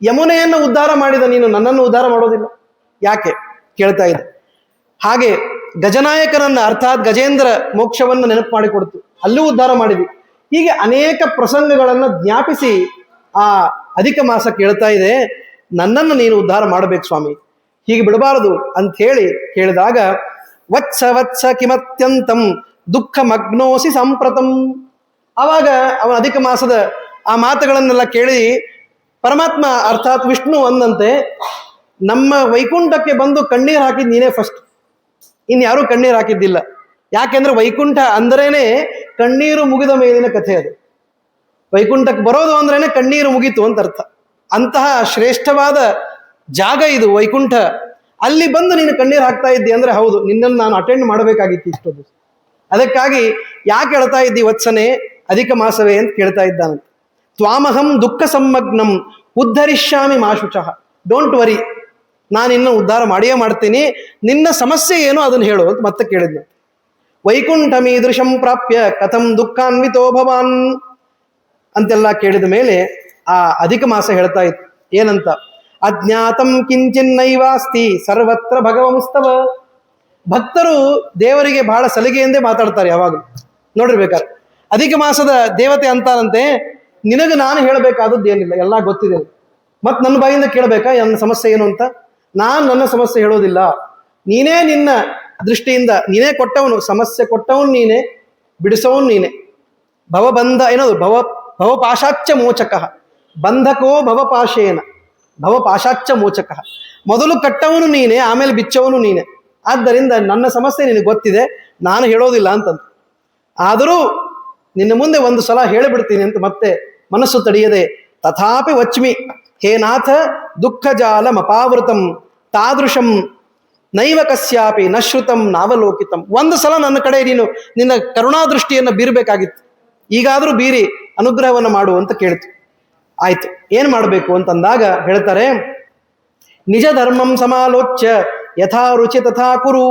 ಯಮುನೆಯನ್ನು ಉದ್ಧಾರ ಮಾಡಿದ ನೀನು ನನ್ನನ್ನು ಉದ್ಧಾರ ಮಾಡೋದಿಲ್ಲ ಯಾಕೆ ಕೇಳ್ತಾ ಇದೆ. ಹಾಗೆ ಗಜನಾಯಕನನ್ನ, ಅರ್ಥಾತ್ ಗಜೇಂದ್ರ ಮೋಕ್ಷವನ್ನು ನೆನಪು ಮಾಡಿಕೊಡ್ತು, ಅಲ್ಲೂ ಉದ್ಧಾರ ಮಾಡಿದಿ. ಹೀಗೆ ಅನೇಕ ಪ್ರಸಂಗಗಳನ್ನು ಜ್ಞಾಪಿಸಿ ಆ ಅಧಿಕ ಮಾಸ ಕೇಳ್ತಾ ಇದೆ, ನನ್ನನ್ನು ನೀನು ಉದ್ಧಾರ ಮಾಡಬೇಕು ಸ್ವಾಮಿ, ಹೀಗೆ ಬಿಡಬಾರದು ಅಂತ ಹೇಳಿ ಕೇಳಿದಾಗ, ವತ್ಸ ವತ್ಸ ಕಿಮತ್ಯಂತಂ ದುಃಖ ಮಗ್ನೋಸಿ ಸಂಪ್ರತಂ. ಆವಾಗ ಅವನ ಅಧಿಕ ಮಾಸದ ಆ ಮಾತುಗಳನ್ನೆಲ್ಲ ಕೇಳಿ ಪರಮಾತ್ಮ ಅರ್ಥಾತ್ ವಿಷ್ಣು ಅಂದಂತೆ, ನಮ್ಮ ವೈಕುಂಠಕ್ಕೆ ಬಂದು ಕಣ್ಣೀರು ಹಾಕಿದ್ ನೀನೇ ಫಸ್ಟ್, ಇನ್ಯಾರೂ ಕಣ್ಣೀರು ಹಾಕಿದ್ದಿಲ್ಲ. ಯಾಕೆಂದ್ರೆ ವೈಕುಂಠ ಅಂದ್ರೇನೆ ಕಣ್ಣೀರು ಮುಗಿದ ಮೇಲಿನ ಕಥೆ. ಅದು ವೈಕುಂಠಕ್ಕೆ ಬರೋದು ಅಂದ್ರೇನೆ ಕಣ್ಣೀರು ಮುಗೀತು ಅಂತ ಅರ್ಥ. ಅಂತಹ ಶ್ರೇಷ್ಠವಾದ ಜಾಗ ಇದು ವೈಕುಂಠ. ಅಲ್ಲಿ ಬಂದು ನೀನು ಕಣ್ಣೀರು ಹಾಕ್ತಾ ಇದ್ದಿ ಅಂದ್ರೆ ಹೌದು, ನಿನ್ನನ್ನು ನಾನು ಅಟೆಂಡ್ ಮಾಡಬೇಕಾಗಿತ್ತು ಇಷ್ಟೊಂದು. ಅದಕ್ಕಾಗಿ ಯಾಕೆ ಹೇಳ್ತಾ ಇದ್ದಿ ವತ್ಸನೆ, ಅಧಿಕ ಮಾಸವೇ ಅಂತ ಕೇಳ್ತಾ ಇದ್ದಾನಂತೆ. ತ್ವಾಮಹಂ ದುಃಖ ಸಮ್ಮಗ್ನಂ ಉದ್ಧರಿಷ್ಯಾಮಿ ಮಾಶುಚಃ. ಡೋಂಟ್ ವರಿ, ನಾನು ಇನ್ನು ಉದ್ಧಾರ ಮಾಡಿಯೇ ಮಾಡ್ತೀನಿ, ನಿನ್ನ ಸಮಸ್ಯೆ ಏನು ಅದನ್ನು ಹೇಳು ಅಂತ ಮತ್ತೆ ಕೇಳಿದ್ನು. ವೈಕುಂಠಮೀದೃಶಂ ಪ್ರಾಪ್ಯ ಕಥಂ ದುಃಖಾನ್ವಿತೋ ಭವಾನ್ ಅಂತೆಲ್ಲ ಕೇಳಿದ ಮೇಲೆ ಆ ಅಧಿಕ ಮಾಸ ಹೇಳ್ತಾ ಇತ್ತು ಏನಂತ, ಅಜ್ಞಾತಂ ಕಿಂಚಿನ್ನೈವಾಸ್ತಿ ಸರ್ವತ್ರ ಭಗವಂಸ್ತವ. ಭಕ್ತರು ದೇವರಿಗೆ ಬಹಳ ಸಲಿಗೆಯಿಂದೇ ಮಾತಾಡ್ತಾರೆ ಯಾವಾಗಲೂ. ನೋಡಿರ್ಬೇಕಾರೆ ಅಧಿಕ ಮಾಸದ ದೇವತೆ ಅಂತಾರಂತೆ, ನಿನಗೆ ನಾನು ಹೇಳಬೇಕಾದದ್ದು ಏನಿಲ್ಲ, ಎಲ್ಲ ಗೊತ್ತಿದೆ, ಮತ್ತು ನನ್ನ ಬಾಯಿಂದ ಕೇಳಬೇಕಾ ನನ್ನ ಸಮಸ್ಯೆ ಏನು ಅಂತ? ನಾನು ನನ್ನ ಸಮಸ್ಯೆ ಹೇಳೋದಿಲ್ಲ, ನೀನೇ ನಿನ್ನ ದೃಷ್ಟಿಯಿಂದ ನೀನೇ ಕೊಟ್ಟವನು, ಸಮಸ್ಯೆ ಕೊಟ್ಟವನು ನೀನೇ, ಬಿಡಿಸೋನು ನೀನೆ. ಭವಬಂಧ ಏನದು, ಭವಪಾಶಾಚ್ಚ ಮೋಚಕ, ಬಂಧಕೋ ಭವಪಾಶೇನ ಭವಪಾಶಾಚ್ಚ ಮೋಚಕ. ಮೊದಲು ಕಟ್ಟವನು ನೀನೆ, ಆಮೇಲೆ ಬಿಚ್ಚವನು ನೀನೆ. ಆದ್ದರಿಂದ ನನ್ನ ಸಮಸ್ಯೆ ನಿನಗೆ ಗೊತ್ತಿದೆ, ನಾನು ಹೇಳೋದಿಲ್ಲ ಅಂತಂತ. ಆದರೂ ನಿನ್ನ ಮುಂದೆ ಒಂದು ಸಲ ಹೇಳಿಬಿಡ್ತೀನಿ ಅಂತ ಮತ್ತೆ ಮನಸ್ಸು ತಡೆಯದೆ, ತಥಾಪಿ ವಚ್ಮಿ ಹೇ ನಾಥ ದುಃಖ ಜಾಲ ಮಪಾವೃತಂ ತಾದೃಶಂ ನೈವ ಕಸ್ಯಾಪಿ ನಶ್ರುತಂ ನಾವಲೋಕಿತಂ. ಒಂದು ಸಲ ನನ್ನ ಕಡೆ ನೀನು ನಿನ್ನ ಕರುಣಾದೃಷ್ಟಿಯನ್ನು ಬೀರಬೇಕಾಗಿತ್ತು, ಈಗಾದರೂ ಬೀರಿ ಅನುಗ್ರಹವನ್ನು ಮಾಡು ಅಂತ ಕೇಳ್ತು. ಆಯ್ತು, ಏನು ಮಾಡಬೇಕು ಅಂತಂದಾಗ ಹೇಳ್ತಾರೆ, ನಿಜ ಧರ್ಮಂ ಸಮಾಲೋಚ್ಯ ಯಥಾ ರುಚಿ ತಥಾ ಕುರು.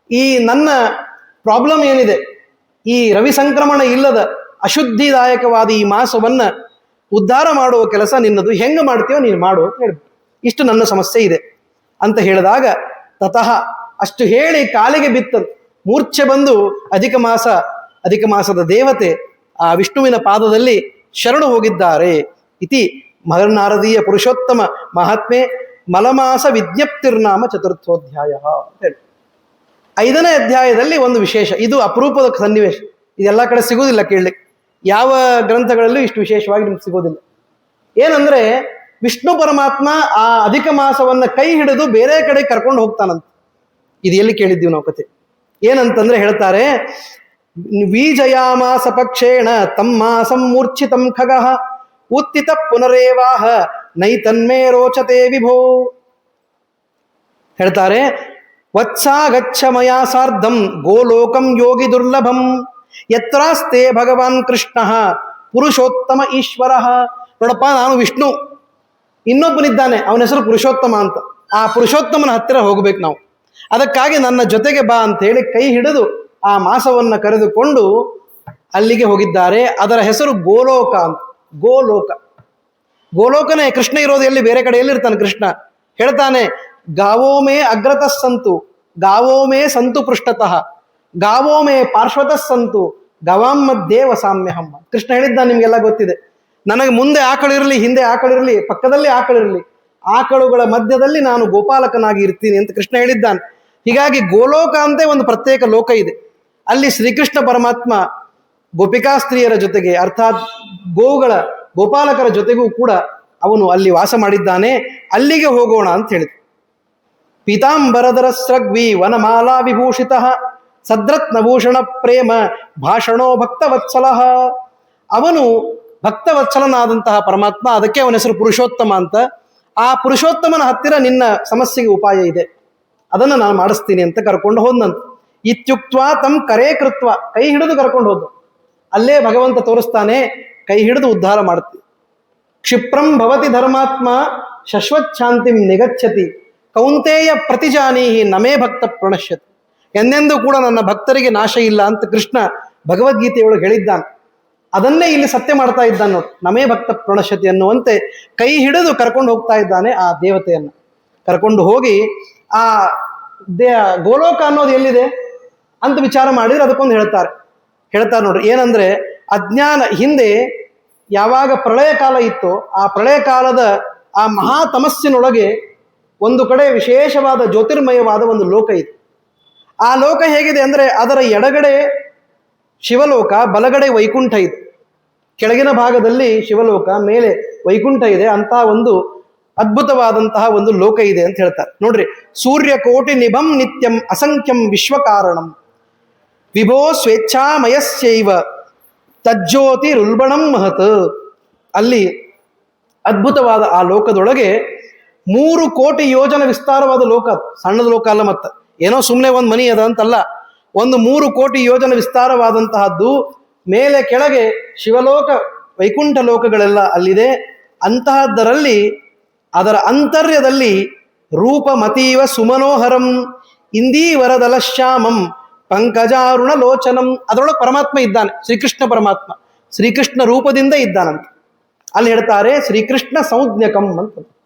ಈ ನನ್ನ ಪ್ರಾಬ್ಲಮ್ ಏನಿದೆ, ಈ ರವಿ ಸಂಕ್ರಮಣ ಇಲ್ಲದ ಅಶುದ್ಧಿದಾಯಕವಾದ ಈ ಮಾಸವನ್ನ ಉದ್ಧಾರ ಮಾಡುವ ಕೆಲಸ ನಿನ್ನದು, ಹೆಂಗೆ ಮಾಡ್ತೀವೋ ನೀನು ಮಾಡು ಅಂತ ಹೇಳ್ಬಿಟ್ಟು, ಇಷ್ಟು ನನ್ನ ಸಮಸ್ಯೆ ಇದೆ ಅಂತ ಹೇಳಿದಾಗ, ತತಃ ಅಷ್ಟು ಹೇಳಿ ಕಾಲಿಗೆ ಬಿತ್ತ ಮೂರ್ಛೆ ಬಂದು ಅಧಿಕ ಮಾಸದ ದೇವತೆ ಆ ವಿಷ್ಣುವಿನ ಪಾದದಲ್ಲಿ ಶರಣು ಹೋಗಿದ್ದಾರೆ. ಇತಿ ಮಹರ್ನಾರದೀಯ ಪುರುಷೋತ್ತಮ ಮಹಾತ್ಮೆ ಮಲಮಾಸ ವಿಜ್ಞಪ್ತಿರ್ನಾಮ ಚತುರ್ಥೋಧ್ಯಾಯ ಅಂತ ಹೇಳಿ. 5ನೇ ಅಧ್ಯಾಯದಲ್ಲಿ ಒಂದು ವಿಶೇಷ, ಇದು ಅಪರೂಪದ ಸನ್ನಿವೇಶ, ಇದೆಲ್ಲ ಕಡೆ ಸಿಗೋದಿಲ್ಲ ಕೇಳಲಿಕ್ಕೆ, ಯಾವ ಗ್ರಂಥಗಳಲ್ಲೂ ಇಷ್ಟು ವಿಶೇಷವಾಗಿ ನಿಮ್ಗೆ ಸಿಗೋದಿಲ್ಲ. ಏನಂದ್ರೆ ವಿಷ್ಣು ಪರಮಾತ್ಮ ಆ ಅಧಿಕ ಮಾಸವನ್ನ ಕೈ ಹಿಡಿದು ಬೇರೆ ಕಡೆ ಕರ್ಕೊಂಡು ಹೋಗ್ತಾನಂತ. ಇದು ಎಲ್ಲಿ ಕೇಳಿದ್ದೀವಿ ನಾವು ಕತೆ. ಏನಂತಂದ್ರೆ ಹೇಳ್ತಾರೆ, ವಿಜಯಾಮಾಸ ಪಕ್ಷೇಣ ತಮ್ಮಾಸಂ ಮೂರ್ಛಿತಂ ಖಗಃ ಉತ್ತಿತ ಪುನರೇವಾಹ ನೈತನ್ಮೇ ರೋಚತೆ ವಿಭೋ. ಹೇಳ್ತಾರೆ, ವತ್ಸಾಗಚ್ಚ ಮಯಾ ಸಾರ್ಧಂ ಗೋಲೋಕಂ ಯೋಗಿ ದುರ್ಲಭಂ ಯತ್ರಾಸ್ತೆ ಭಗವಾನ್ ಕೃಷ್ಣ ಪುರುಷೋತ್ತಮ ಈಶ್ವರ. ನೋಡಪ್ಪ, ನಾನು ವಿಷ್ಣು, ಇನ್ನೊಬ್ಬನಿದ್ದಾನೆ ಅವನ ಹೆಸರು ಪುರುಷೋತ್ತಮ ಅಂತ, ಆ ಪುರುಷೋತ್ತಮನ ಹತ್ತಿರ ಹೋಗ್ಬೇಕು ನಾವು, ಅದಕ್ಕಾಗಿ ನನ್ನ ಜೊತೆಗೆ ಬಾ ಅಂತ ಹೇಳಿ ಕೈ ಹಿಡಿದು ಆ ಮಾಸವನ್ನ ಕರೆದುಕೊಂಡು ಅಲ್ಲಿಗೆ ಹೋಗಿದ್ದಾರೆ. ಅದರ ಹೆಸರು ಗೋಲೋಕ ಅಂತ. ಗೋಲೋಕನೇ ಕೃಷ್ಣ ಇರೋದು ಎಲ್ಲಿ, ಬೇರೆ ಕಡೆ ಎಲ್ಲಿರ್ತಾನೆ ಕೃಷ್ಣ? ಹೇಳ್ತಾನೆ, ಗಾವೋ ಮೇ ಅಗ್ರತಃ ಸಂತು ಗಾವೋ ಮೇ ಸಂತು ಪೃಷ್ಠತಃ ಗಾವೋ ಮೇ ಪಾರ್ಶ್ವತಃ ಸಂತು ಗವಾಂ ಮಧ್ಯೆ ವಸಾಮ್ಯಹಂ. ಕೃಷ್ಣ ಹೇಳಿದ್ದಾನೆ, ನಿಮ್ಗೆಲ್ಲ ಗೊತ್ತಿದೆ, ನನಗೆ ಮುಂದೆ ಆಕಳಿರಲಿ, ಹಿಂದೆ ಆಕಳಿರಲಿ, ಪಕ್ಕದಲ್ಲಿ ಆಕಳಿರಲಿ, ಆಕಳುಗಳ ಮಧ್ಯದಲ್ಲಿ ನಾನು ಗೋಪಾಲಕನಾಗಿ ಇರ್ತೀನಿ ಅಂತ ಕೃಷ್ಣ ಹೇಳಿದ್ದಾನೆ. ಹೀಗಾಗಿ ಗೋಲೋಕ ಅಂತೆ ಒಂದು ಪ್ರತ್ಯೇಕ ಲೋಕ ಇದೆ. ಅಲ್ಲಿ ಶ್ರೀಕೃಷ್ಣ ಪರಮಾತ್ಮ ಗೋಪಿಕಾ ಸ್ತ್ರೀಯರ ಜೊತೆಗೆ ಅರ್ಥಾತ್ ಗೋಪಾಲಕರ ಜೊತೆಗೂ ಕೂಡ ಅವನು ಅಲ್ಲಿ ವಾಸ ಮಾಡಿದ್ದಾನೆ. ಅಲ್ಲಿಗೆ ಹೋಗೋಣ ಅಂತ ಹೇಳಿದ. ಪೀತಾಂಬರಧರ ಸ್ರಗ್ವಿ ವನಮಾಲಾ ವಿಭೂಷಿತ ಸದ್ರತ್ನಭೂಷಣ ಪ್ರೇಮ ಭಾಷಣೋ ಭಕ್ತವತ್ಸಲ. ಅವನು ಭಕ್ತವತ್ಸಲನಾದಂತಹ ಪರಮಾತ್ಮ, ಅದಕ್ಕೆ ಅವನ ಹೆಸರು ಪುರುಷೋತ್ತಮ ಅಂತ. ಆ ಪುರುಷೋತ್ತಮನ ಹತ್ತಿರ ನಿನ್ನ ಸಮಸ್ಯೆಗೆ ಉಪಾಯ ಇದೆ, ಅದನ್ನು ನಾನು ಮಾಡಿಸ್ತೀನಿ ಅಂತ ಕರ್ಕೊಂಡು ಹೋದ್ನಂತ. ಇತ್ಯುಕ್ತ ತಮ್ ಕರೇ ಕೃತ್ವ, ಕೈ ಹಿಡಿದು ಕರ್ಕೊಂಡು ಹೋದ. ಅಲ್ಲೇ ಭಗವಂತ ತೋರಿಸ್ತಾನೆ, ಕೈ ಹಿಡಿದು ಉದ್ಧಾರ ಮಾಡ್ತಿ. ಕ್ಷಿಪ್ರಂ ಭವತಿ ಧರ್ಮಾತ್ಮ ಶಶ್ವಚ್ಛಾಂತಿಂ ನಿಗಚ್ಚತಿ ಕೌಂತೆಯ ಪ್ರತಿಜಾನೀಹಿ ನಮೇ ಭಕ್ತ ಪ್ರಣಶ್ಯತಿ. ಎಂದೆಂದೂ ಕೂಡ ನನ್ನ ಭಕ್ತರಿಗೆ ನಾಶ ಇಲ್ಲ ಅಂತ ಕೃಷ್ಣ ಭಗವದ್ಗೀತೆಯೊಳಗೆ ಹೇಳಿದ್ದಾನೆ. ಅದನ್ನೇ ಇಲ್ಲಿ ಸತ್ಯ ಮಾಡ್ತಾ ಇದ್ದಾನೆ ನೋಡಿ. ನಮೇ ಭಕ್ತ ಪ್ರಣಶ್ಯತಿ ಅನ್ನುವಂತೆ ಕೈ ಹಿಡಿದು ಕರ್ಕೊಂಡು ಹೋಗ್ತಾ ಇದ್ದಾನೆ ಆ ದೇವತೆಯನ್ನು. ಕರ್ಕೊಂಡು ಹೋಗಿ ಆ ಗೋಲೋಕ ಅನ್ನೋದು ಎಲ್ಲಿದೆ ಅಂತ ವಿಚಾರ ಮಾಡಿದ್ರೆ ಅದಕ್ಕೊಂದು ಹೇಳ್ತಾರೆ ನೋಡ್ರಿ. ಏನಂದ್ರೆ ಅಜ್ಞಾನ ಹಿಂದೆ ಯಾವಾಗ ಪ್ರಳಯ ಕಾಲ ಇತ್ತು, ಆ ಪ್ರಳಯ ಕಾಲದ ಆ ಮಹಾ ತಮಸ್ಸಿನೊಳಗೆ ಒಂದು ಕಡೆ ವಿಶೇಷವಾದ ಜ್ಯೋತಿರ್ಮಯವಾದ ಒಂದು ಲೋಕ ಇದೆ. ಆ ಲೋಕ ಹೇಗಿದೆ ಅಂದರೆ ಅದರ ಎಡಗಡೆ ಶಿವಲೋಕ, ಬಲಗಡೆ ವೈಕುಂಠ ಇದೆ. ಕೆಳಗಿನ ಭಾಗದಲ್ಲಿ ಶಿವಲೋಕ, ಮೇಲೆ ವೈಕುಂಠ ಇದೆ. ಅಂತ ಒಂದು ಅದ್ಭುತವಾದಂತಹ ಒಂದು ಲೋಕ ಇದೆ ಅಂತ ಹೇಳ್ತಾರೆ ನೋಡ್ರಿ. ಸೂರ್ಯಕೋಟಿ ನಿಭಂ ನಿತ್ಯಂ ಅಸಂಖ್ಯಂ ವಿಶ್ವಕಾರಣಂ ವಿಭೋ ಸ್ವೇಚ್ಛಾಮಯಸ್ಯೈವ ತಜ್ಜ್ಯೋತಿ ರುಲ್ಬಣಂ ಮಹತ್. ಅಲ್ಲಿ ಅದ್ಭುತವಾದ ಆ ಲೋಕದೊಳಗೆ 3 ಕೋಟಿ ಯೋಜನ ವಿಸ್ತಾರವಾದ ಲೋಕ. ಸಣ್ಣದ ಲೋಕ ಅಲ್ಲ, ಮತ್ತೆ ಏನೋ ಸುಮ್ಮನೆ ಒಂದು ಮನಿ ಅದ ಅಂತಲ್ಲ. ಒಂದು 3 ಕೋಟಿ ಯೋಜನ ವಿಸ್ತಾರವಾದಂತಹದ್ದು. ಮೇಲೆ ಕೆಳಗೆ ಶಿವಲೋಕ, ವೈಕುಂಠ ಲೋಕಗಳೆಲ್ಲ ಅಲ್ಲಿದೆ. ಅಂತಹದ್ದರಲ್ಲಿ ಅದರ ಅಂತರ್ಯದಲ್ಲಿ ರೂಪಮತೀವ ಸುಮನೋಹರಂ ಇಂದೀವರದಲ ಶ್ಯಾಮಂ ಪಂಕಜಾರುಣ ಲೋಚನಂ. ಅದರೊಳಗೆ ಪರಮಾತ್ಮ ಇದ್ದಾನೆ, ಶ್ರೀಕೃಷ್ಣ ಪರಮಾತ್ಮ. ಶ್ರೀಕೃಷ್ಣ ರೂಪದಿಂದ ಇದ್ದಾನಂತ. ಅಲ್ಲಿ ಹೇಳ್ತಾರೆ ಶ್ರೀಕೃಷ್ಣ ಸಂಜ್ಞಕಂ ಅಂತ,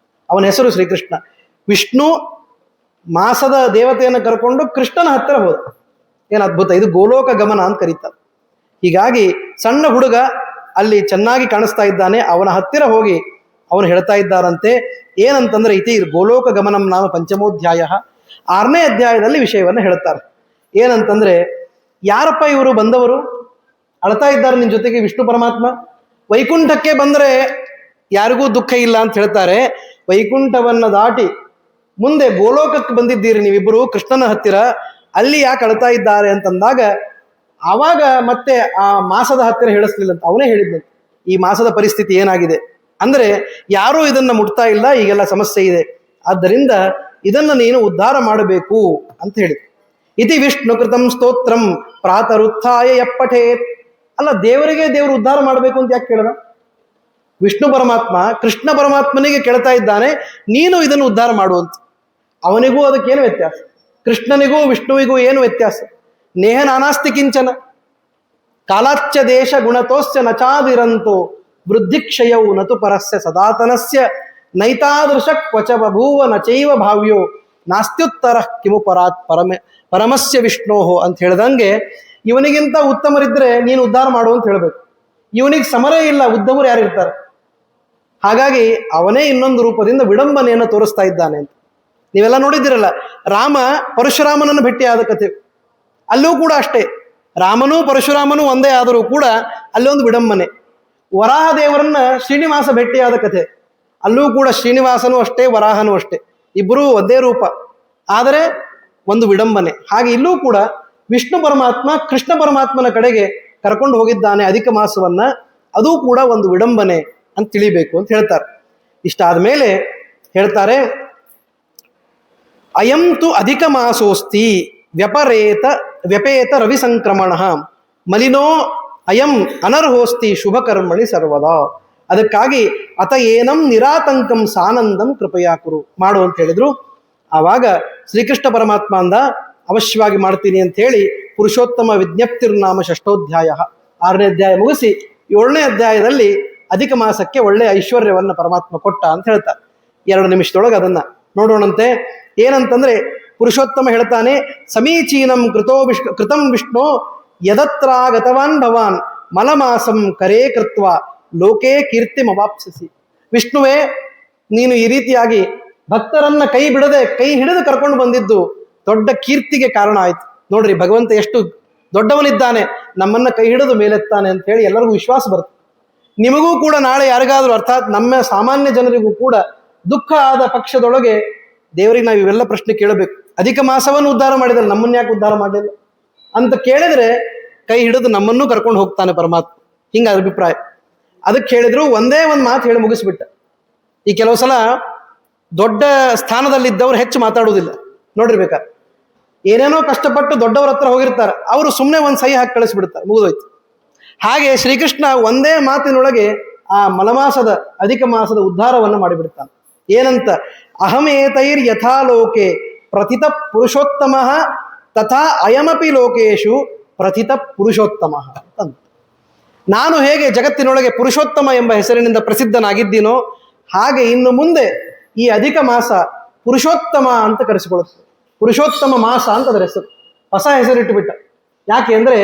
ಅವನ ಹೆಸರು ಶ್ರೀಕೃಷ್ಣ. ವಿಷ್ಣು ಮಾಸದ ದೇವತೆಯನ್ನು ಕರ್ಕೊಂಡು ಕೃಷ್ಣನ ಹತ್ತಿರ ಹೋದ. ಏನು ಅದ್ಭುತ! ಇದು ಗೋಲೋಕ ಗಮನ ಅಂತ ಕರೀತಾರೆ. ಹೀಗಾಗಿ ಸಣ್ಣ ಹುಡುಗ ಅಲ್ಲಿ ಚೆನ್ನಾಗಿ ಕಾಣಿಸ್ತಾ ಇದ್ದಾನೆ. ಅವನ ಹತ್ತಿರ ಹೋಗಿ ಅವನು ಹೇಳ್ತಾ ಇದ್ದಾರಂತೆ. ಏನಂತಂದ್ರೆ ಇತಿ ಗೋಲೋಕ ಗಮನಂ ನಾಮ ಪಂಚಮೋಧ್ಯಾಯ, 6ನೇ ಅಧ್ಯಾಯದಲ್ಲಿ ವಿಷಯವನ್ನು ಹೇಳ್ತಾರೆ. ಏನಂತಂದ್ರೆ, ಯಾರಪ್ಪ ಇವರು ಬಂದವರು, ಅಳ್ತಾ ಇದ್ದಾರೆ ನಿನ್ನ ಜೊತೆಗೆ ವಿಷ್ಣು ಪರಮಾತ್ಮ. ವೈಕುಂಠಕ್ಕೆ ಬಂದರೆ ಯಾರಿಗೂ ದುಃಖ ಇಲ್ಲ ಅಂತ ಹೇಳ್ತಾರೆ. ವೈಕುಂಠವನ್ನು ದಾಟಿ ಮುಂದೆ ಗೋಲೋಕಕ್ಕೆ ಬಂದಿದ್ದೀರಿ ನೀವಿಬ್ಬರು ಕೃಷ್ಣನ ಹತ್ತಿರ, ಅಲ್ಲಿ ಯಾಕೆ ಅಳ್ತಾ ಇದ್ದಾರೆ ಅಂತಂದಾಗ ಆವಾಗ ಮತ್ತೆ ಆ ಮಾಸದ ಹತ್ತಿರ ಹೇಳಿಸ್ಲಿಲ್ಲ ಅಂತ ಅವನೇ ಹೇಳಿದ್ನಂತೆ. ಈ ಮಾಸದ ಪರಿಸ್ಥಿತಿ ಏನಾಗಿದೆ ಅಂದ್ರೆ ಯಾರೂ ಇದನ್ನ ಮುಟ್ತಾ ಇಲ್ಲ, ಈಗೆಲ್ಲ ಸಮಸ್ಯೆ ಇದೆ, ಆದ್ದರಿಂದ ಇದನ್ನ ನೀನು ಉದ್ಧಾರ ಮಾಡಬೇಕು ಅಂತ ಹೇಳಿ. ಇತಿ ವಿಷ್ಣು ಕೃತಂ ಸ್ತೋತ್ರಂ ಪ್ರಾತರುತ್ಥಾಯ ಯಪ್ಪಠೇತ್. ಅಲ್ಲ, ದೇವರಿಗೆ ದೇವರು ಉದ್ಧಾರ ಮಾಡಬೇಕು ಅಂತ ಯಾಕೆ ಕೇಳ್ದ? ವಿಷ್ಣು ಪರಮಾತ್ಮ ಕೃಷ್ಣ ಪರಮಾತ್ಮನಿಗೆ ಕೇಳ್ತಾ ಇದ್ದಾನೆ, ನೀನು ಇದನ್ನು ಉದ್ಧಾರ ಮಾಡುವಂತ. ಅವನಿಗೂ ಅದಕ್ಕೇನು ವ್ಯತ್ಯಾಸ? ಕೃಷ್ಣನಿಗೂ ವಿಷ್ಣುವಿಗೂ ಏನು ವ್ಯತ್ಯಾಸ? ನೇಹ ನಾನಾಸ್ತಿ ಕಿಂಚನ ಕಾಲಾಚ್ಯ ದೇಶ ಗುಣತೋಸ್ಯ ನಚಾದಿರಂತೋ ವೃದ್ಧಿಕ್ಷಯೌ ನತು ಪರಸ್ಯ ಸದಾತನಸ್ಯ ನೈತಾದೃಶ ಕ್ವಚ ಬಭೂವ ನಚೈವ ಭಾವ್ಯೋ ನಾಸ್ತ್ಯುತ್ತರ ಕಿಮು ಪರಮಸ್ಯ ವಿಷ್ಣೋಹೋ ಅಂತ ಹೇಳ್ದಂಗೆ, ಇವನಿಗಿಂತ ಉತ್ತಮರಿದ್ರೆ ನೀನು ಉದ್ಧಾರ ಮಾಡು ಅಂತ ಹೇಳ್ಬೇಕು. ಇವನಿಗೆ ಸಮರೇ ಇಲ್ಲ, ಉದ್ದಮರು ಯಾರಿರ್ತಾರೆ? ಹಾಗಾಗಿ ಅವನೇ ಇನ್ನೊಂದು ರೂಪದಿಂದ ವಿಡಂಬನೆಯನ್ನು ತೋರಿಸ್ತಾ ಇದ್ದಾನೆ ಅಂತ. ನೀವೆಲ್ಲ ನೋಡಿದ್ದೀರಲ್ಲ, ರಾಮ ಪರಶುರಾಮನನ್ನು ಭೇಟಿಯಾದ ಕಥೆ. ಅಲ್ಲೂ ಕೂಡ ಅಷ್ಟೇ, ರಾಮನೂ ಪರಶುರಾಮನೂ ಒಂದೇ ಆದರೂ ಕೂಡ ಅಲ್ಲೊಂದು ವಿಡಂಬನೆ. ವರಾಹ ದೇವರನ್ನ ಶ್ರೀನಿವಾಸ ಭೇಟಿಯಾದ ಕಥೆ. ಅಲ್ಲೂ ಕೂಡ ಶ್ರೀನಿವಾಸನೂ ಅಷ್ಟೇ, ವರಾಹನೂ ಅಷ್ಟೇ, ಇಬ್ಬರೂ ಒಂದೇ ರೂಪ, ಆದರೆ ಒಂದು ವಿಡಂಬನೆ. ಹಾಗೆ ಇಲ್ಲೂ ಕೂಡ ವಿಷ್ಣು ಪರಮಾತ್ಮ ಕೃಷ್ಣ ಪರಮಾತ್ಮನ ಕಡೆಗೆ ಕರ್ಕೊಂಡು ಹೋಗಿದ್ದಾನೆ ಅಧಿಕ ಮಾಸವನ್ನ, ಅದೂ ಕೂಡ ಒಂದು ವಿಡಂಬನೆ ಅಂತ ತಿಳಿಬೇಕು ಅಂತ ಹೇಳ್ತಾರೆ. ಇಷ್ಟಾದ ಮೇಲೆ ಹೇಳ್ತಾರೆ, ಅಯಂತು ಅಧಿಕ ಮಾಸೋಸ್ತಿ ವ್ಯಪೇತ ರವಿ ಸಂಕ್ರಮಣ ಮಲಿನೋ ಅಯಂ ಅನರ್ಹೋಸ್ತಿ ಶುಭ ಕರ್ಮಣಿ ಸರ್ವದಾ. ಅದಕ್ಕಾಗಿ ಅತ ಏನಂ ನಿರಾತಂಕಂ ಸಾನಂದಂ ಕೃಪಯಾ ಕುರು ಮಾಡು ಅಂತ ಹೇಳಿದ್ರು. ಆವಾಗ ಶ್ರೀಕೃಷ್ಣ ಪರಮಾತ್ಮ ಅಂದ, ಅವಶ್ಯವಾಗಿ ಮಾಡ್ತೀನಿ ಅಂತ ಹೇಳಿ ಪುರುಷೋತ್ತಮ ವಿಜ್ಞಪ್ತಿರ್ನಾಮ ಷಷ್ಠೋಧ್ಯಾಯ, 6ನೇ ಅಧ್ಯಾಯ ಮುಗಿಸಿ 7ನೇ ಅಧ್ಯಾಯದಲ್ಲಿ ಅಧಿಕ ಮಾಸಕ್ಕೆ ಒಳ್ಳೆಯ ಐಶ್ವರ್ಯವನ್ನು ಪರಮಾತ್ಮ ಕೊಟ್ಟ ಅಂತ ಹೇಳ್ತಾರೆ. 2 ನಿಮಿಷದೊಳಗೆ ಅದನ್ನ ನೋಡೋಣಂತೆ. ಏನಂತಂದ್ರೆ ಪುರುಷೋತ್ತಮ ಹೇಳ್ತಾನೆ, ಸಮೀಚೀನಂ ಕೃತಂ ವಿಷ್ಣು ಯದತ್ರಾಗತವಾನ್ ಭವಾನ್ ಮಲಮಾಸಂ ಕರೇ ಕೃತ್ವ ಲೋಕೇ ಕೀರ್ತಿಮವಾಪ್ಸಿಸಿ. ವಿಷ್ಣುವೇ, ನೀನು ಈ ರೀತಿಯಾಗಿ ಭಕ್ತರನ್ನ ಕೈ ಬಿಡದೆ ಕೈ ಹಿಡಿದು ಕರ್ಕೊಂಡು ಬಂದಿದ್ದು ದೊಡ್ಡ ಕೀರ್ತಿಗೆ ಕಾರಣ ಆಯಿತು. ನೋಡ್ರಿ ಭಗವಂತ ಎಷ್ಟು ದೊಡ್ಡವನಿದ್ದಾನೆ, ನಮ್ಮನ್ನ ಕೈ ಹಿಡಿದು ಮೇಲೆತ್ತಾನೆ ಅಂತ ಹೇಳಿ ಎಲ್ಲರಿಗೂ ವಿಶ್ವಾಸ ಬರುತ್ತೆ. ನಿಮಗೂ ಕೂಡ ನಾಳೆ ಯಾರಿಗಾದ್ರೂ, ಅರ್ಥಾತ್ ನಮ್ಮ ಸಾಮಾನ್ಯ ಜನರಿಗೂ ಕೂಡ ದುಃಖ ಆದ ಪಕ್ಷದೊಳಗೆ ದೇವರಿಗೆ ನಾವು ಇವೆಲ್ಲ ಪ್ರಶ್ನೆ ಕೇಳಬೇಕು. ಅಧಿಕ ಮಾಸವನ್ನು ಉದ್ಧಾರ ಮಾಡಿದ್ರೆ ನಮ್ಮನ್ನ ಯಾಕೆ ಉದ್ಧಾರ ಮಾಡಲಿಲ್ಲ ಅಂತ ಕೇಳಿದ್ರೆ ಕೈ ಹಿಡಿದು ನಮ್ಮನ್ನೂ ಕರ್ಕೊಂಡು ಹೋಗ್ತಾನೆ ಪರಮಾತ್ಮ. ಹಿಂಗ ಅಭಿಪ್ರಾಯ. ಅದಕ್ಕೆ ಹೇಳಿದ್ರು ಒಂದೇ ಒಂದು ಮಾತು ಹೇಳಿ ಮುಗಿಸ್ಬಿಟ್ಟ. ಈ ಕೆಲವು ಸಲ ದೊಡ್ಡ ಸ್ಥಾನದಲ್ಲಿದ್ದವ್ರು ಹೆಚ್ಚು ಮಾತಾಡುವುದಿಲ್ಲ ನೋಡಿರ್ಬೇಕಾದ್ರೆ. ಏನೇನೋ ಕಷ್ಟಪಟ್ಟು ದೊಡ್ಡವರ ಹತ್ರ ಹೋಗಿರ್ತಾರೆ, ಅವರು ಸುಮ್ಮನೆ ಒಂದು ಸಹಿ ಹಾಕಿ ಕಳಿಸ್ಬಿಡ್ತಾರೆ, ಮುಗಿದೋಯ್ತು. ಹಾಗೆ ಶ್ರೀಕೃಷ್ಣ ಒಂದೇ ಮಾತಿನೊಳಗೆ ಆ ಮಲಮಾಸದ ಅಧಿಕ ಮಾಸದ ಉದ್ಧಾರವನ್ನು ಮಾಡಿಬಿಡ್ತಾನೆ. ಏನಂತ? ಅಹಮೇತೈರ್ ಯಥಾಲೋಕೆ ಪ್ರಥಿತ ಪುರುಷೋತ್ತಮ ತಥಾ ಅಯಮಪಿ ಲೋಕೇಶು ಪ್ರಥಿತ ಪುರುಷೋತ್ತಮ ಅಂತ. ನಾನು ಹೇಗೆ ಜಗತ್ತಿನೊಳಗೆ ಪುರುಷೋತ್ತಮ ಎಂಬ ಹೆಸರಿನಿಂದ ಪ್ರಸಿದ್ಧನಾಗಿದ್ದೀನೋ ಹಾಗೆ ಇನ್ನು ಮುಂದೆ ಈ ಅಧಿಕ ಮಾಸ ಪುರುಷೋತ್ತಮ ಅಂತ ಕರೆಸಿಕೊಳ್ಳುತ್ತದೆ. ಪುರುಷೋತ್ತಮ ಮಾಸ ಅಂತ ಅದರ ಹೆಸರು. ಹೊಸ ಹೆಸರಿಟ್ಟುಬಿಟ್ಟ. ಯಾಕೆ ಅಂದರೆ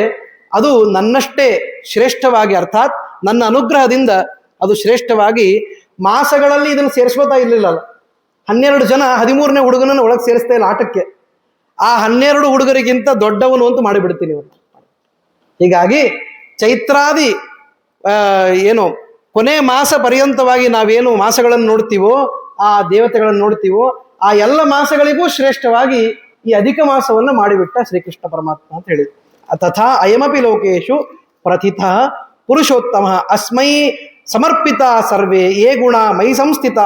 ಅದು ನನ್ನಷ್ಟೇ ಶ್ರೇಷ್ಠವಾಗಿ, ಅರ್ಥಾತ್ ನನ್ನ ಅನುಗ್ರಹದಿಂದ ಅದು ಶ್ರೇಷ್ಠವಾಗಿ, ಮಾಸಗಳಲ್ಲಿ ಇದನ್ನು ಸೇರಿಸ್ಕೋತಾ ಇರಲಿಲ್ಲ. 12 ಜನ 13ನೇ ಹುಡುಗನನ್ನು ಒಳಗೆ ಸೇರಿಸ್ತಾ ಇಲ್ಲ ಆಟಕ್ಕೆ. ಆ 12 ಹುಡುಗರಿಗಿಂತ ದೊಡ್ಡವನು ಅಂತ ಮಾಡಿಬಿಡ್ತೀನಿ ಇವತ್ತು. ಹೀಗಾಗಿ ಚೈತ್ರಾದಿ ಏನು ಕೊನೆ ಮಾಸ ಪರ್ಯಂತವಾಗಿ ನಾವೇನು ಮಾಸಗಳನ್ನು ನೋಡ್ತೀವೋ, ಆ ದೇವತೆಗಳನ್ನು ನೋಡ್ತೀವೋ, ಆ ಎಲ್ಲ ಮಾಸಗಳಿಗೂ ಶ್ರೇಷ್ಠವಾಗಿ ಈ ಅಧಿಕ ಮಾಸವನ್ನು ಮಾಡಿಬಿಟ್ಟ ಶ್ರೀಕೃಷ್ಣ ಪರಮಾತ್ಮ ಅಂತ ಹೇಳಿದ್ರು. ತಥಾ ಅಯಮಪಿ ಲೋಕೇಶು ಪ್ರಥಿತ ಪುರುಷೋತ್ತಮ ಅಸ್ಮೈ ಸಮರ್ಪಿತ ಸರ್ವೇ ಯೇ ಗುಣ ಮೈ ಸಂಸ್ಥಿತ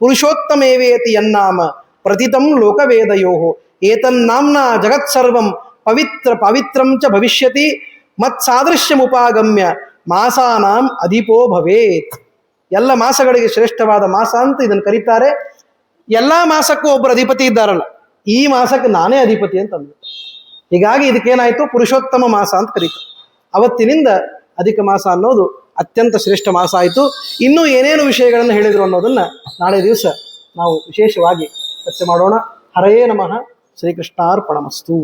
ಪುರುಷೋತ್ತಮೇವೇತಿ ಯನ್ನಾಮ ಪ್ರಥಿತಂ ಲೋಕವೇದಯೋ ಏತನ್ನಾಮ್ನ ಜಗತ್ಸರ್ವಂ ಪವಿತ್ರಂ ಚ ಭವಿಷ್ಯತಿ ಮತ್ಸಾದೃಶ್ಯಮುಪಾಗಮ್ಯ ಮಾಸಾನಾಂ ಅಧಿಪೋ ಭವೇತ್. ಎಲ್ಲ ಮಾಸಗಳಿಗೆ ಶ್ರೇಷ್ಠವಾದ ಮಾಸ ಅಂತ ಇದನ್ನು ಕರೀತಾರೆ. ಎಲ್ಲ ಮಾಸಕ್ಕೂ ಒಬ್ಬರು ಅಧಿಪತಿ ಇದ್ದಾರಲ್ಲ, ಈ ಮಾಸಕ್ಕೆ ನಾನೇ ಅಧಿಪತಿ ಅಂತ ಅಂದ್ರು. ಹೀಗಾಗಿ ಇದಕ್ಕೇನಾಯಿತು? ಪುರುಷೋತ್ತಮ ಮಾಸ ಅಂತ ಕರೀತಾರೆ. ಅವತ್ತಿನಿಂದ ಅಧಿಕ ಮಾಸ ಅನ್ನೋದು ಅತ್ಯಂತ ಶ್ರೇಷ್ಠ ಮಾಸ ಆಯಿತು. ಇನ್ನೂ ಏನೇನು ವಿಷಯಗಳನ್ನು ಹೇಳಿದರು ಅನ್ನೋದನ್ನು ನಾಳೆ ದಿವಸ ನಾವು ವಿಶೇಷವಾಗಿ ಚರ್ಚೆ ಮಾಡೋಣ. ಹರೇ ನಮಃ. ಶ್ರೀಕೃಷ್ಣಾರ್ಪಣಮಸ್ತು.